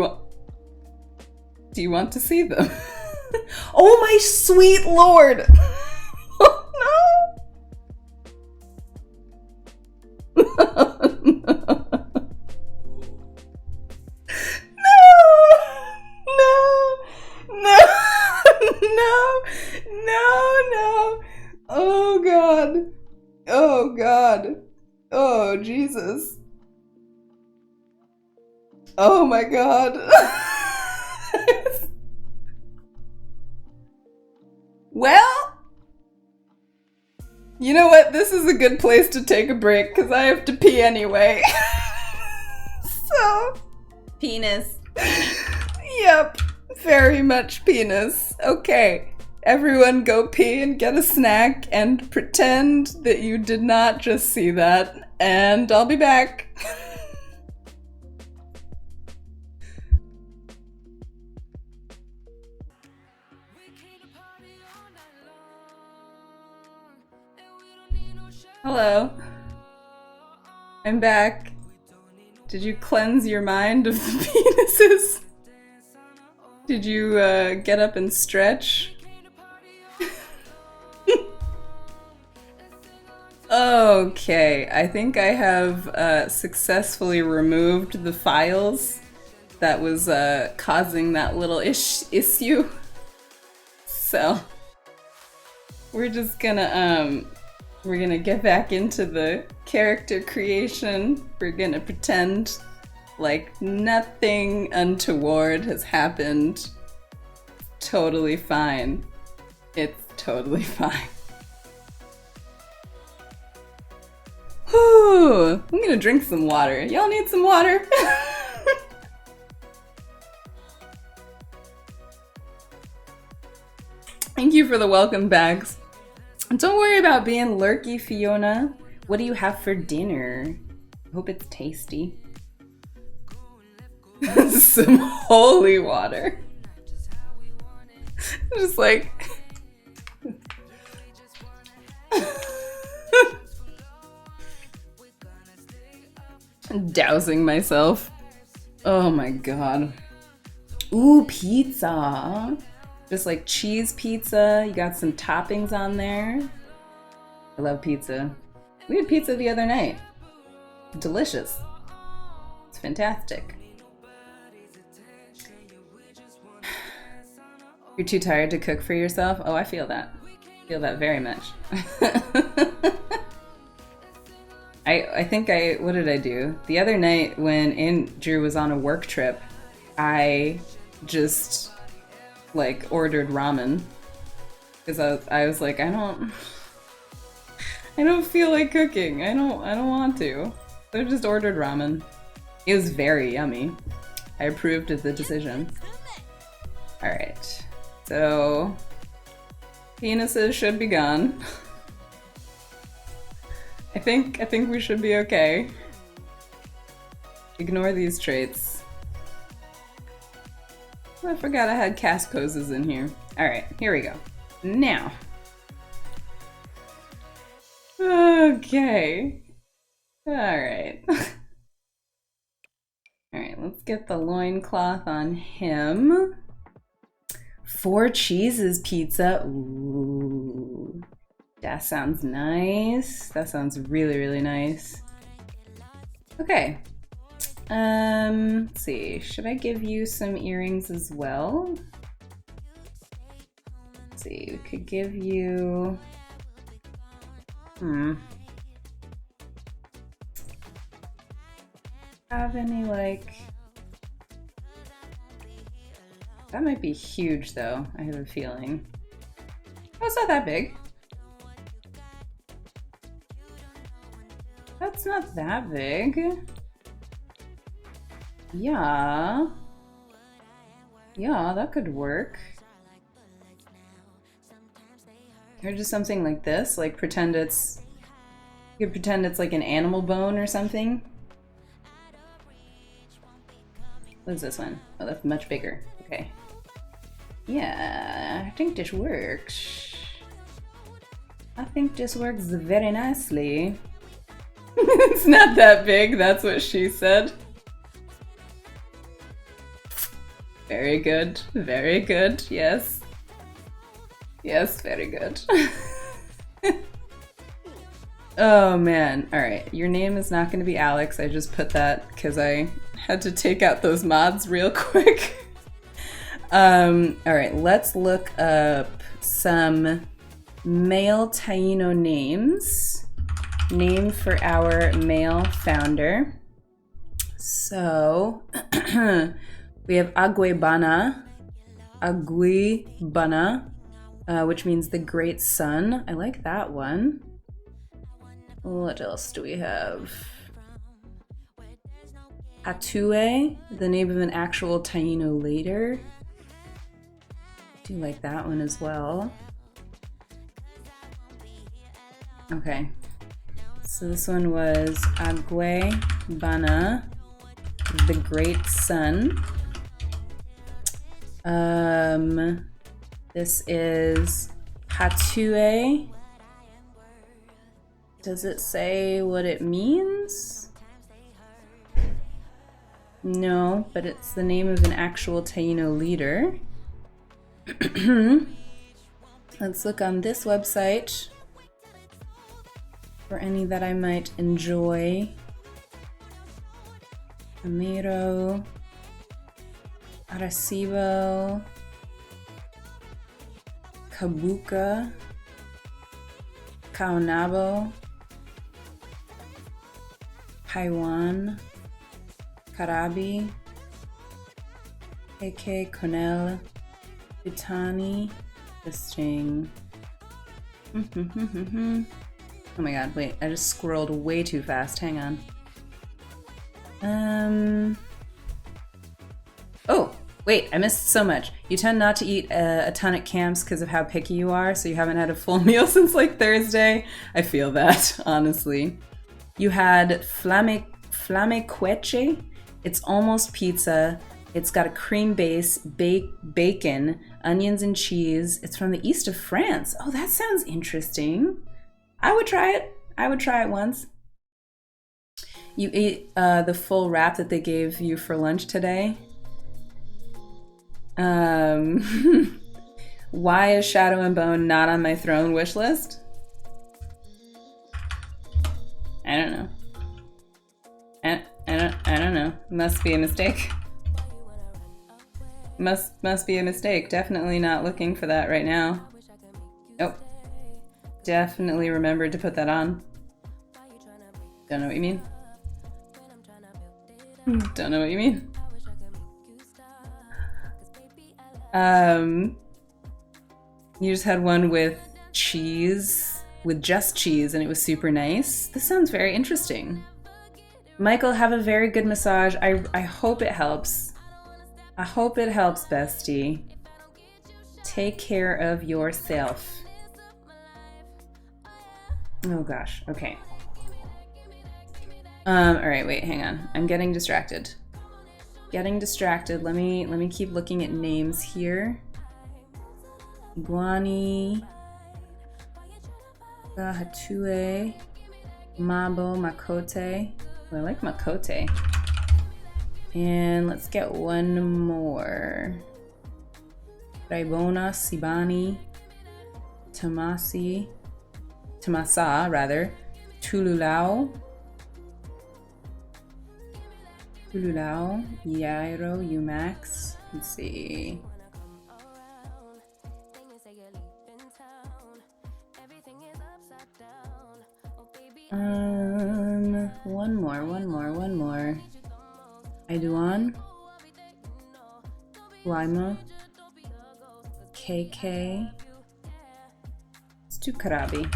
want to see them? Oh my sweet lord! Oh no! No! Oh god. Oh Jesus. Oh my god. Well, you know what? This is a good place to take a break because I have to pee anyway. So, penis. Yep, very much penis. Okay, everyone go pee and get a snack and pretend that you did not just see that, and I'll be back. Hello. I'm back. Did you cleanse your mind of the penises? Did you get up and stretch? Okay, I think I have successfully removed the files that was causing that little issue. So we're just gonna we're gonna get back into the character creation. We're gonna pretend like nothing untoward has happened. Totally fine. It's totally fine. Whew, I'm gonna drink some water. Y'all need some water? Thank you for the welcome bags. Don't worry about being lurky, Fiona. What do you have for dinner? Hope it's tasty. Some holy water. Just like... dousing myself. Oh my god. Ooh, pizza. Just like cheese pizza. You got some toppings on there. I love pizza. We had pizza the other night. Delicious. It's fantastic. You're too tired to cook for yourself? Oh, I feel that. I feel that very much. I think what did I do? The other night when Andrew was on a work trip, I just like ordered ramen because I was like, I don't feel like cooking. I don't want to. So I just ordered ramen. It was very yummy. I approved of the decision. All right. So penises should be gone. I think we should be okay. Ignore these traits. Oh, I forgot I had Cascoses in here. Alright, here we go. Now. Okay. Alright. Alright, let's get the loincloth on him. 4 cheeses pizza. Ooh. That sounds nice. That sounds really, really nice. Okay. Let's see. Should I give you some earrings as well? Let's see. We could give you... Have any, like... That might be huge, though. I have a feeling. Oh, it's not that big. That's not that big. Yeah. Yeah, that could work. Or just something like this, like pretend it's... You could pretend it's like an animal bone or something. What is this one? Oh, that's much bigger. Okay. Yeah, I think this works. I think this works very nicely. It's not that big, that's what she said. Very good, yes. Yes, very good. Oh man, alright. Your name is not going to be Alex. I just put that because I had to take out those mods real quick. Alright, let's look up some male Taino names. Name for our male founder. So, we have Aguibana, which means the great sun. I like that one. What else do we have? Atue, the name of an actual Taino leader. Do like that one as well. Okay. So this one was Aguibana, the great sun. This is Hatue. Does it say what it means? No, but it's the name of an actual Taino leader. Let's look on this website for any that I might enjoy. Amiro, Arecibo, Kabuka, Kaonabo, Taiwan, Karabi, AK Conel, Itani, Listing. Oh my god, wait, I just scrolled way too fast. Hang on. Oh, wait, I missed so much. You tend not to eat a ton at camps because of how picky you are, so you haven't had a full meal since like Thursday. I feel that, honestly. You had flamequeche. It's almost pizza. It's got a cream base, bacon, onions and cheese. It's from the east of France. Oh, that sounds interesting. I would try it. I would try it once. You ate the full wrap that they gave you for lunch today. Why is Shadow and Bone not on my throne wish list? I don't know. I don't know. Must be a mistake. Must be a mistake. Definitely not looking for that right now. Oh. Definitely remembered to put that on. Don't know what you mean. Don't know what you mean. You just had one with cheese, with just cheese, and it was super nice. This sounds very interesting. Michael, have a very good massage. I hope it helps. I hope it helps, bestie. Take care of yourself. Oh gosh, okay. All right, wait, hang on. I'm getting distracted. Getting distracted. Let me keep looking at names here. Iguani, Hatue, Mabo, Makote. Oh, I like Makote. And let's get one more. Raibona, Sibani, Tamasa, rather. Tululau, Yairo, Umax. Let's see. One more. Aiduan, Lima, KK. Let's do Karabi.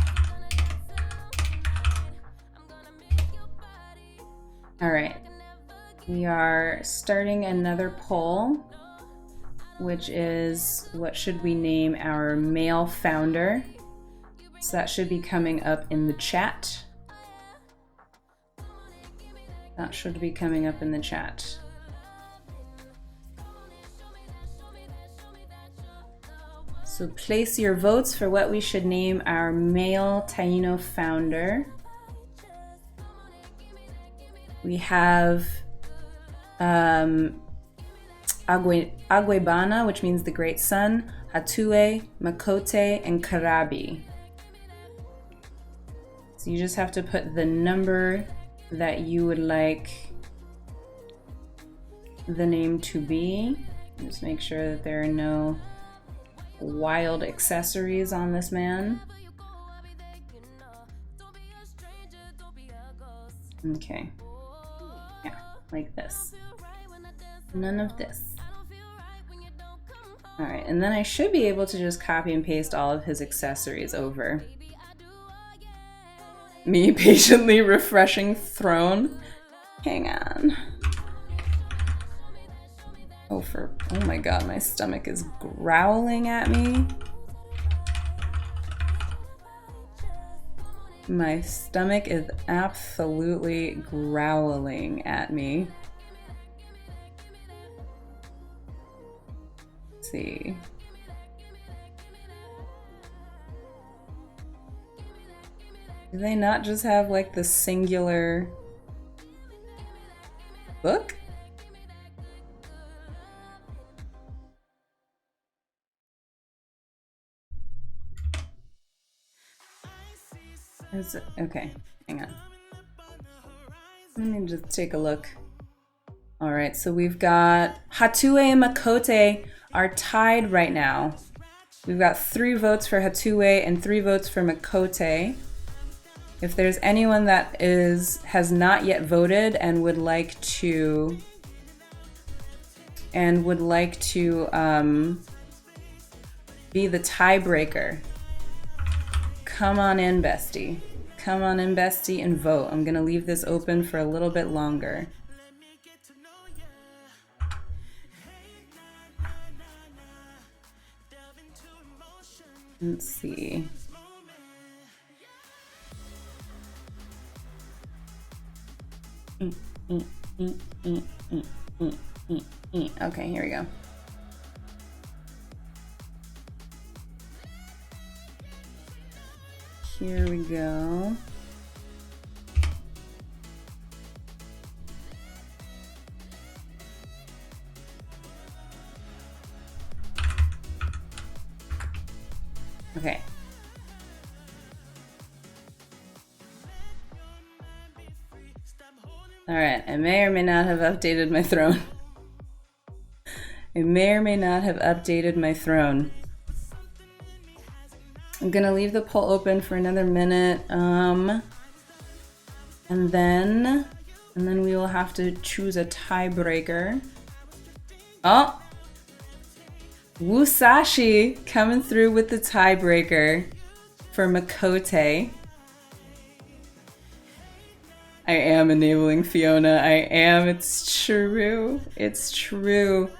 All right. We are starting another poll, which is what should we name our male founder? So that should be coming up in the chat. That should be coming up in the chat. So place your votes for what we should name our male Taino founder. We have Aguebana, which means the great sun, Hatue, Makote, and Karabi. So you just have to put the number that you would like the name to be. Just make sure that there are no wild accessories on this man. Okay. Yeah, like this. None of this. All right, and then I should be able to just copy and paste all of his accessories over. Me patiently refreshing throne. Hang on. Oh my god, my stomach is growling at me. My stomach is absolutely growling at me. Let's see. Do they not just have like the singular book? Okay, hang on. Let me just take a look. All right, so we've got Hatue and Makote are tied right now. We've got 3 votes for Hatue and 3 votes for Makote. If there's anyone that has not yet voted and would like to be the tiebreaker, come on in, bestie. Come on in, bestie, and vote. I'm gonna leave this open for a little bit longer. Let's see. Okay, here we go. Here we go. Okay. All right, I may or may not have updated my throne. I may or may not have updated my throne. I'm gonna leave the poll open for another minute, and then we will have to choose a tiebreaker. Oh, Wusashi coming through with the tiebreaker for Makote. I am enabling Fiona. I am. It's true. It's true.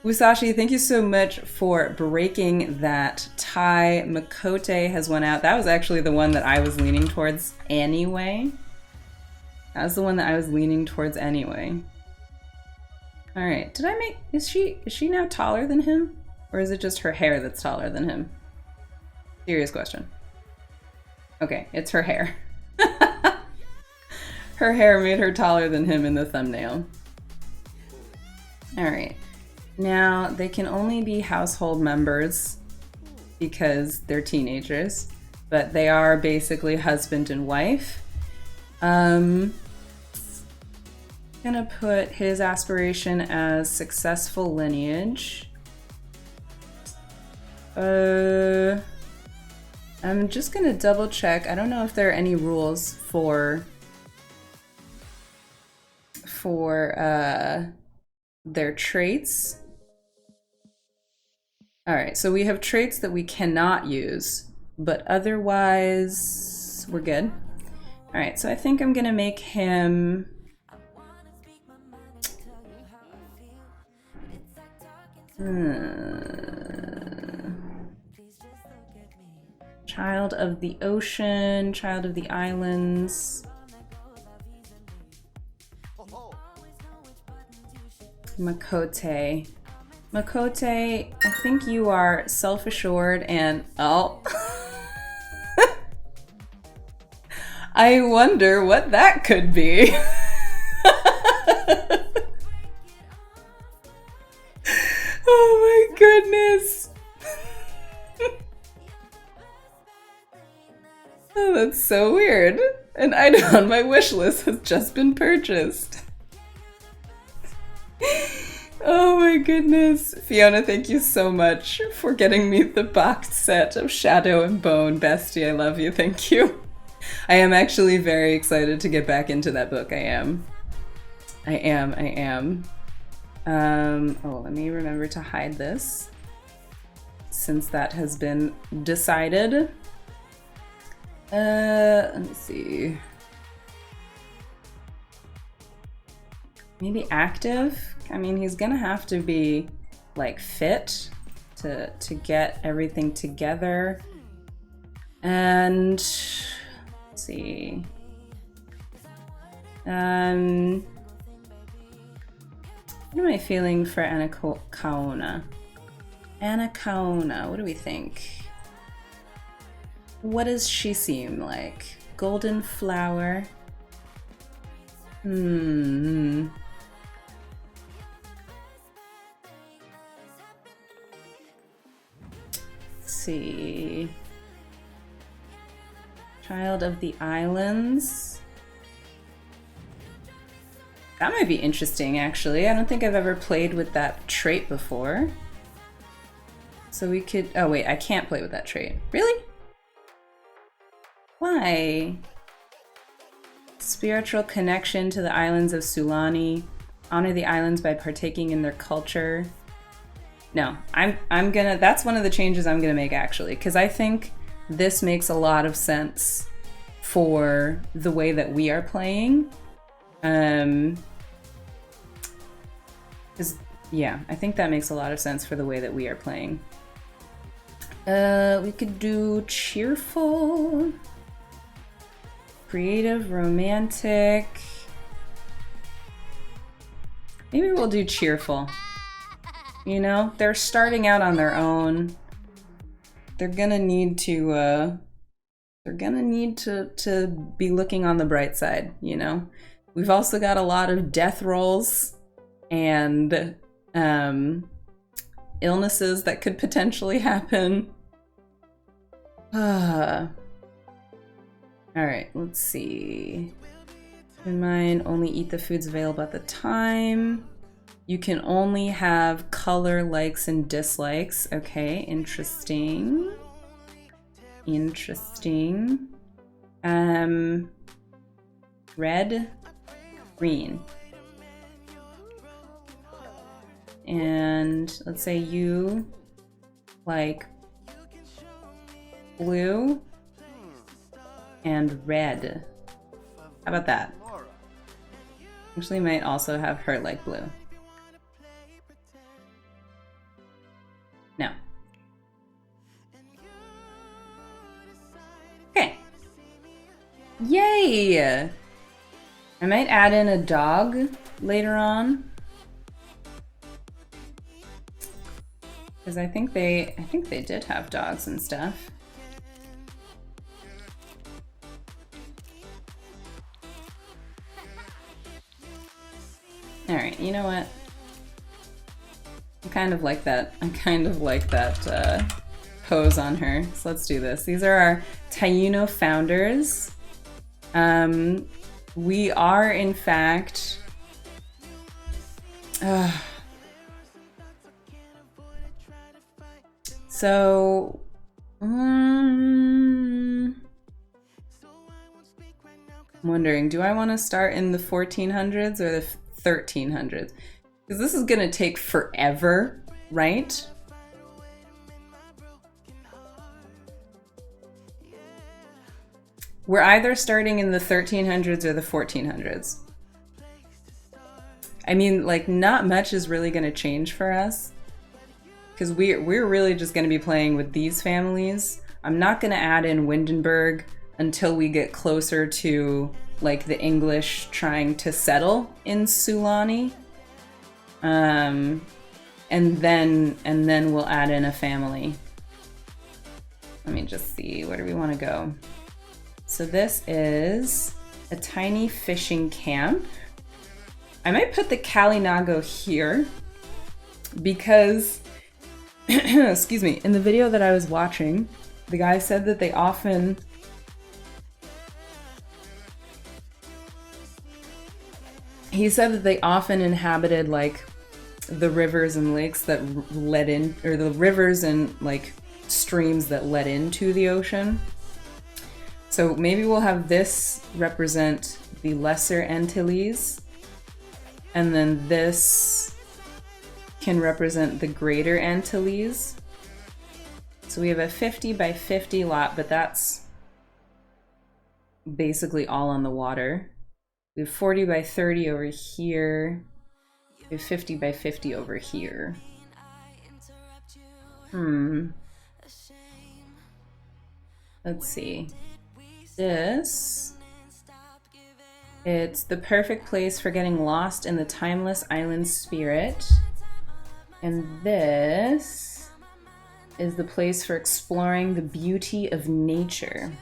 Wusashi, thank you so much for breaking that tie. Makote has won out. That was actually the one that I was leaning towards anyway. That was the one that I was leaning towards anyway. All right. Did I make... Is she now taller than him? Or is it just her hair that's taller than him? Serious question. Okay, it's her hair. Her hair made her taller than him in the thumbnail. All right. Now, they can only be household members because they're teenagers, but they are basically husband and wife. I'm gonna put his aspiration as successful lineage. I'm just gonna double check. I don't know if there are any rules for their traits. All right, so we have traits that we cannot use, but otherwise we're good. All right, so I think I'm gonna make him child of the ocean, child of the islands. Makote. Makote, I think you are self-assured and... Oh. I wonder what that could be. Oh my goodness. Oh, that's so weird. An item on my wish list has just been purchased. Oh my goodness. Fiona, thank you so much for getting me the boxed set of Shadow and Bone. Bestie, I love you. Thank you. I am actually very excited to get back into that book. I am. Oh, let me remember to hide this since that has been decided. Let me see. Maybe active? I mean, he's gonna have to be like fit to get everything together. And let's see. What am I feeling for Anakaona? Anakaona, what do we think? What does she seem like? Golden flower. Let's see. Child of the Islands. That might be interesting, actually. I don't think I've ever played with that trait before. So we could... Oh, wait, I can't play with that trait. Really? Why? Spiritual connection to the islands of Sulani. Honor the islands by partaking in their culture. No, I'm gonna... That's one of the changes I'm gonna make, actually. Because I think this makes a lot of sense for the way that we are playing. Yeah, I think that makes a lot of sense for the way that we are playing. We could do cheerful, creative, romantic. Maybe we'll do cheerful. You know, they're starting out on their own. They're gonna need to be looking on the bright side, you know? We've also got a lot of death rolls and illnesses that could potentially happen. All right, let's see. Keep in mind, only eat the foods available at the time. You can only have color likes and dislikes. Okay, interesting. Interesting. Red, green. And let's say you like blue and red. How about that? Actually, might also have her like blue. No. Okay. Yay! I might add in a dog later on. Because I think they did have dogs and stuff. All right, you know what? I kind of like that. I kind of like that pose on her. So let's do this. These are our Taino founders. We are, in fact... So, I'm wondering, do I want to start in the 1400s or the 1300s? Because this is going to take forever, right? We're either starting in the 1300s or the 1400s. I mean, like, not much is really going to change for us. Because we're really just going to be playing with these families. I'm not going to add in Windenburg until we get closer to like the English trying to settle in Sulani. And then we'll add in a family. Let me just see, where do we want to go? So this is a tiny fishing camp. I might put the Kalinago here because excuse me, in the video that I was watching, the guy said that they often inhabited like the rivers and lakes that led in, or the rivers and like streams that led into the ocean. So maybe we'll have this represent the Lesser Antilles, and then this can represent the Greater Antilles. So we have a 50 by 50 lot, but that's basically all on the water. We have 40 by 30 over here. We have 50 by 50 over here. Let's see. This, it's the perfect place for getting lost in the timeless island spirit. And this is the place for exploring the beauty of nature.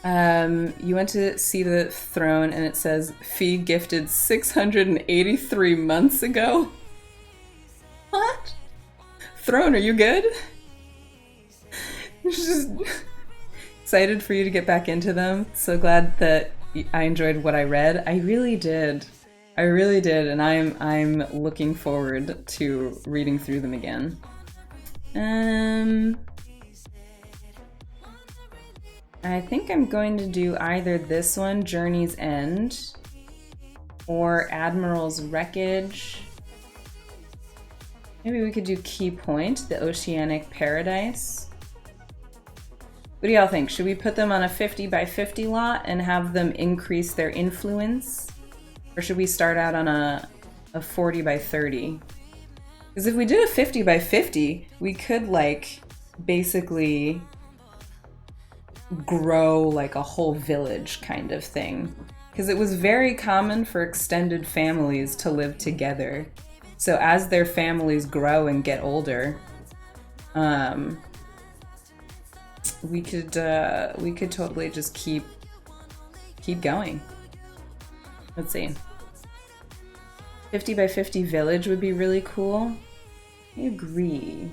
You went to see the throne and it says, fee gifted 683 months ago? What? Throne, are you good? excited for you to get back into them. So glad that I enjoyed what I read. I really did. I really did, and I'm looking forward to reading through them again. I think I'm going to do either this one, Journey's End, or Admiral's Wreckage. Maybe we could do Key Point, the Oceanic Paradise. What do y'all think? Should we put them on a 50 by 50 lot and have them increase their influence? Or should we start out on a 40 by 30? Because if we did a 50 by 50, we could like basically grow like a whole village kind of thing. Because it was very common for extended families to live together. So as their families grow and get older, we could totally just keep going. Let's see. 50 by 50 village would be really cool. I agree.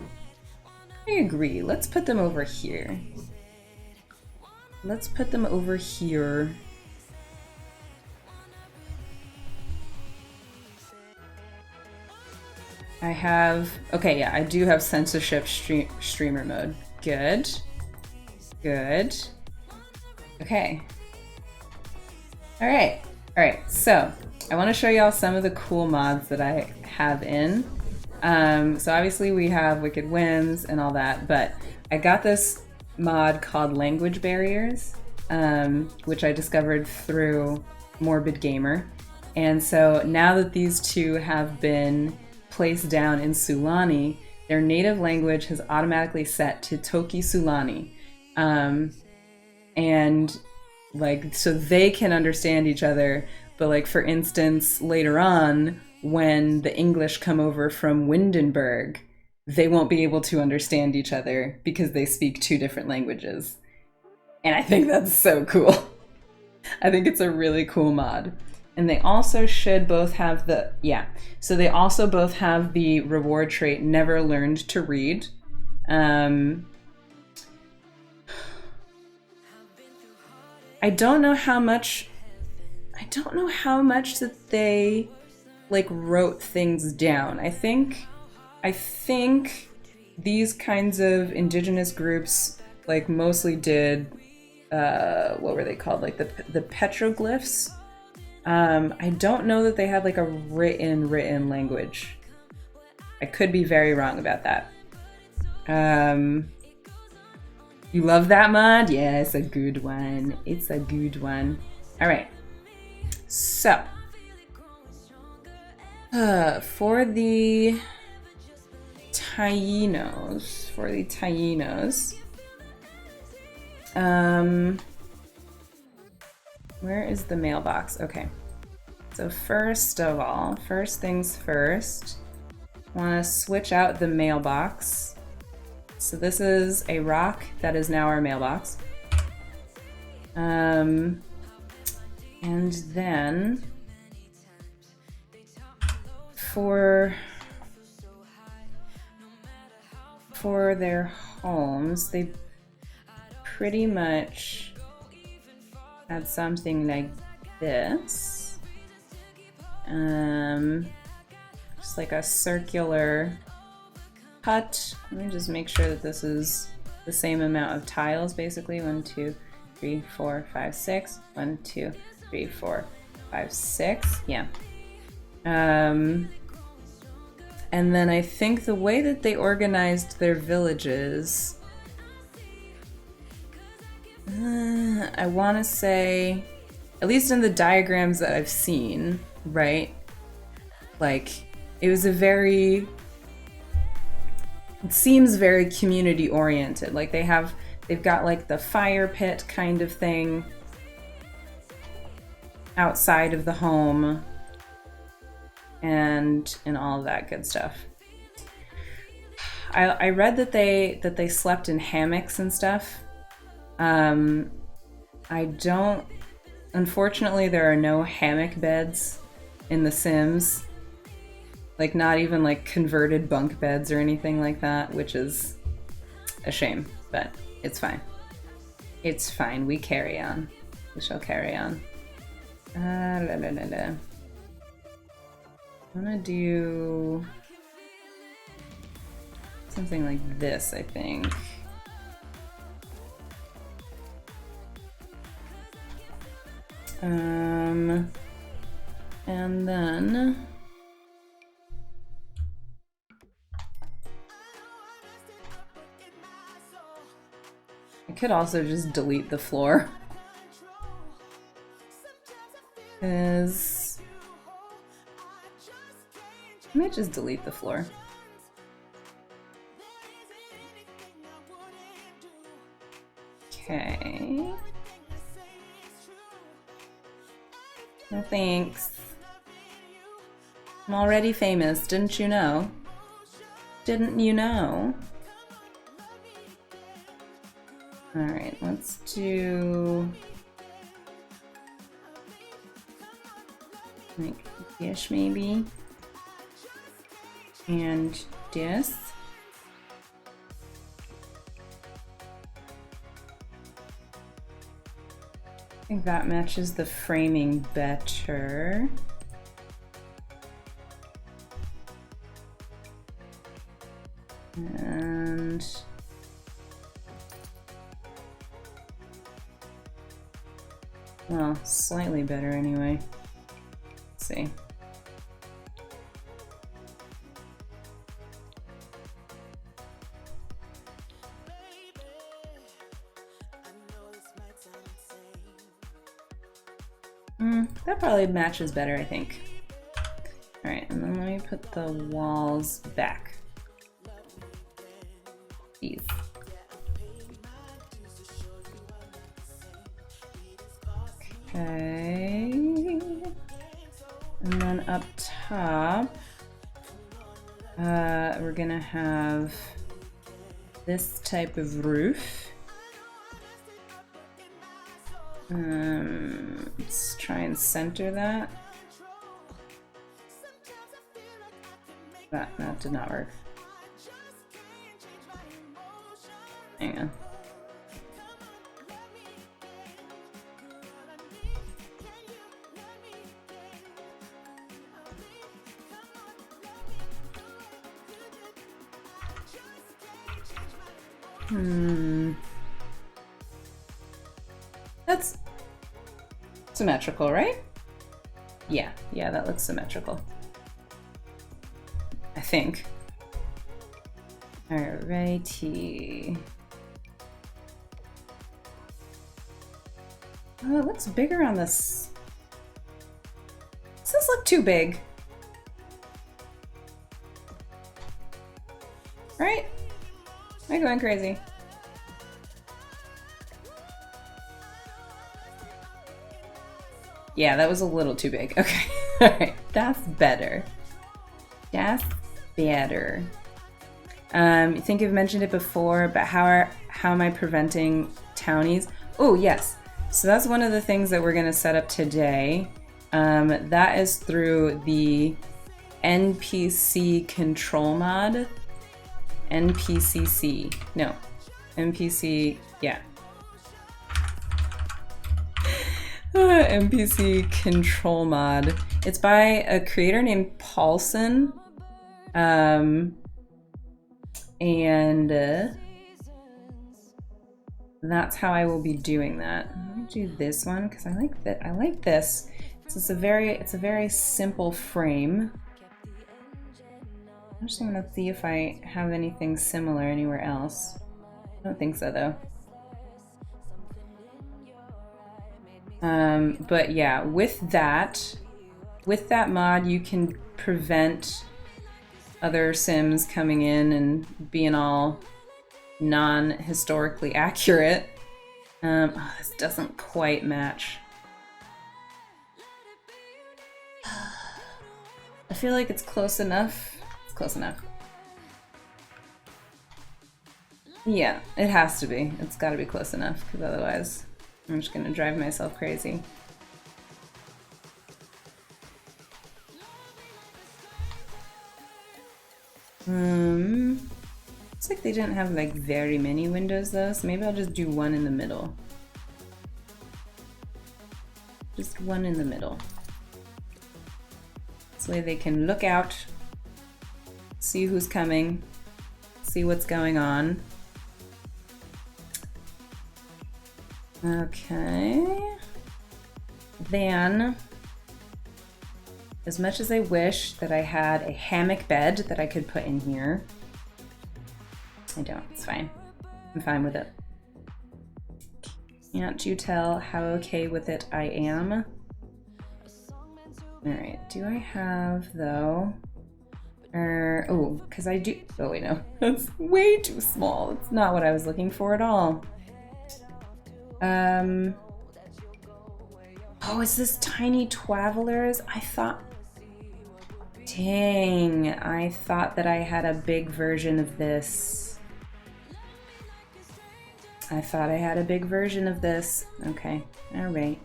Let's put them over here. I have, okay, yeah, I do have censorship streamer mode. Good. Okay. All right, so I want to show y'all some of the cool mods that I have in. So obviously we have Wicked Whims and all that, but I got this mod called Language Barriers, which I discovered through Morbid Gamer. And so now that these two have been placed down in Sulani, their native language has automatically set to Toki Sulani. And like, so they can understand each other, but like, for instance, later on, when the English come over from Windenburg, they won't be able to understand each other because they speak two different languages. And I think that's so cool. I think it's a really cool mod. And they also should both have so they also both have the reward trait Never Learned to Read. I don't know how much that they like wrote things down. I think these kinds of indigenous groups like mostly did what were they called? Like the petroglyphs. I don't know that they had like a written language. I could be very wrong about that. You love that mod? Yeah, it's a good one. All right. So, for the Tainos, where is the mailbox? Okay. So first things first, I want to switch out the mailbox. So this is a rock that is now our mailbox. And then for their homes, they pretty much had something like this. Just like a circular hut. Let me just make sure that this is the same amount of tiles, basically. 1, 2, 3, 4, 5, 6. 1, 2, 3, 4, 5, 6. Yeah. And then I think the way that they organized their villages, I want to say, at least in the diagrams that I've seen, right? Like, it seems very community oriented. Like they've got like the fire pit kind of thing outside of the home and all of that good stuff. I read that they slept in hammocks and stuff. Unfortunately, there are no hammock beds in The Sims. Like, not even like converted bunk beds or anything like that, which is a shame, but it's fine. It's fine. We carry on. We shall carry on. I wanna do something like this, I think. And then I could also just delete the floor. Because I might just delete the floor. Okay. No thanks. I'm already famous, didn't you know? Didn't you know? Alright, let's do like this maybe. And this. I think that matches the framing better. And well, slightly better anyway. Let's see. That probably matches better, I think. Alright, and then let me put the walls back. These. Okay. And then up top, we're gonna have this type of roof. Let's try and center that. That did not work. Hang on. That's symmetrical, right? Yeah, that looks symmetrical. I think. Alrighty. Oh, it looks bigger on this. Does this look too big? Right? Am I going crazy? Yeah, that was a little too big. Okay. Alright, that's better. That's better. I think I've mentioned it before, but how am I preventing townies? Oh, yes. So that's one of the things that we're going to set up today. That is through the NPC control mod. NPCC. No. NPC, yeah. NPC control mod. It's by a creator named Paulson. And that's how I will be doing that. I'm gonna do this one because I like that. I like this. It's a very simple frame. I'm just gonna see if I have anything similar anywhere else. I don't think so though. But yeah, with that mod, you can prevent other Sims coming in and being all non-historically accurate. Oh, this doesn't quite match. I feel like it's close enough. It's close enough. Yeah, it has to be. It's got to be close enough, because otherwise I'm just gonna drive myself crazy. Looks like they didn't have like very many windows though, so maybe I'll just do one in the middle. one in the middle. This way they can look out, see who's coming, see what's going on. Okay. Then, as much as I wish that I had a hammock bed that I could put in here, I don't. It's fine. I'm fine with it. Can't you tell how okay with it I am? Alright, do I have, though... oh, because I do... Oh, wait, no. That's way too small. It's not what I was looking for at all. Oh, is this tiny Twavelers? I thought... Dang, I thought that I had a big version of this. I thought I had a big version of this. Okay, alright.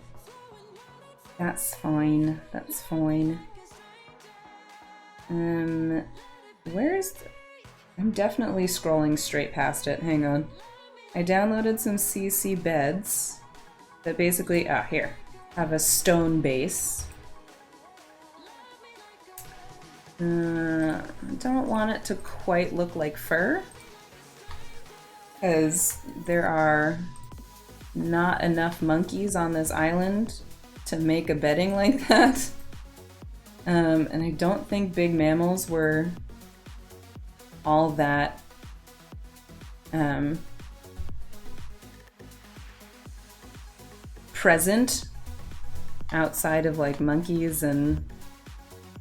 That's fine, that's fine. Where's the... I'm definitely scrolling straight past it, hang on. I downloaded some CC beds that basically, here, have a stone base. I don't want it to quite look like fur, because there are not enough monkeys on this island to make a bedding like that. And I don't think big mammals were all that present outside of like monkeys and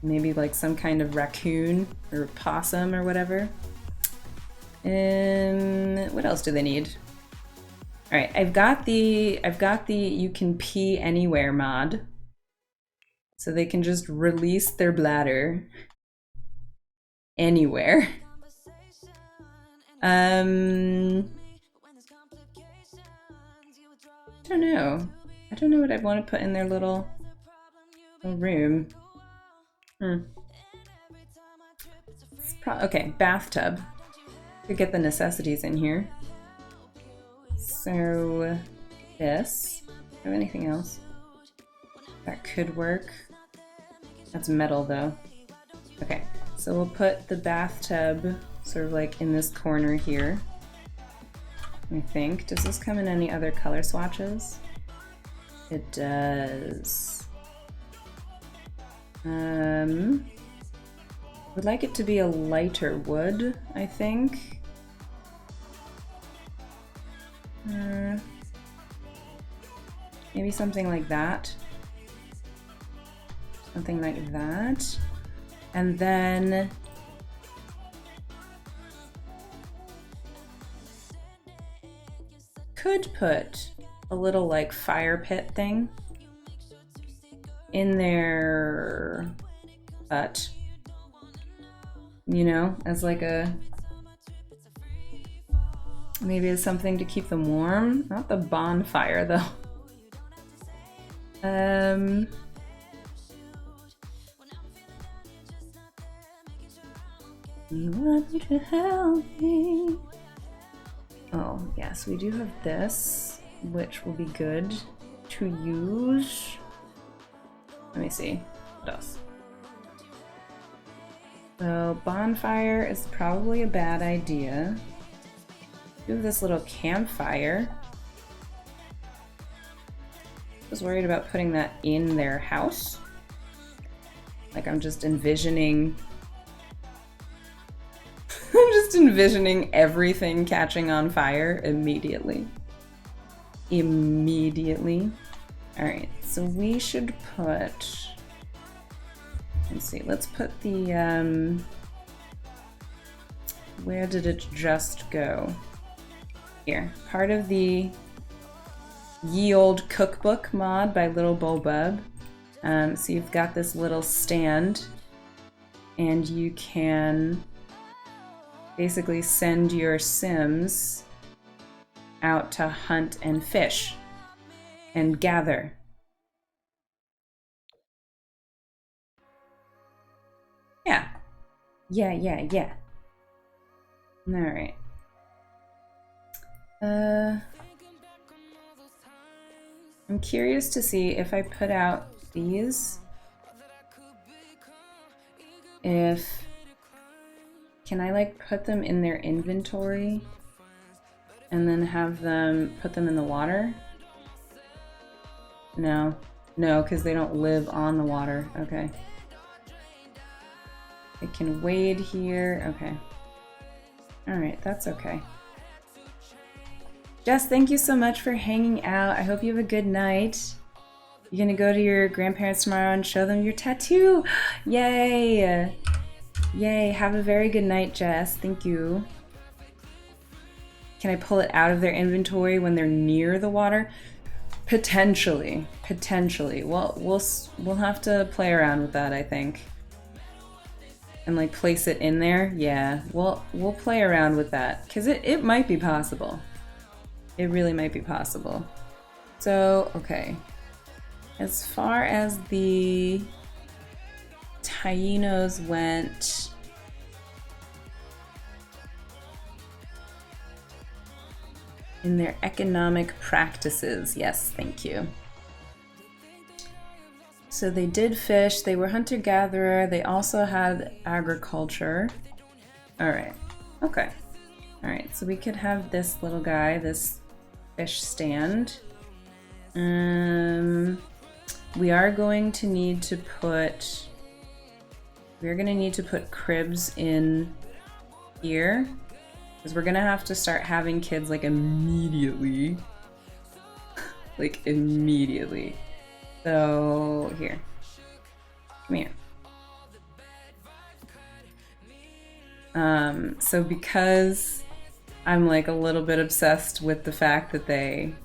maybe like some kind of raccoon or possum or whatever. What else do they need? All right, I've got the you can pee anywhere mod, so they can just release their bladder anywhere. I don't know. I don't know what I'd want to put in their little room. Okay, bathtub. Could get the necessities in here. So this. Do I have anything else? That could work. That's metal though. Okay, so we'll put the bathtub sort of like in this corner here. I think. Does this come in any other color swatches? It does. Would like it to be a lighter wood, I think. Maybe something like that. Something like that. And then could put a little like fire pit thing in their hut, you know, as like a, maybe as something to keep them warm. Not the bonfire though. You want to help me? Oh yes, we do have this, which will be good to use. Let me see, what else? So bonfire is probably a bad idea. We have this little campfire. I was worried about putting that in their house. Like I'm just envisioning I'm just envisioning everything catching on fire immediately. Immediately. Alright, so we should put... Let's see, let's put the... Where did it just go? Here. Part of the Ye Olde Cookbook mod by Little Bobub. So you've got this little stand, and you can basically send your Sims out to hunt and fish and gather. Yeah. Yeah. Alright. I'm curious to see if I put out these, can I like put them in their inventory and then have them put them in the water? No, because they don't live on the water. Okay. It can wade here. Okay. All right, that's okay. Jess, thank you so much for hanging out. I hope you have a good night. You're gonna go to your grandparents tomorrow and show them your tattoo. Yay! Yay, have a very good night, Jess. Thank you. Can I pull it out of their inventory when they're near the water? Potentially. Well, we'll have to play around with that, I think. And like place it in there. Yeah, we'll play around with that because it might be possible. It really might be possible. So, okay. As far as the Tainos went, in their economic practices. Yes, thank you. So they did fish, they were hunter-gatherer, they also had agriculture. All right, okay. All right, so we could have this little guy, this fish stand. We are going to need to put, cribs in here, because we're gonna have to start having kids like immediately. Like immediately. So here, come here. So because I'm like a little bit obsessed with the fact that they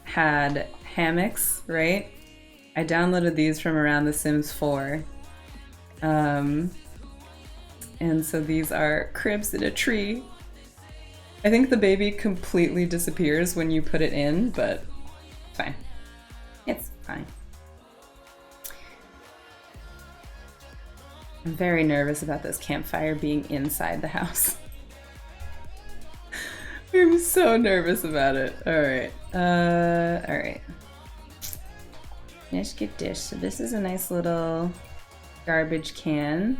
had hammocks, right? I downloaded these from around The Sims 4. And so these are cribs in a tree. I think the baby completely disappears when you put it in, but fine. It's fine. I'm very nervous about this campfire being inside the house. I'm so nervous about it. Alright. Alright. Dish get dish. So this is a nice little garbage can.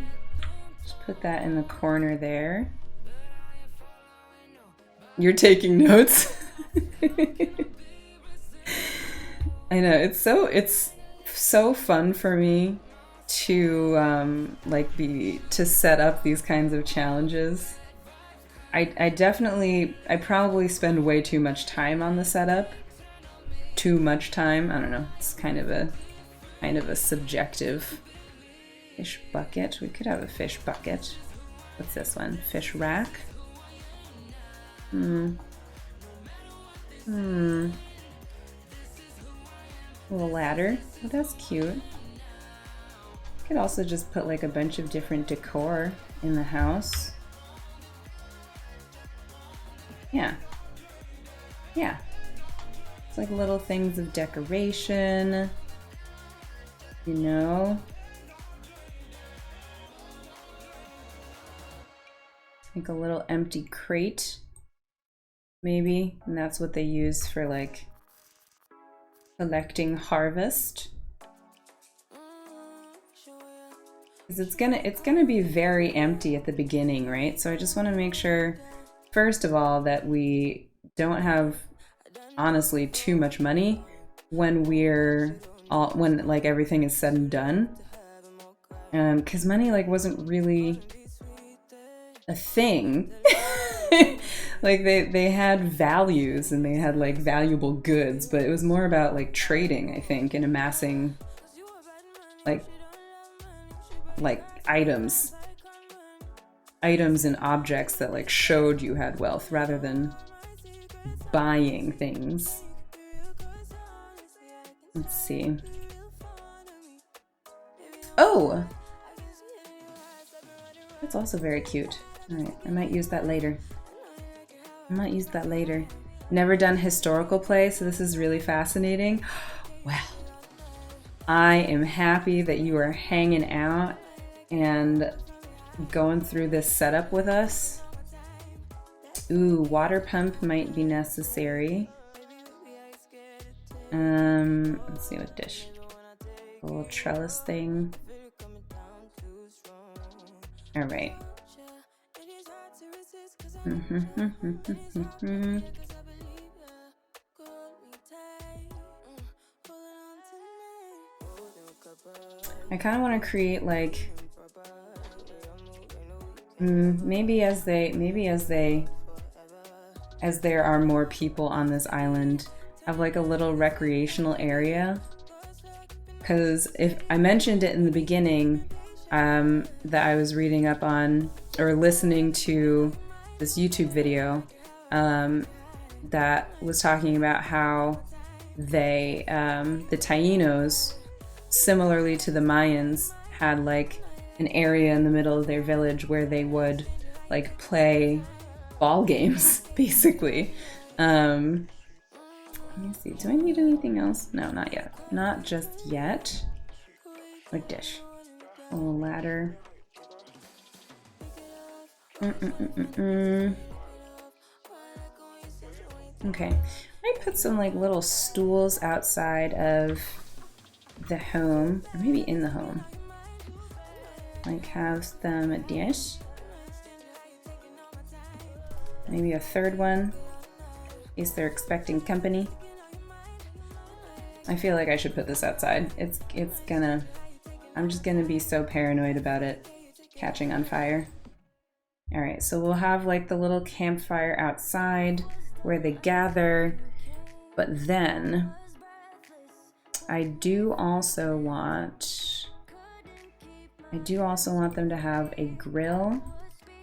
Just put that in the corner there. You're taking notes? I know, it's so fun for me to to set up these kinds of challenges. I probably spend way too much time on the setup. Too much time, I don't know. It's kind of a subjective. Fish bucket. We could have a fish bucket. What's this one? Fish rack. A little ladder. Oh, that's cute. Could also just put like a bunch of different decor in the house. Yeah. Yeah. It's like little things of decoration, you know? Like a little empty crate, maybe, and that's what they use for like collecting harvest. Because it's gonna be very empty at the beginning, right? So I just want to make sure, first of all, that we don't have honestly too much money when when like everything is said and done. Because money like wasn't really a thing. Like they had values and they had like valuable goods, but it was more about like trading, I think, and amassing like items and objects that like showed you had wealth rather than buying things. Let's see. Oh! That's also very cute. Alright, I might use that later. Never done historical play, so this is really fascinating. Well, I am happy that you are hanging out and going through this setup with us. Ooh, water pump might be necessary. Let's see what dish. A little trellis thing. All right. I kind of want to create like maybe as there are more people on this island, have like a little recreational area. Because if I mentioned it in the beginning, that I was reading up on or listening to this YouTube video that was talking about how they, the Taínos, similarly to the Mayans, had like an area in the middle of their village where they would like play ball games, basically. Let me see, do I need anything else? No, not yet. Not just yet. Like dish. A little ladder. Okay, I put some like little stools outside of the home, or maybe in the home. Like have them a dish. Maybe a third one, in case they're expecting company. I feel like I should put this outside. I'm just gonna be so paranoid about it catching on fire. All right, so we'll have like the little campfire outside where they gather, but then I do also want them to have a grill.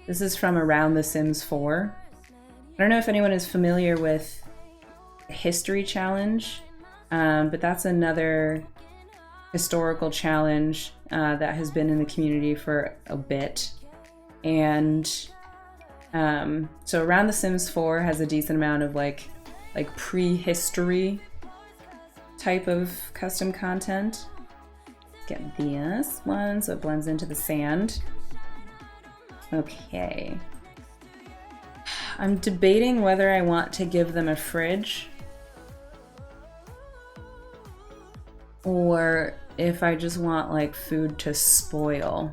This is from Around The Sims 4. I don't know if anyone is familiar with the History Challenge, but that's another historical challenge that has been in the community for a bit. And so Around The Sims 4 has a decent amount of like prehistory type of custom content. Get this one so it blends into the sand. Okay. I'm debating whether I want to give them a fridge or if I just want like food to spoil.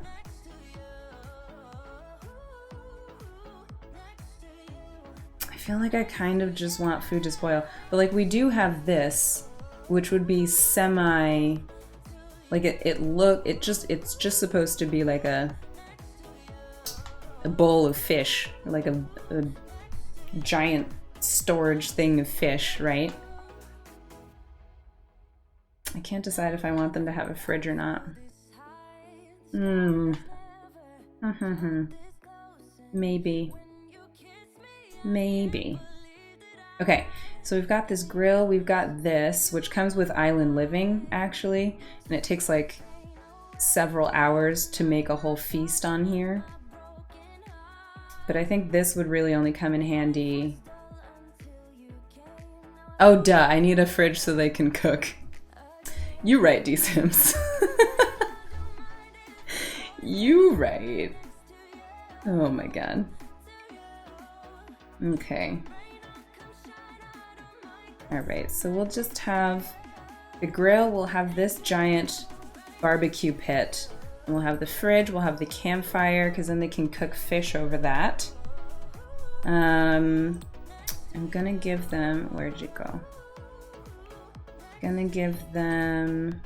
I feel like I kind of just want food to spoil, but like we do have this, which would be semi, like it's just supposed to be like a bowl of fish, like a giant storage thing of fish, right? I can't decide if I want them to have a fridge or not. Maybe. Okay, so we've got this grill, we've got this, which comes with island living, actually, and it takes like several hours to make a whole feast on here. But I think this would really only come in handy. Oh, duh, I need a fridge so they can cook. You right, D-Sims. You right. Oh my god. Okay. Alright, so we'll just have the grill, we'll have this giant barbecue pit. And we'll have the fridge, we'll have the campfire, because then they can cook fish over that. I'm gonna give them, where'd you go? Gonna give them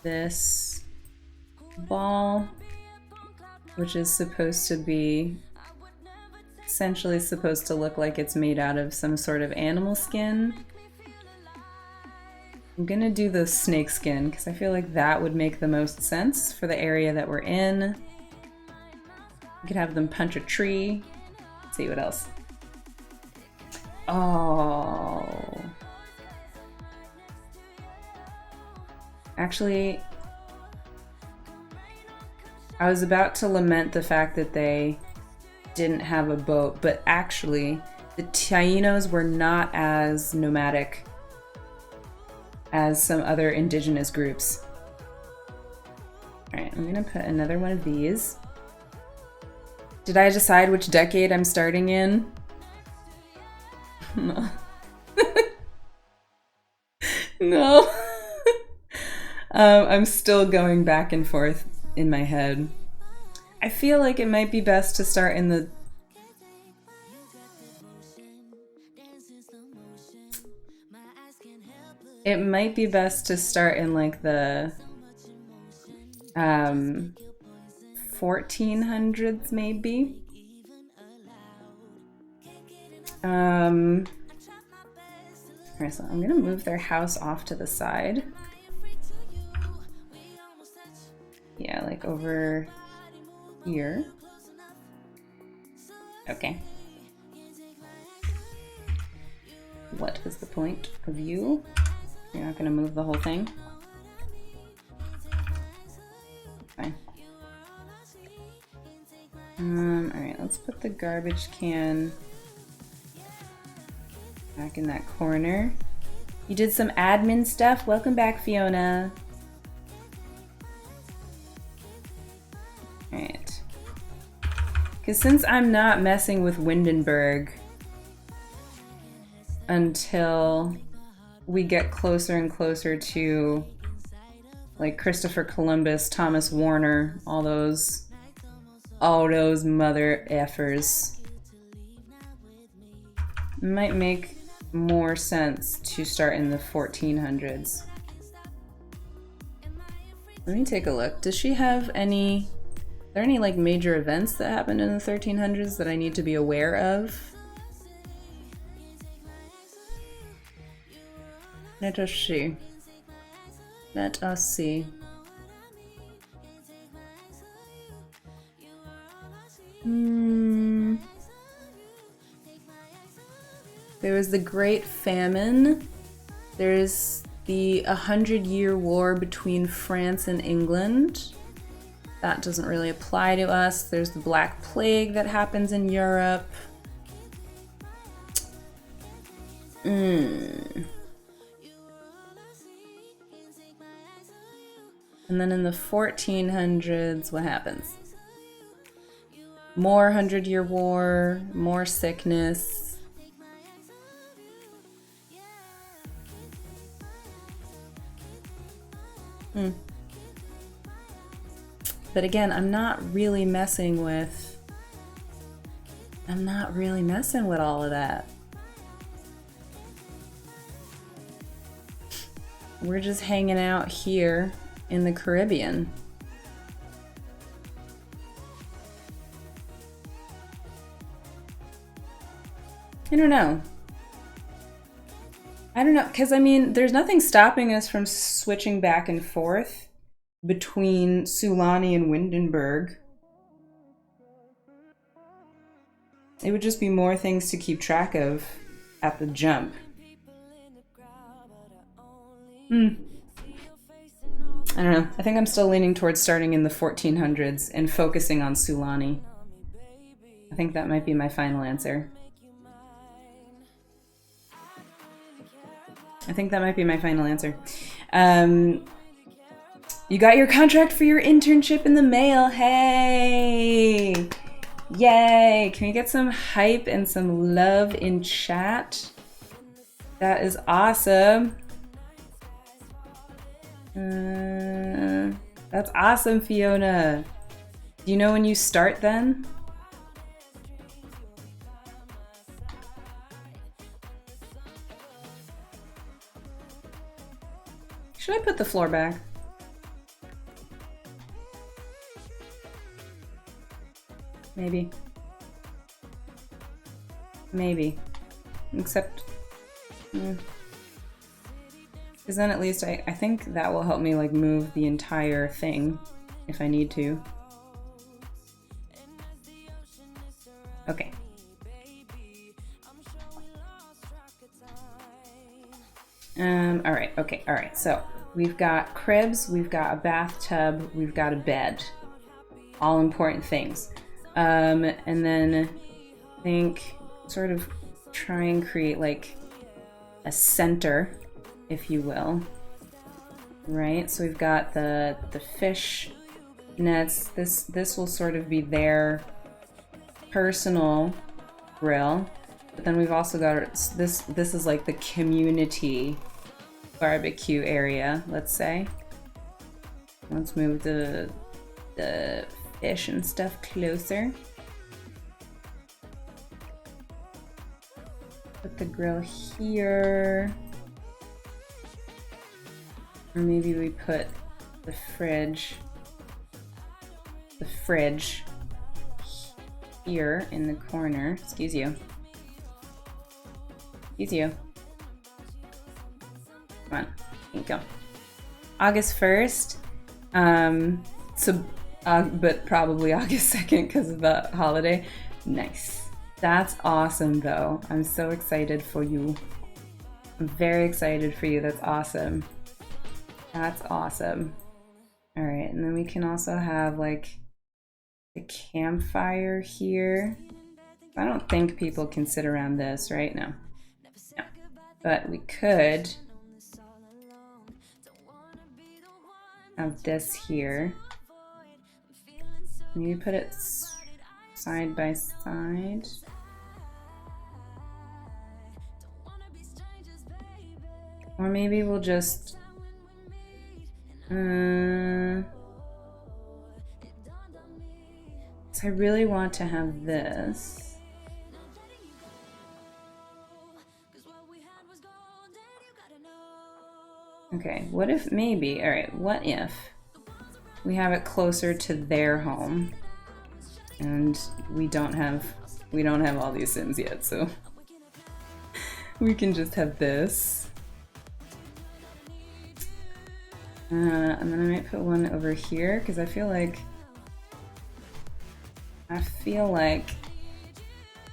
this ball, which is supposed to be essentially supposed to look like it's made out of some sort of animal skin. I'm gonna do the snake skin because I feel like that would make the most sense for the area that we're in. We could have them punch a tree. Let's see what else. Oh. Actually, I was about to lament the fact that they didn't have a boat, but actually, the Taínos were not as nomadic as some other indigenous groups. Alright, I'm gonna put another one of these. Did I decide which decade I'm starting in? No. No. I'm still going back and forth in my head. I feel like it might be best to start in the... It might be best to start in like the 1400s maybe. Alright, so I'm gonna move their house off to the side. Yeah, like over here. Okay. What is the point of you? You're not gonna move the whole thing? Fine. Alright, let's put the garbage can back in that corner. You did some admin stuff? Welcome back, Fiona. Alright. Because since I'm not messing with Windenburg until we get closer and closer to like Christopher Columbus, Thomas Warner, all those mother effers, it might make more sense to start in the 1400s. Let me take a look. Does she have any... Are there any like major events that happened in the 1300s that I need to be aware of? Let us see. Let us see. There was the Great Famine. There's the 100-year war between France and England. That doesn't really apply to us. There's the Black Plague that happens in Europe. And then in the 1400s, what happens? More 100-year war, more sickness. But again, I'm not really messing with all of that. We're just hanging out here in the Caribbean. I don't know, because I mean, there's nothing stopping us from switching back and forth between Sulani and Windenburg. It would just be more things to keep track of at the jump. I don't know. I think I'm still leaning towards starting in the 1400s and focusing on Sulani. I think that might be my final answer. You got your contract for your internship in the mail. Hey! Yay! Can we get some hype and some love in chat? That is awesome. That's awesome, Fiona. Do you know when you start then? Should I put the floor back? Maybe. Maybe. Except... Because then at least I think that will help me like move the entire thing if I need to. Okay. Alright, so we've got cribs, we've got a bathtub, we've got a bed. All important things. And then I think sort of try and create like a center, if you will. Right, so we've got the fish nets. This will sort of be their personal grill. But then we've also got this is like the community barbecue area, let's say. Let's move the fish and stuff closer. Put the grill here. Or maybe we put the fridge here in the corner. Excuse you. Excuse you. Come on, here you go. August 1st. But probably August 2nd because of the holiday. Nice. That's awesome though. I'm so excited for you. I'm very excited for you. That's awesome. That's awesome. All right, and then we can also have like a campfire here. I don't think people can sit around this right now. No. But we could have this here. Maybe put it side by side. Or maybe we'll just so I really want to have this. Okay, what if maybe, all right, what if we have it closer to their home and we don't have all these Sims yet, so we can just have this. And then I might put one over here because I feel like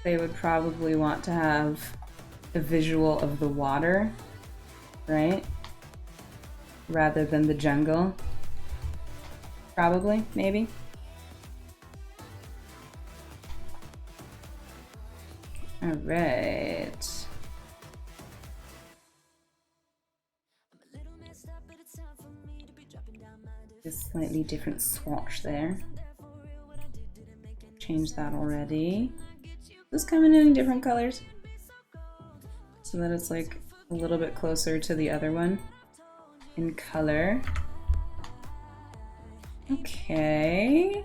they would probably want to have a visual of the water, right? Rather than the jungle. Probably, maybe. All right. Just slightly different swatch there. Change that already. This coming in different colors so that it's like a little bit closer to the other one in color. Okay.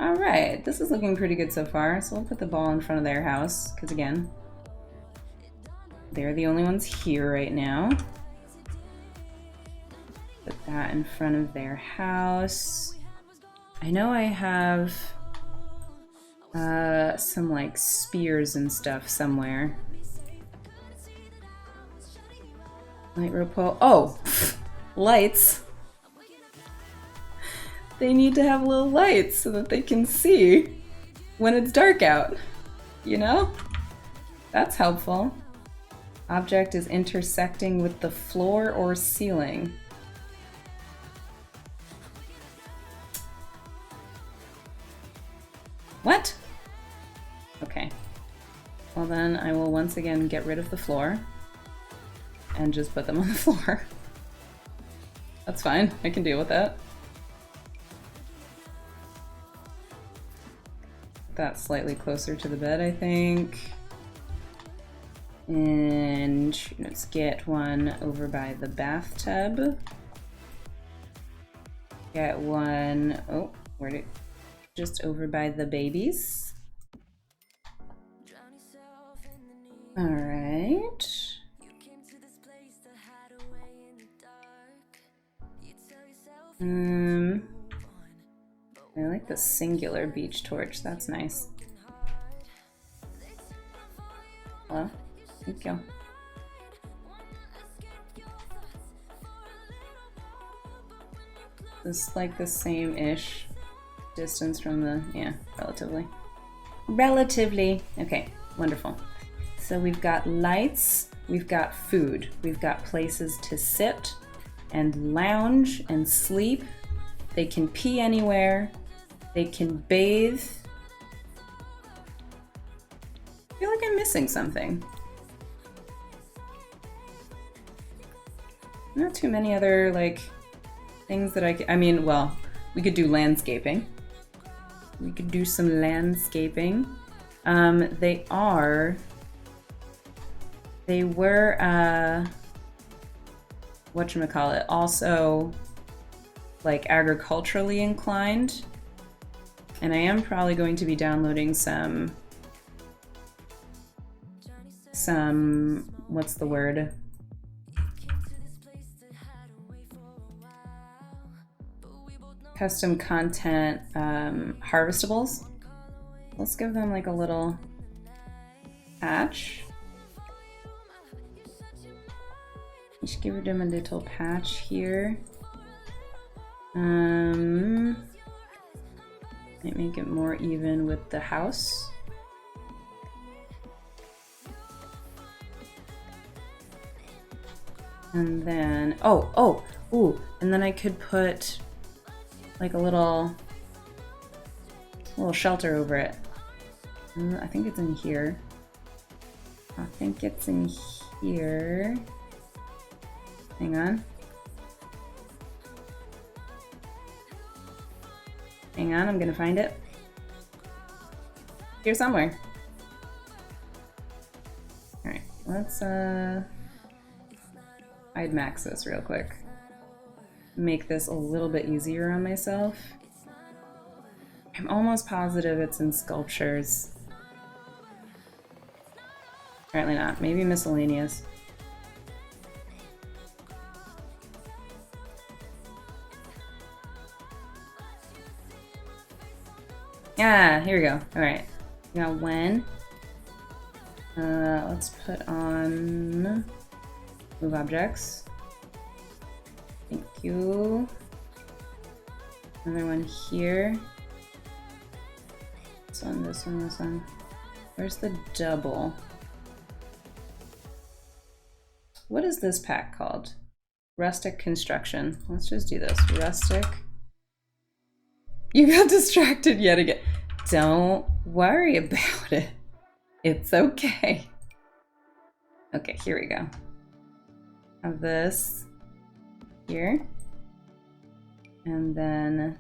All right, this is looking pretty good so far. So we'll put the ball in front of their house because again, they're the only ones here right now. Put that in front of their house. I know I have some like spears and stuff somewhere. Light rope pole. Oh, lights. They need to have little lights so that they can see when it's dark out. You know? That's helpful. Object is intersecting with the floor or ceiling. What? Okay. Well then I will once again get rid of the floor and just put them on the floor. That's fine, I can deal with that. That's slightly closer to the bed, I think. And let's get one over by the bathtub. Get one, oh, where'd it? Just over by the babies. All right. I like the singular beach torch. That's nice. Hello? Thank you. This is like the same-ish distance from the, yeah, relatively. Okay, wonderful. So we've got lights, we've got food, we've got places to sit and lounge and sleep. They can pee anywhere. They can bathe. I feel like I'm missing something. Not too many other like things that I mean, well, we could do landscaping. We could do some landscaping. They were whatchamacallit, also like agriculturally inclined. And I am probably going to be downloading some, what's the word? Custom content harvestables. Let's give them like a little patch. You should give them a little patch here. Might make it more even with the house. And then, ooh, and then I could put like a little shelter over it. I think it's in here. I think it's in here. Hang on. Hang on, I'm gonna find it. Here somewhere. Alright, let's I'd max this real quick. Make this a little bit easier on myself. I'm almost positive it's in sculptures. Apparently not. Maybe miscellaneous. Yeah, here we go. Alright. We got when. Let's put on move objects. Thank you. Another one here. This one, this one, this one. Where's the double? What is this pack called? Rustic construction. Let's just do this. Rustic. You got distracted yet again. Don't worry about it. It's okay. Okay, here we go. Have this here. And then,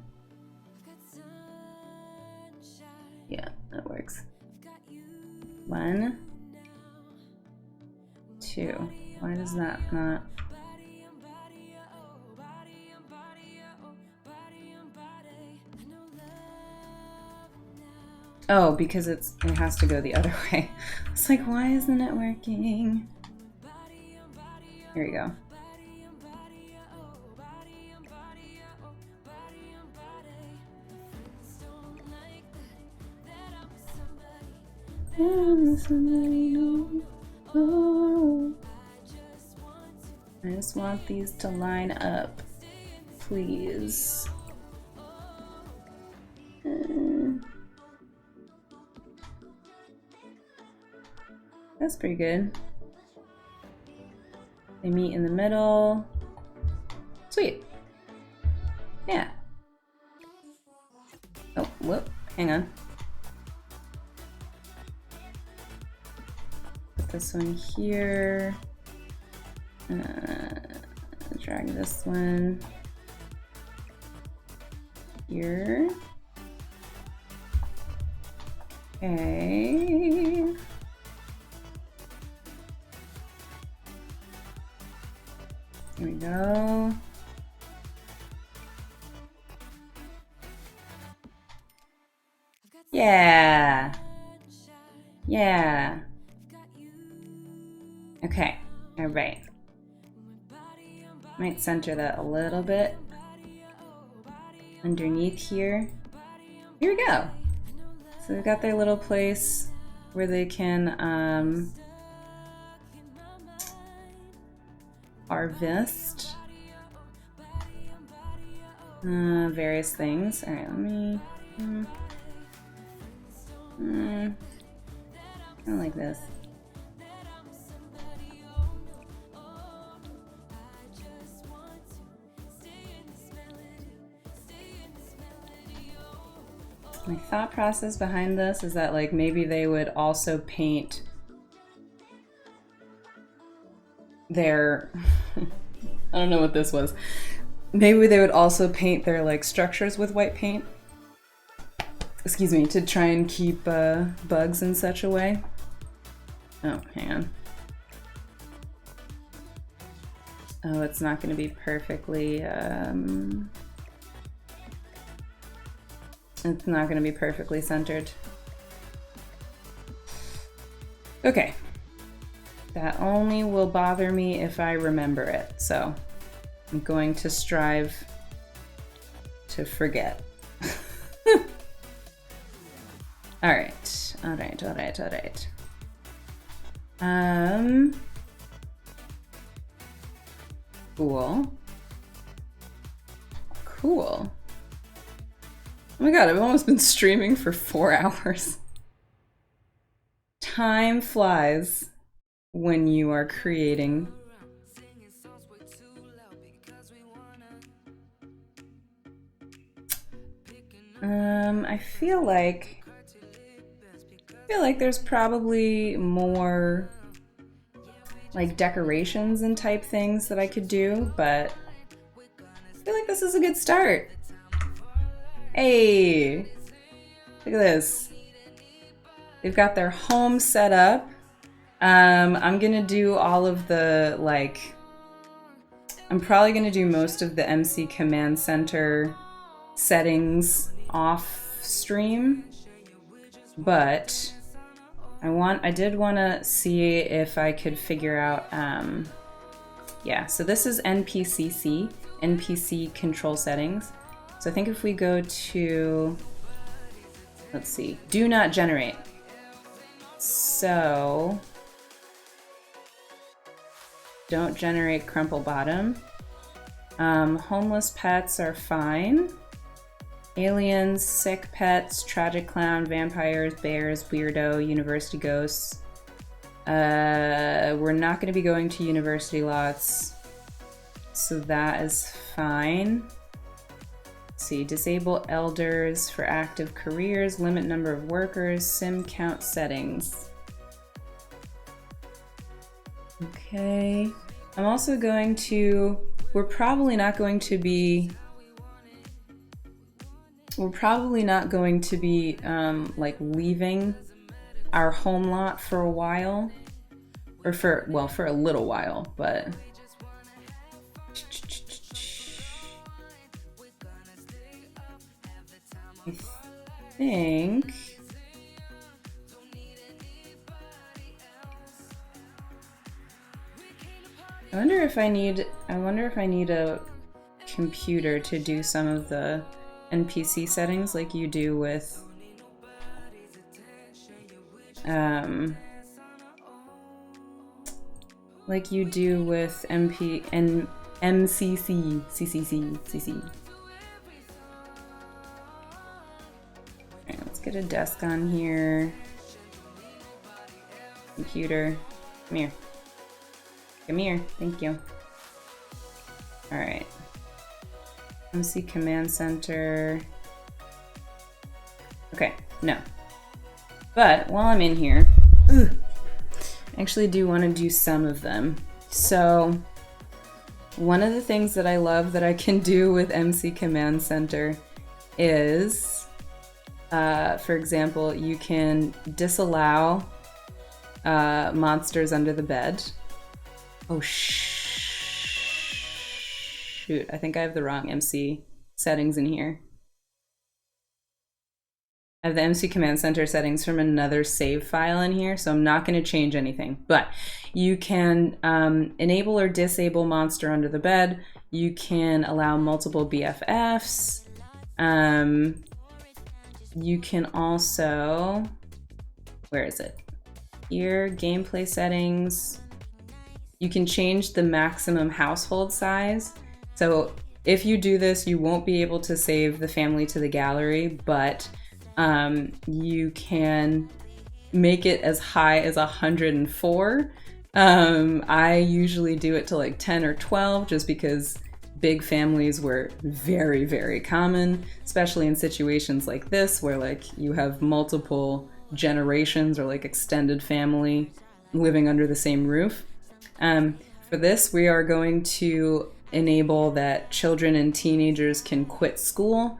yeah, that works. 1, 2. Why does that not? Oh, because it has to go the other way. It's like, why isn't it working? Here we go. I just want these to line up, please. That's pretty good. They meet in the middle. Sweet. Yeah. Oh, whoop. Hang on. Put this one here. Drag this one here. Okay. Here we go. Yeah. Yeah. Okay. All right. Might center that a little bit underneath here. Here we go. So they've got their little place where they can harvest various things. All right, let me. I don't like this. My thought process behind this is that like maybe they would also paint their I don't know what this was. Maybe they would also paint their like structures with white paint. Excuse me, to try and keep bugs in such a way. Oh, hang on. Oh, it's not going to be perfectly, it's not going to be perfectly centered. Okay. That only will bother me if I remember it, so I'm going to strive to forget. Alright, alright, alright, alright. Cool. Cool. Oh my god, I've almost been streaming for 4 hours. Time flies when you are creating. I feel like there's probably more like decorations and type things that I could do, but I feel like this is a good start. Hey, look at this. They've got their home set up. I'm gonna do all of the, like, I'm probably gonna do most of the MC Command Center settings off stream, but I did want to see if I could figure out, yeah, so this is NPC control settings. So I think if we go to, let's see, do not generate. So, don't generate crumple bottom. Homeless pets are fine. Aliens, sick pets, tragic clown, vampires, bears, weirdo, university ghosts. We're not going to be going to university lots, so that is fine. Let's see, disable elders for active careers, limit number of workers, sim count settings. Okay. I'm also going to, we're probably not going to be like leaving our home lot for a while, or for a little while, but I think I wonder if I need a computer to do some of the NPC settings like you do with MCC. Alright, let's get a desk on here. Computer, come here. Come here, thank you. Alright. MC Command Center. Okay, no. But while I'm in here, I actually do want to do some of them. So, one of the things that I love that I can do with MC Command Center is, for example, you can disallow monsters under the bed. Oh, shoot, I think I have the wrong MC settings in here. I have the MC Command Center settings from another save file in here, so I'm not going to change anything. But you can enable or disable monster under the bed. You can allow multiple BFFs. You can also, where is it? Here, gameplay settings. You can change the maximum household size. So if you do this, you won't be able to save the family to the gallery, but you can make it as high as 104. I usually do it to like 10 or 12 just because big families were very, very common, especially in situations like this where like you have multiple generations or like extended family living under the same roof. For this, we are going to enable that children and teenagers can quit school,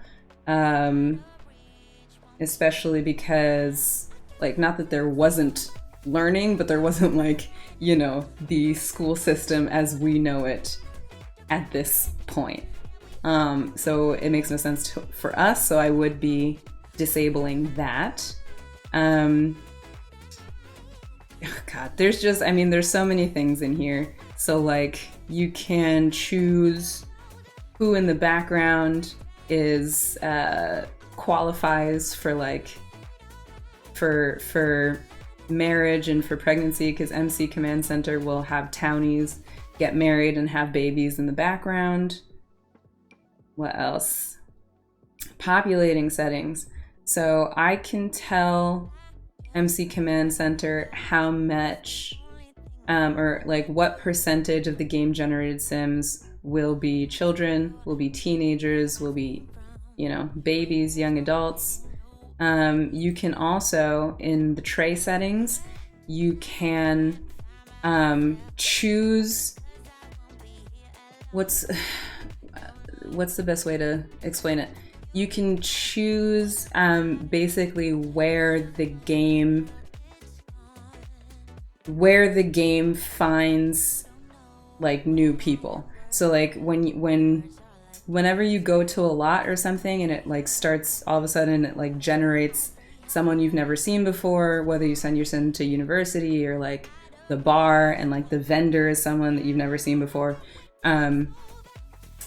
especially because, like, not that there wasn't learning, but there wasn't, like, you know, the school system as we know it at this point. So it makes no sense for us, so I would be disabling that. God, there's just, I mean, there's so many things in here. So like you can choose who in the background is qualifies for like for marriage and for pregnancy, because MC Command Center will have townies get married and have babies in the background. What else? Populating settings. So I can tell MC Command Center how much or like what percentage of the game generated sims will be children, will be teenagers, will be, you know, babies, young adults. You can also, in the tray settings, you can choose what's the best way to explain it? You can choose basically where the game finds like new people. So like whenever you go to a lot or something and it like starts, all of a sudden it like generates someone you've never seen before, whether you send your sim to university or like the bar, and like the vendor is someone that you've never seen before.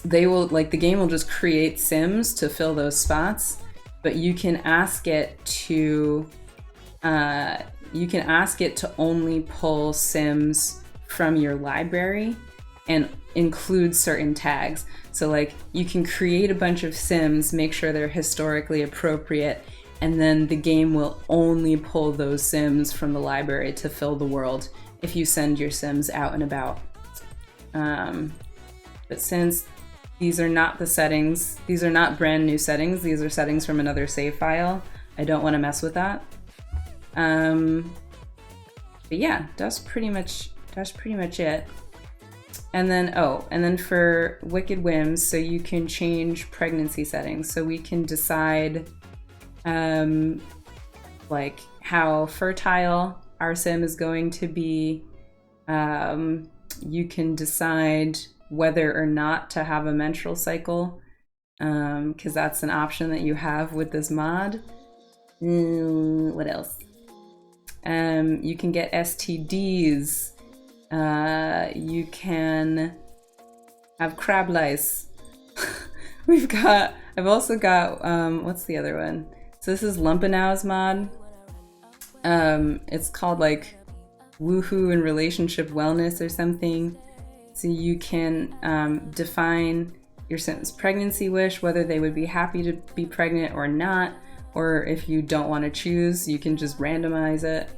They will, like, the game will just create sims to fill those spots, but you can ask it to only pull sims from your library and include certain tags. So like you can create a bunch of sims, make sure they're historically appropriate, and then the game will only pull those sims from the library to fill the world if you send your sims out and about. But since these are not the settings, these are not brand new settings, these are settings from another save file, I don't want to mess with that. But yeah, that's pretty much it. And then for Wicked Whims, so you can change pregnancy settings. So we can decide like how fertile our sim is going to be. You can decide whether or not to have a menstrual cycle, because that's an option that you have with this mod. What else? You can get STDs. You can have crab lice. I've also got, what's the other one? So this is Lumpanow's mod. It's called like Woohoo and Relationship Wellness or something. So you can define your sim's pregnancy wish, whether they would be happy to be pregnant or not, or if you don't want to choose, you can just randomize it.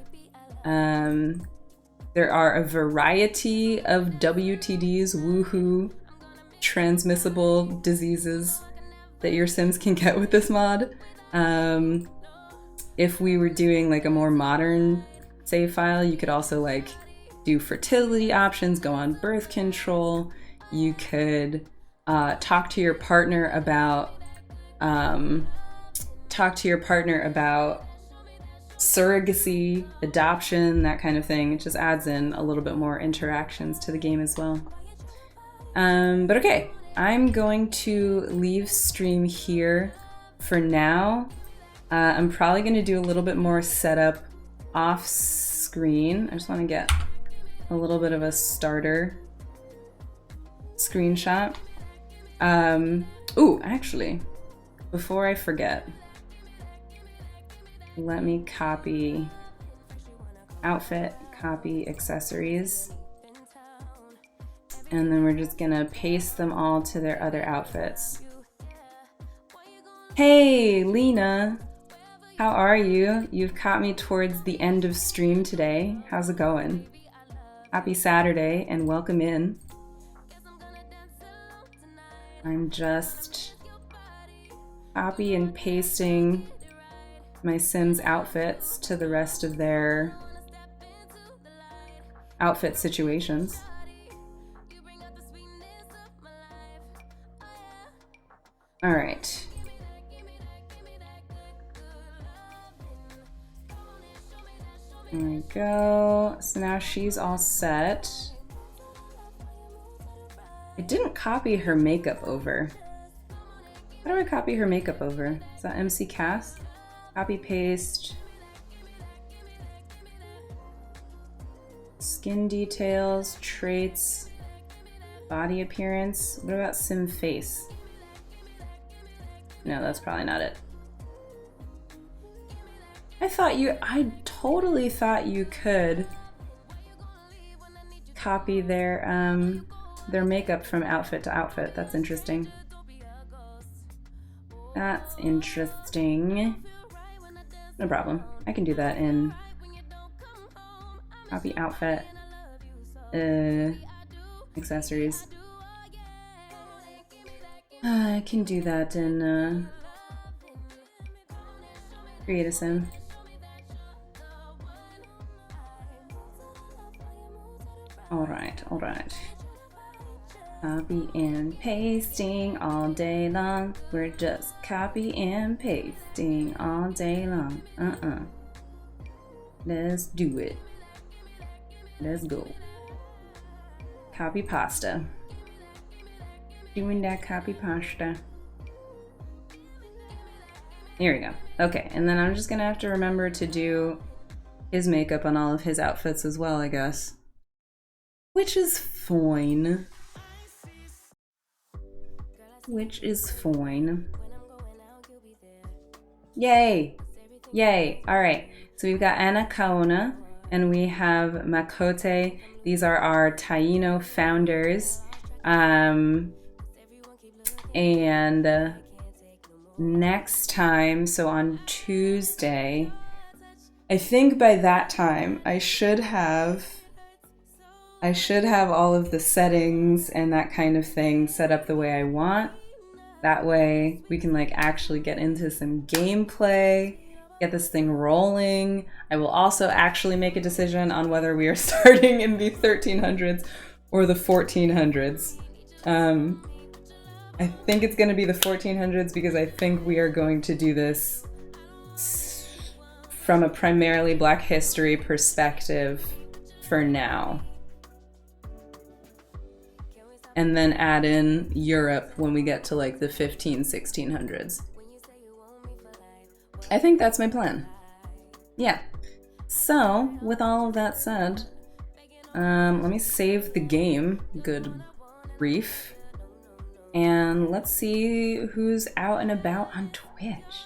There are a variety of WTDs, woohoo, transmissible diseases that your sims can get with this mod. If we were doing like a more modern save file, you could also like do fertility options, go on birth control. You could talk to your partner about surrogacy, adoption, that kind of thing. It just adds in a little bit more interactions to the game as well. But okay, I'm going to leave stream here for now. I'm probably going to do a little bit more setup off screen. I just want to get a little bit of a starter screenshot. Ooh, actually, before I forget, let me copy outfit, copy accessories, and then we're just gonna paste them all to their other outfits. Hey, Lena, how are you? You've caught me towards the end of stream today. How's it going? Happy Saturday and welcome in. I'm just copy and pasting my Sims outfits to the rest of their outfit situations. All right. There we go. So now she's all set. I didn't copy her makeup over. How do I copy her makeup over? Is that MC Cast? Copy paste. Skin details, traits, body appearance. What about sim face? No, that's probably not it. I totally thought you could copy their makeup from outfit to outfit. That's interesting. That's interesting. No problem. I can do that in copy outfit, accessories. I can do that in create a sim. All right. Copy and pasting all day long. We're just copy and pasting all day long. Let's do it. Let's go. Copy pasta. Doing that copy pasta. Here we go. Okay, and then I'm just gonna have to remember to do his makeup on all of his outfits as well, I guess. Which is fine. Which is fine. Yay! Yay! Alright, so we've got Anna Kaona and we have Makote. These are our Taino founders. And next time, so on Tuesday, I think by that time I should have all of the settings and that kind of thing set up the way I want. That way we can like actually get into some gameplay, get this thing rolling. I will also actually make a decision on whether we are starting in the 1300s or the 1400s. I think it's going to be the 1400s because I think we are going to do this from a primarily Black history perspective for now. And then add in Europe when we get to like the 1600s. I think that's my plan. Yeah. So, with all of that said, let me save the game. Good grief. And let's see who's out and about on Twitch.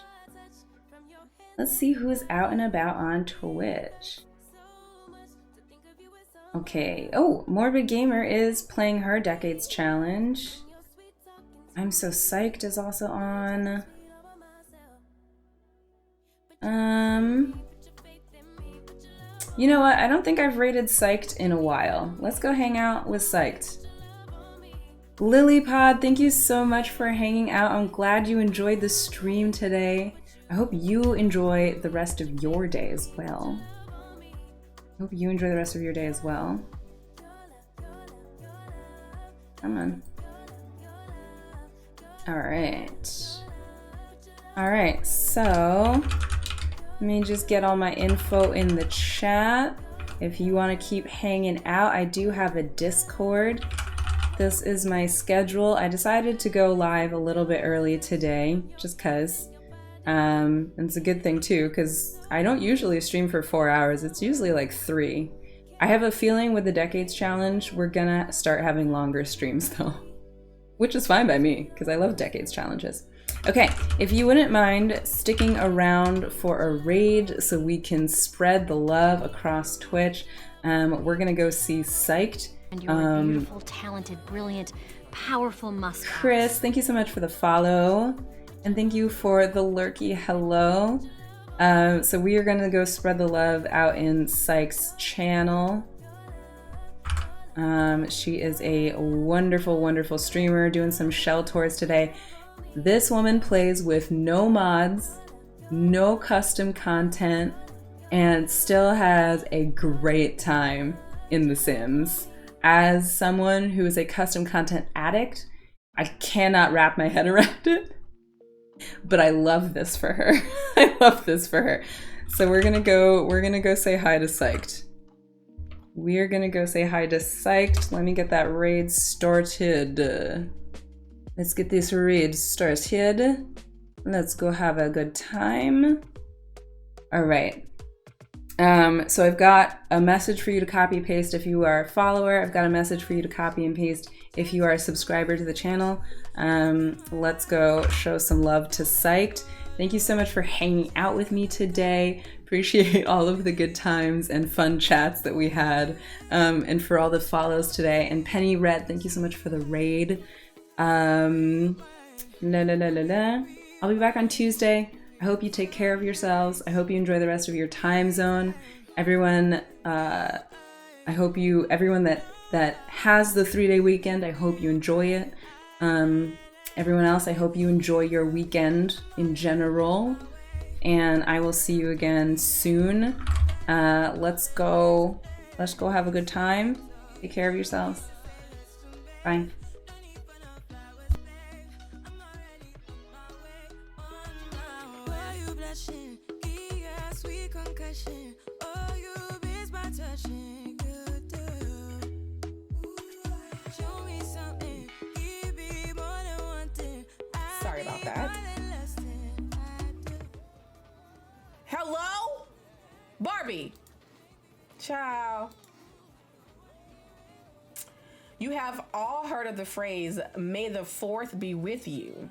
Let's see who's out and about on Twitch. Okay. Oh, Morbid Gamer is playing her Decades Challenge. I'm So Psyched is also on. You know what? I don't think I've rated Psyched in a while. Let's go hang out with Psyched. Lilypod, thank you so much for hanging out. I'm glad you enjoyed the stream today. I hope you enjoy the rest of your day as well. Hope you enjoy the rest of your day as well. Come on. Alright. Alright, so let me just get all my info in the chat. If you want to keep hanging out, I do have a Discord. This is my schedule. I decided to go live a little bit early today, just cause. And it's a good thing too, because I don't usually stream for 4 hours. It's usually like 3. I have a feeling with the Decades Challenge, we're gonna start having longer streams though. Which is fine by me, because I love Decades Challenges. Okay, if you wouldn't mind sticking around for a raid so we can spread the love across Twitch, we're gonna go see Psyched. And you're a beautiful, talented, brilliant, powerful musk. Chris, thank you so much for the follow. And thank you for the lurky hello. So we are gonna go spread the love out in Psych's channel. She is a wonderful, wonderful streamer doing some shell tours today. This woman plays with no mods, no custom content, and still has a great time in The Sims. As someone who is a custom content addict, I cannot wrap my head around it. But I love this for her. I love this for her. So we're gonna go say hi to Psyched. we're gonna go say hi to Psyched. Let me get that raid started. Let's get this raid started. Let's go have a good time. All right. So I've got a message for you to copy paste if you are a follower. I've got a message for you to copy and paste if you are a subscriber to the channel. Let's go show some love to Psyched. Thank you so much for hanging out with me today. Appreciate all of the good times and fun chats that we had, and for all the follows today. And Penny Red, thank you so much for the raid. I'll be back on Tuesday. I hope you take care of yourselves. I hope you enjoy the rest of your time zone. Everyone, everyone that has the 3-day weekend, I hope you enjoy it. Everyone else, I hope you enjoy your weekend in general. And I will see you again soon. Let's go have a good time. Take care of yourselves. Bye. Sorry about that. Hello? Barbie. Ciao. You have all heard of the phrase, "May the 4th be with you."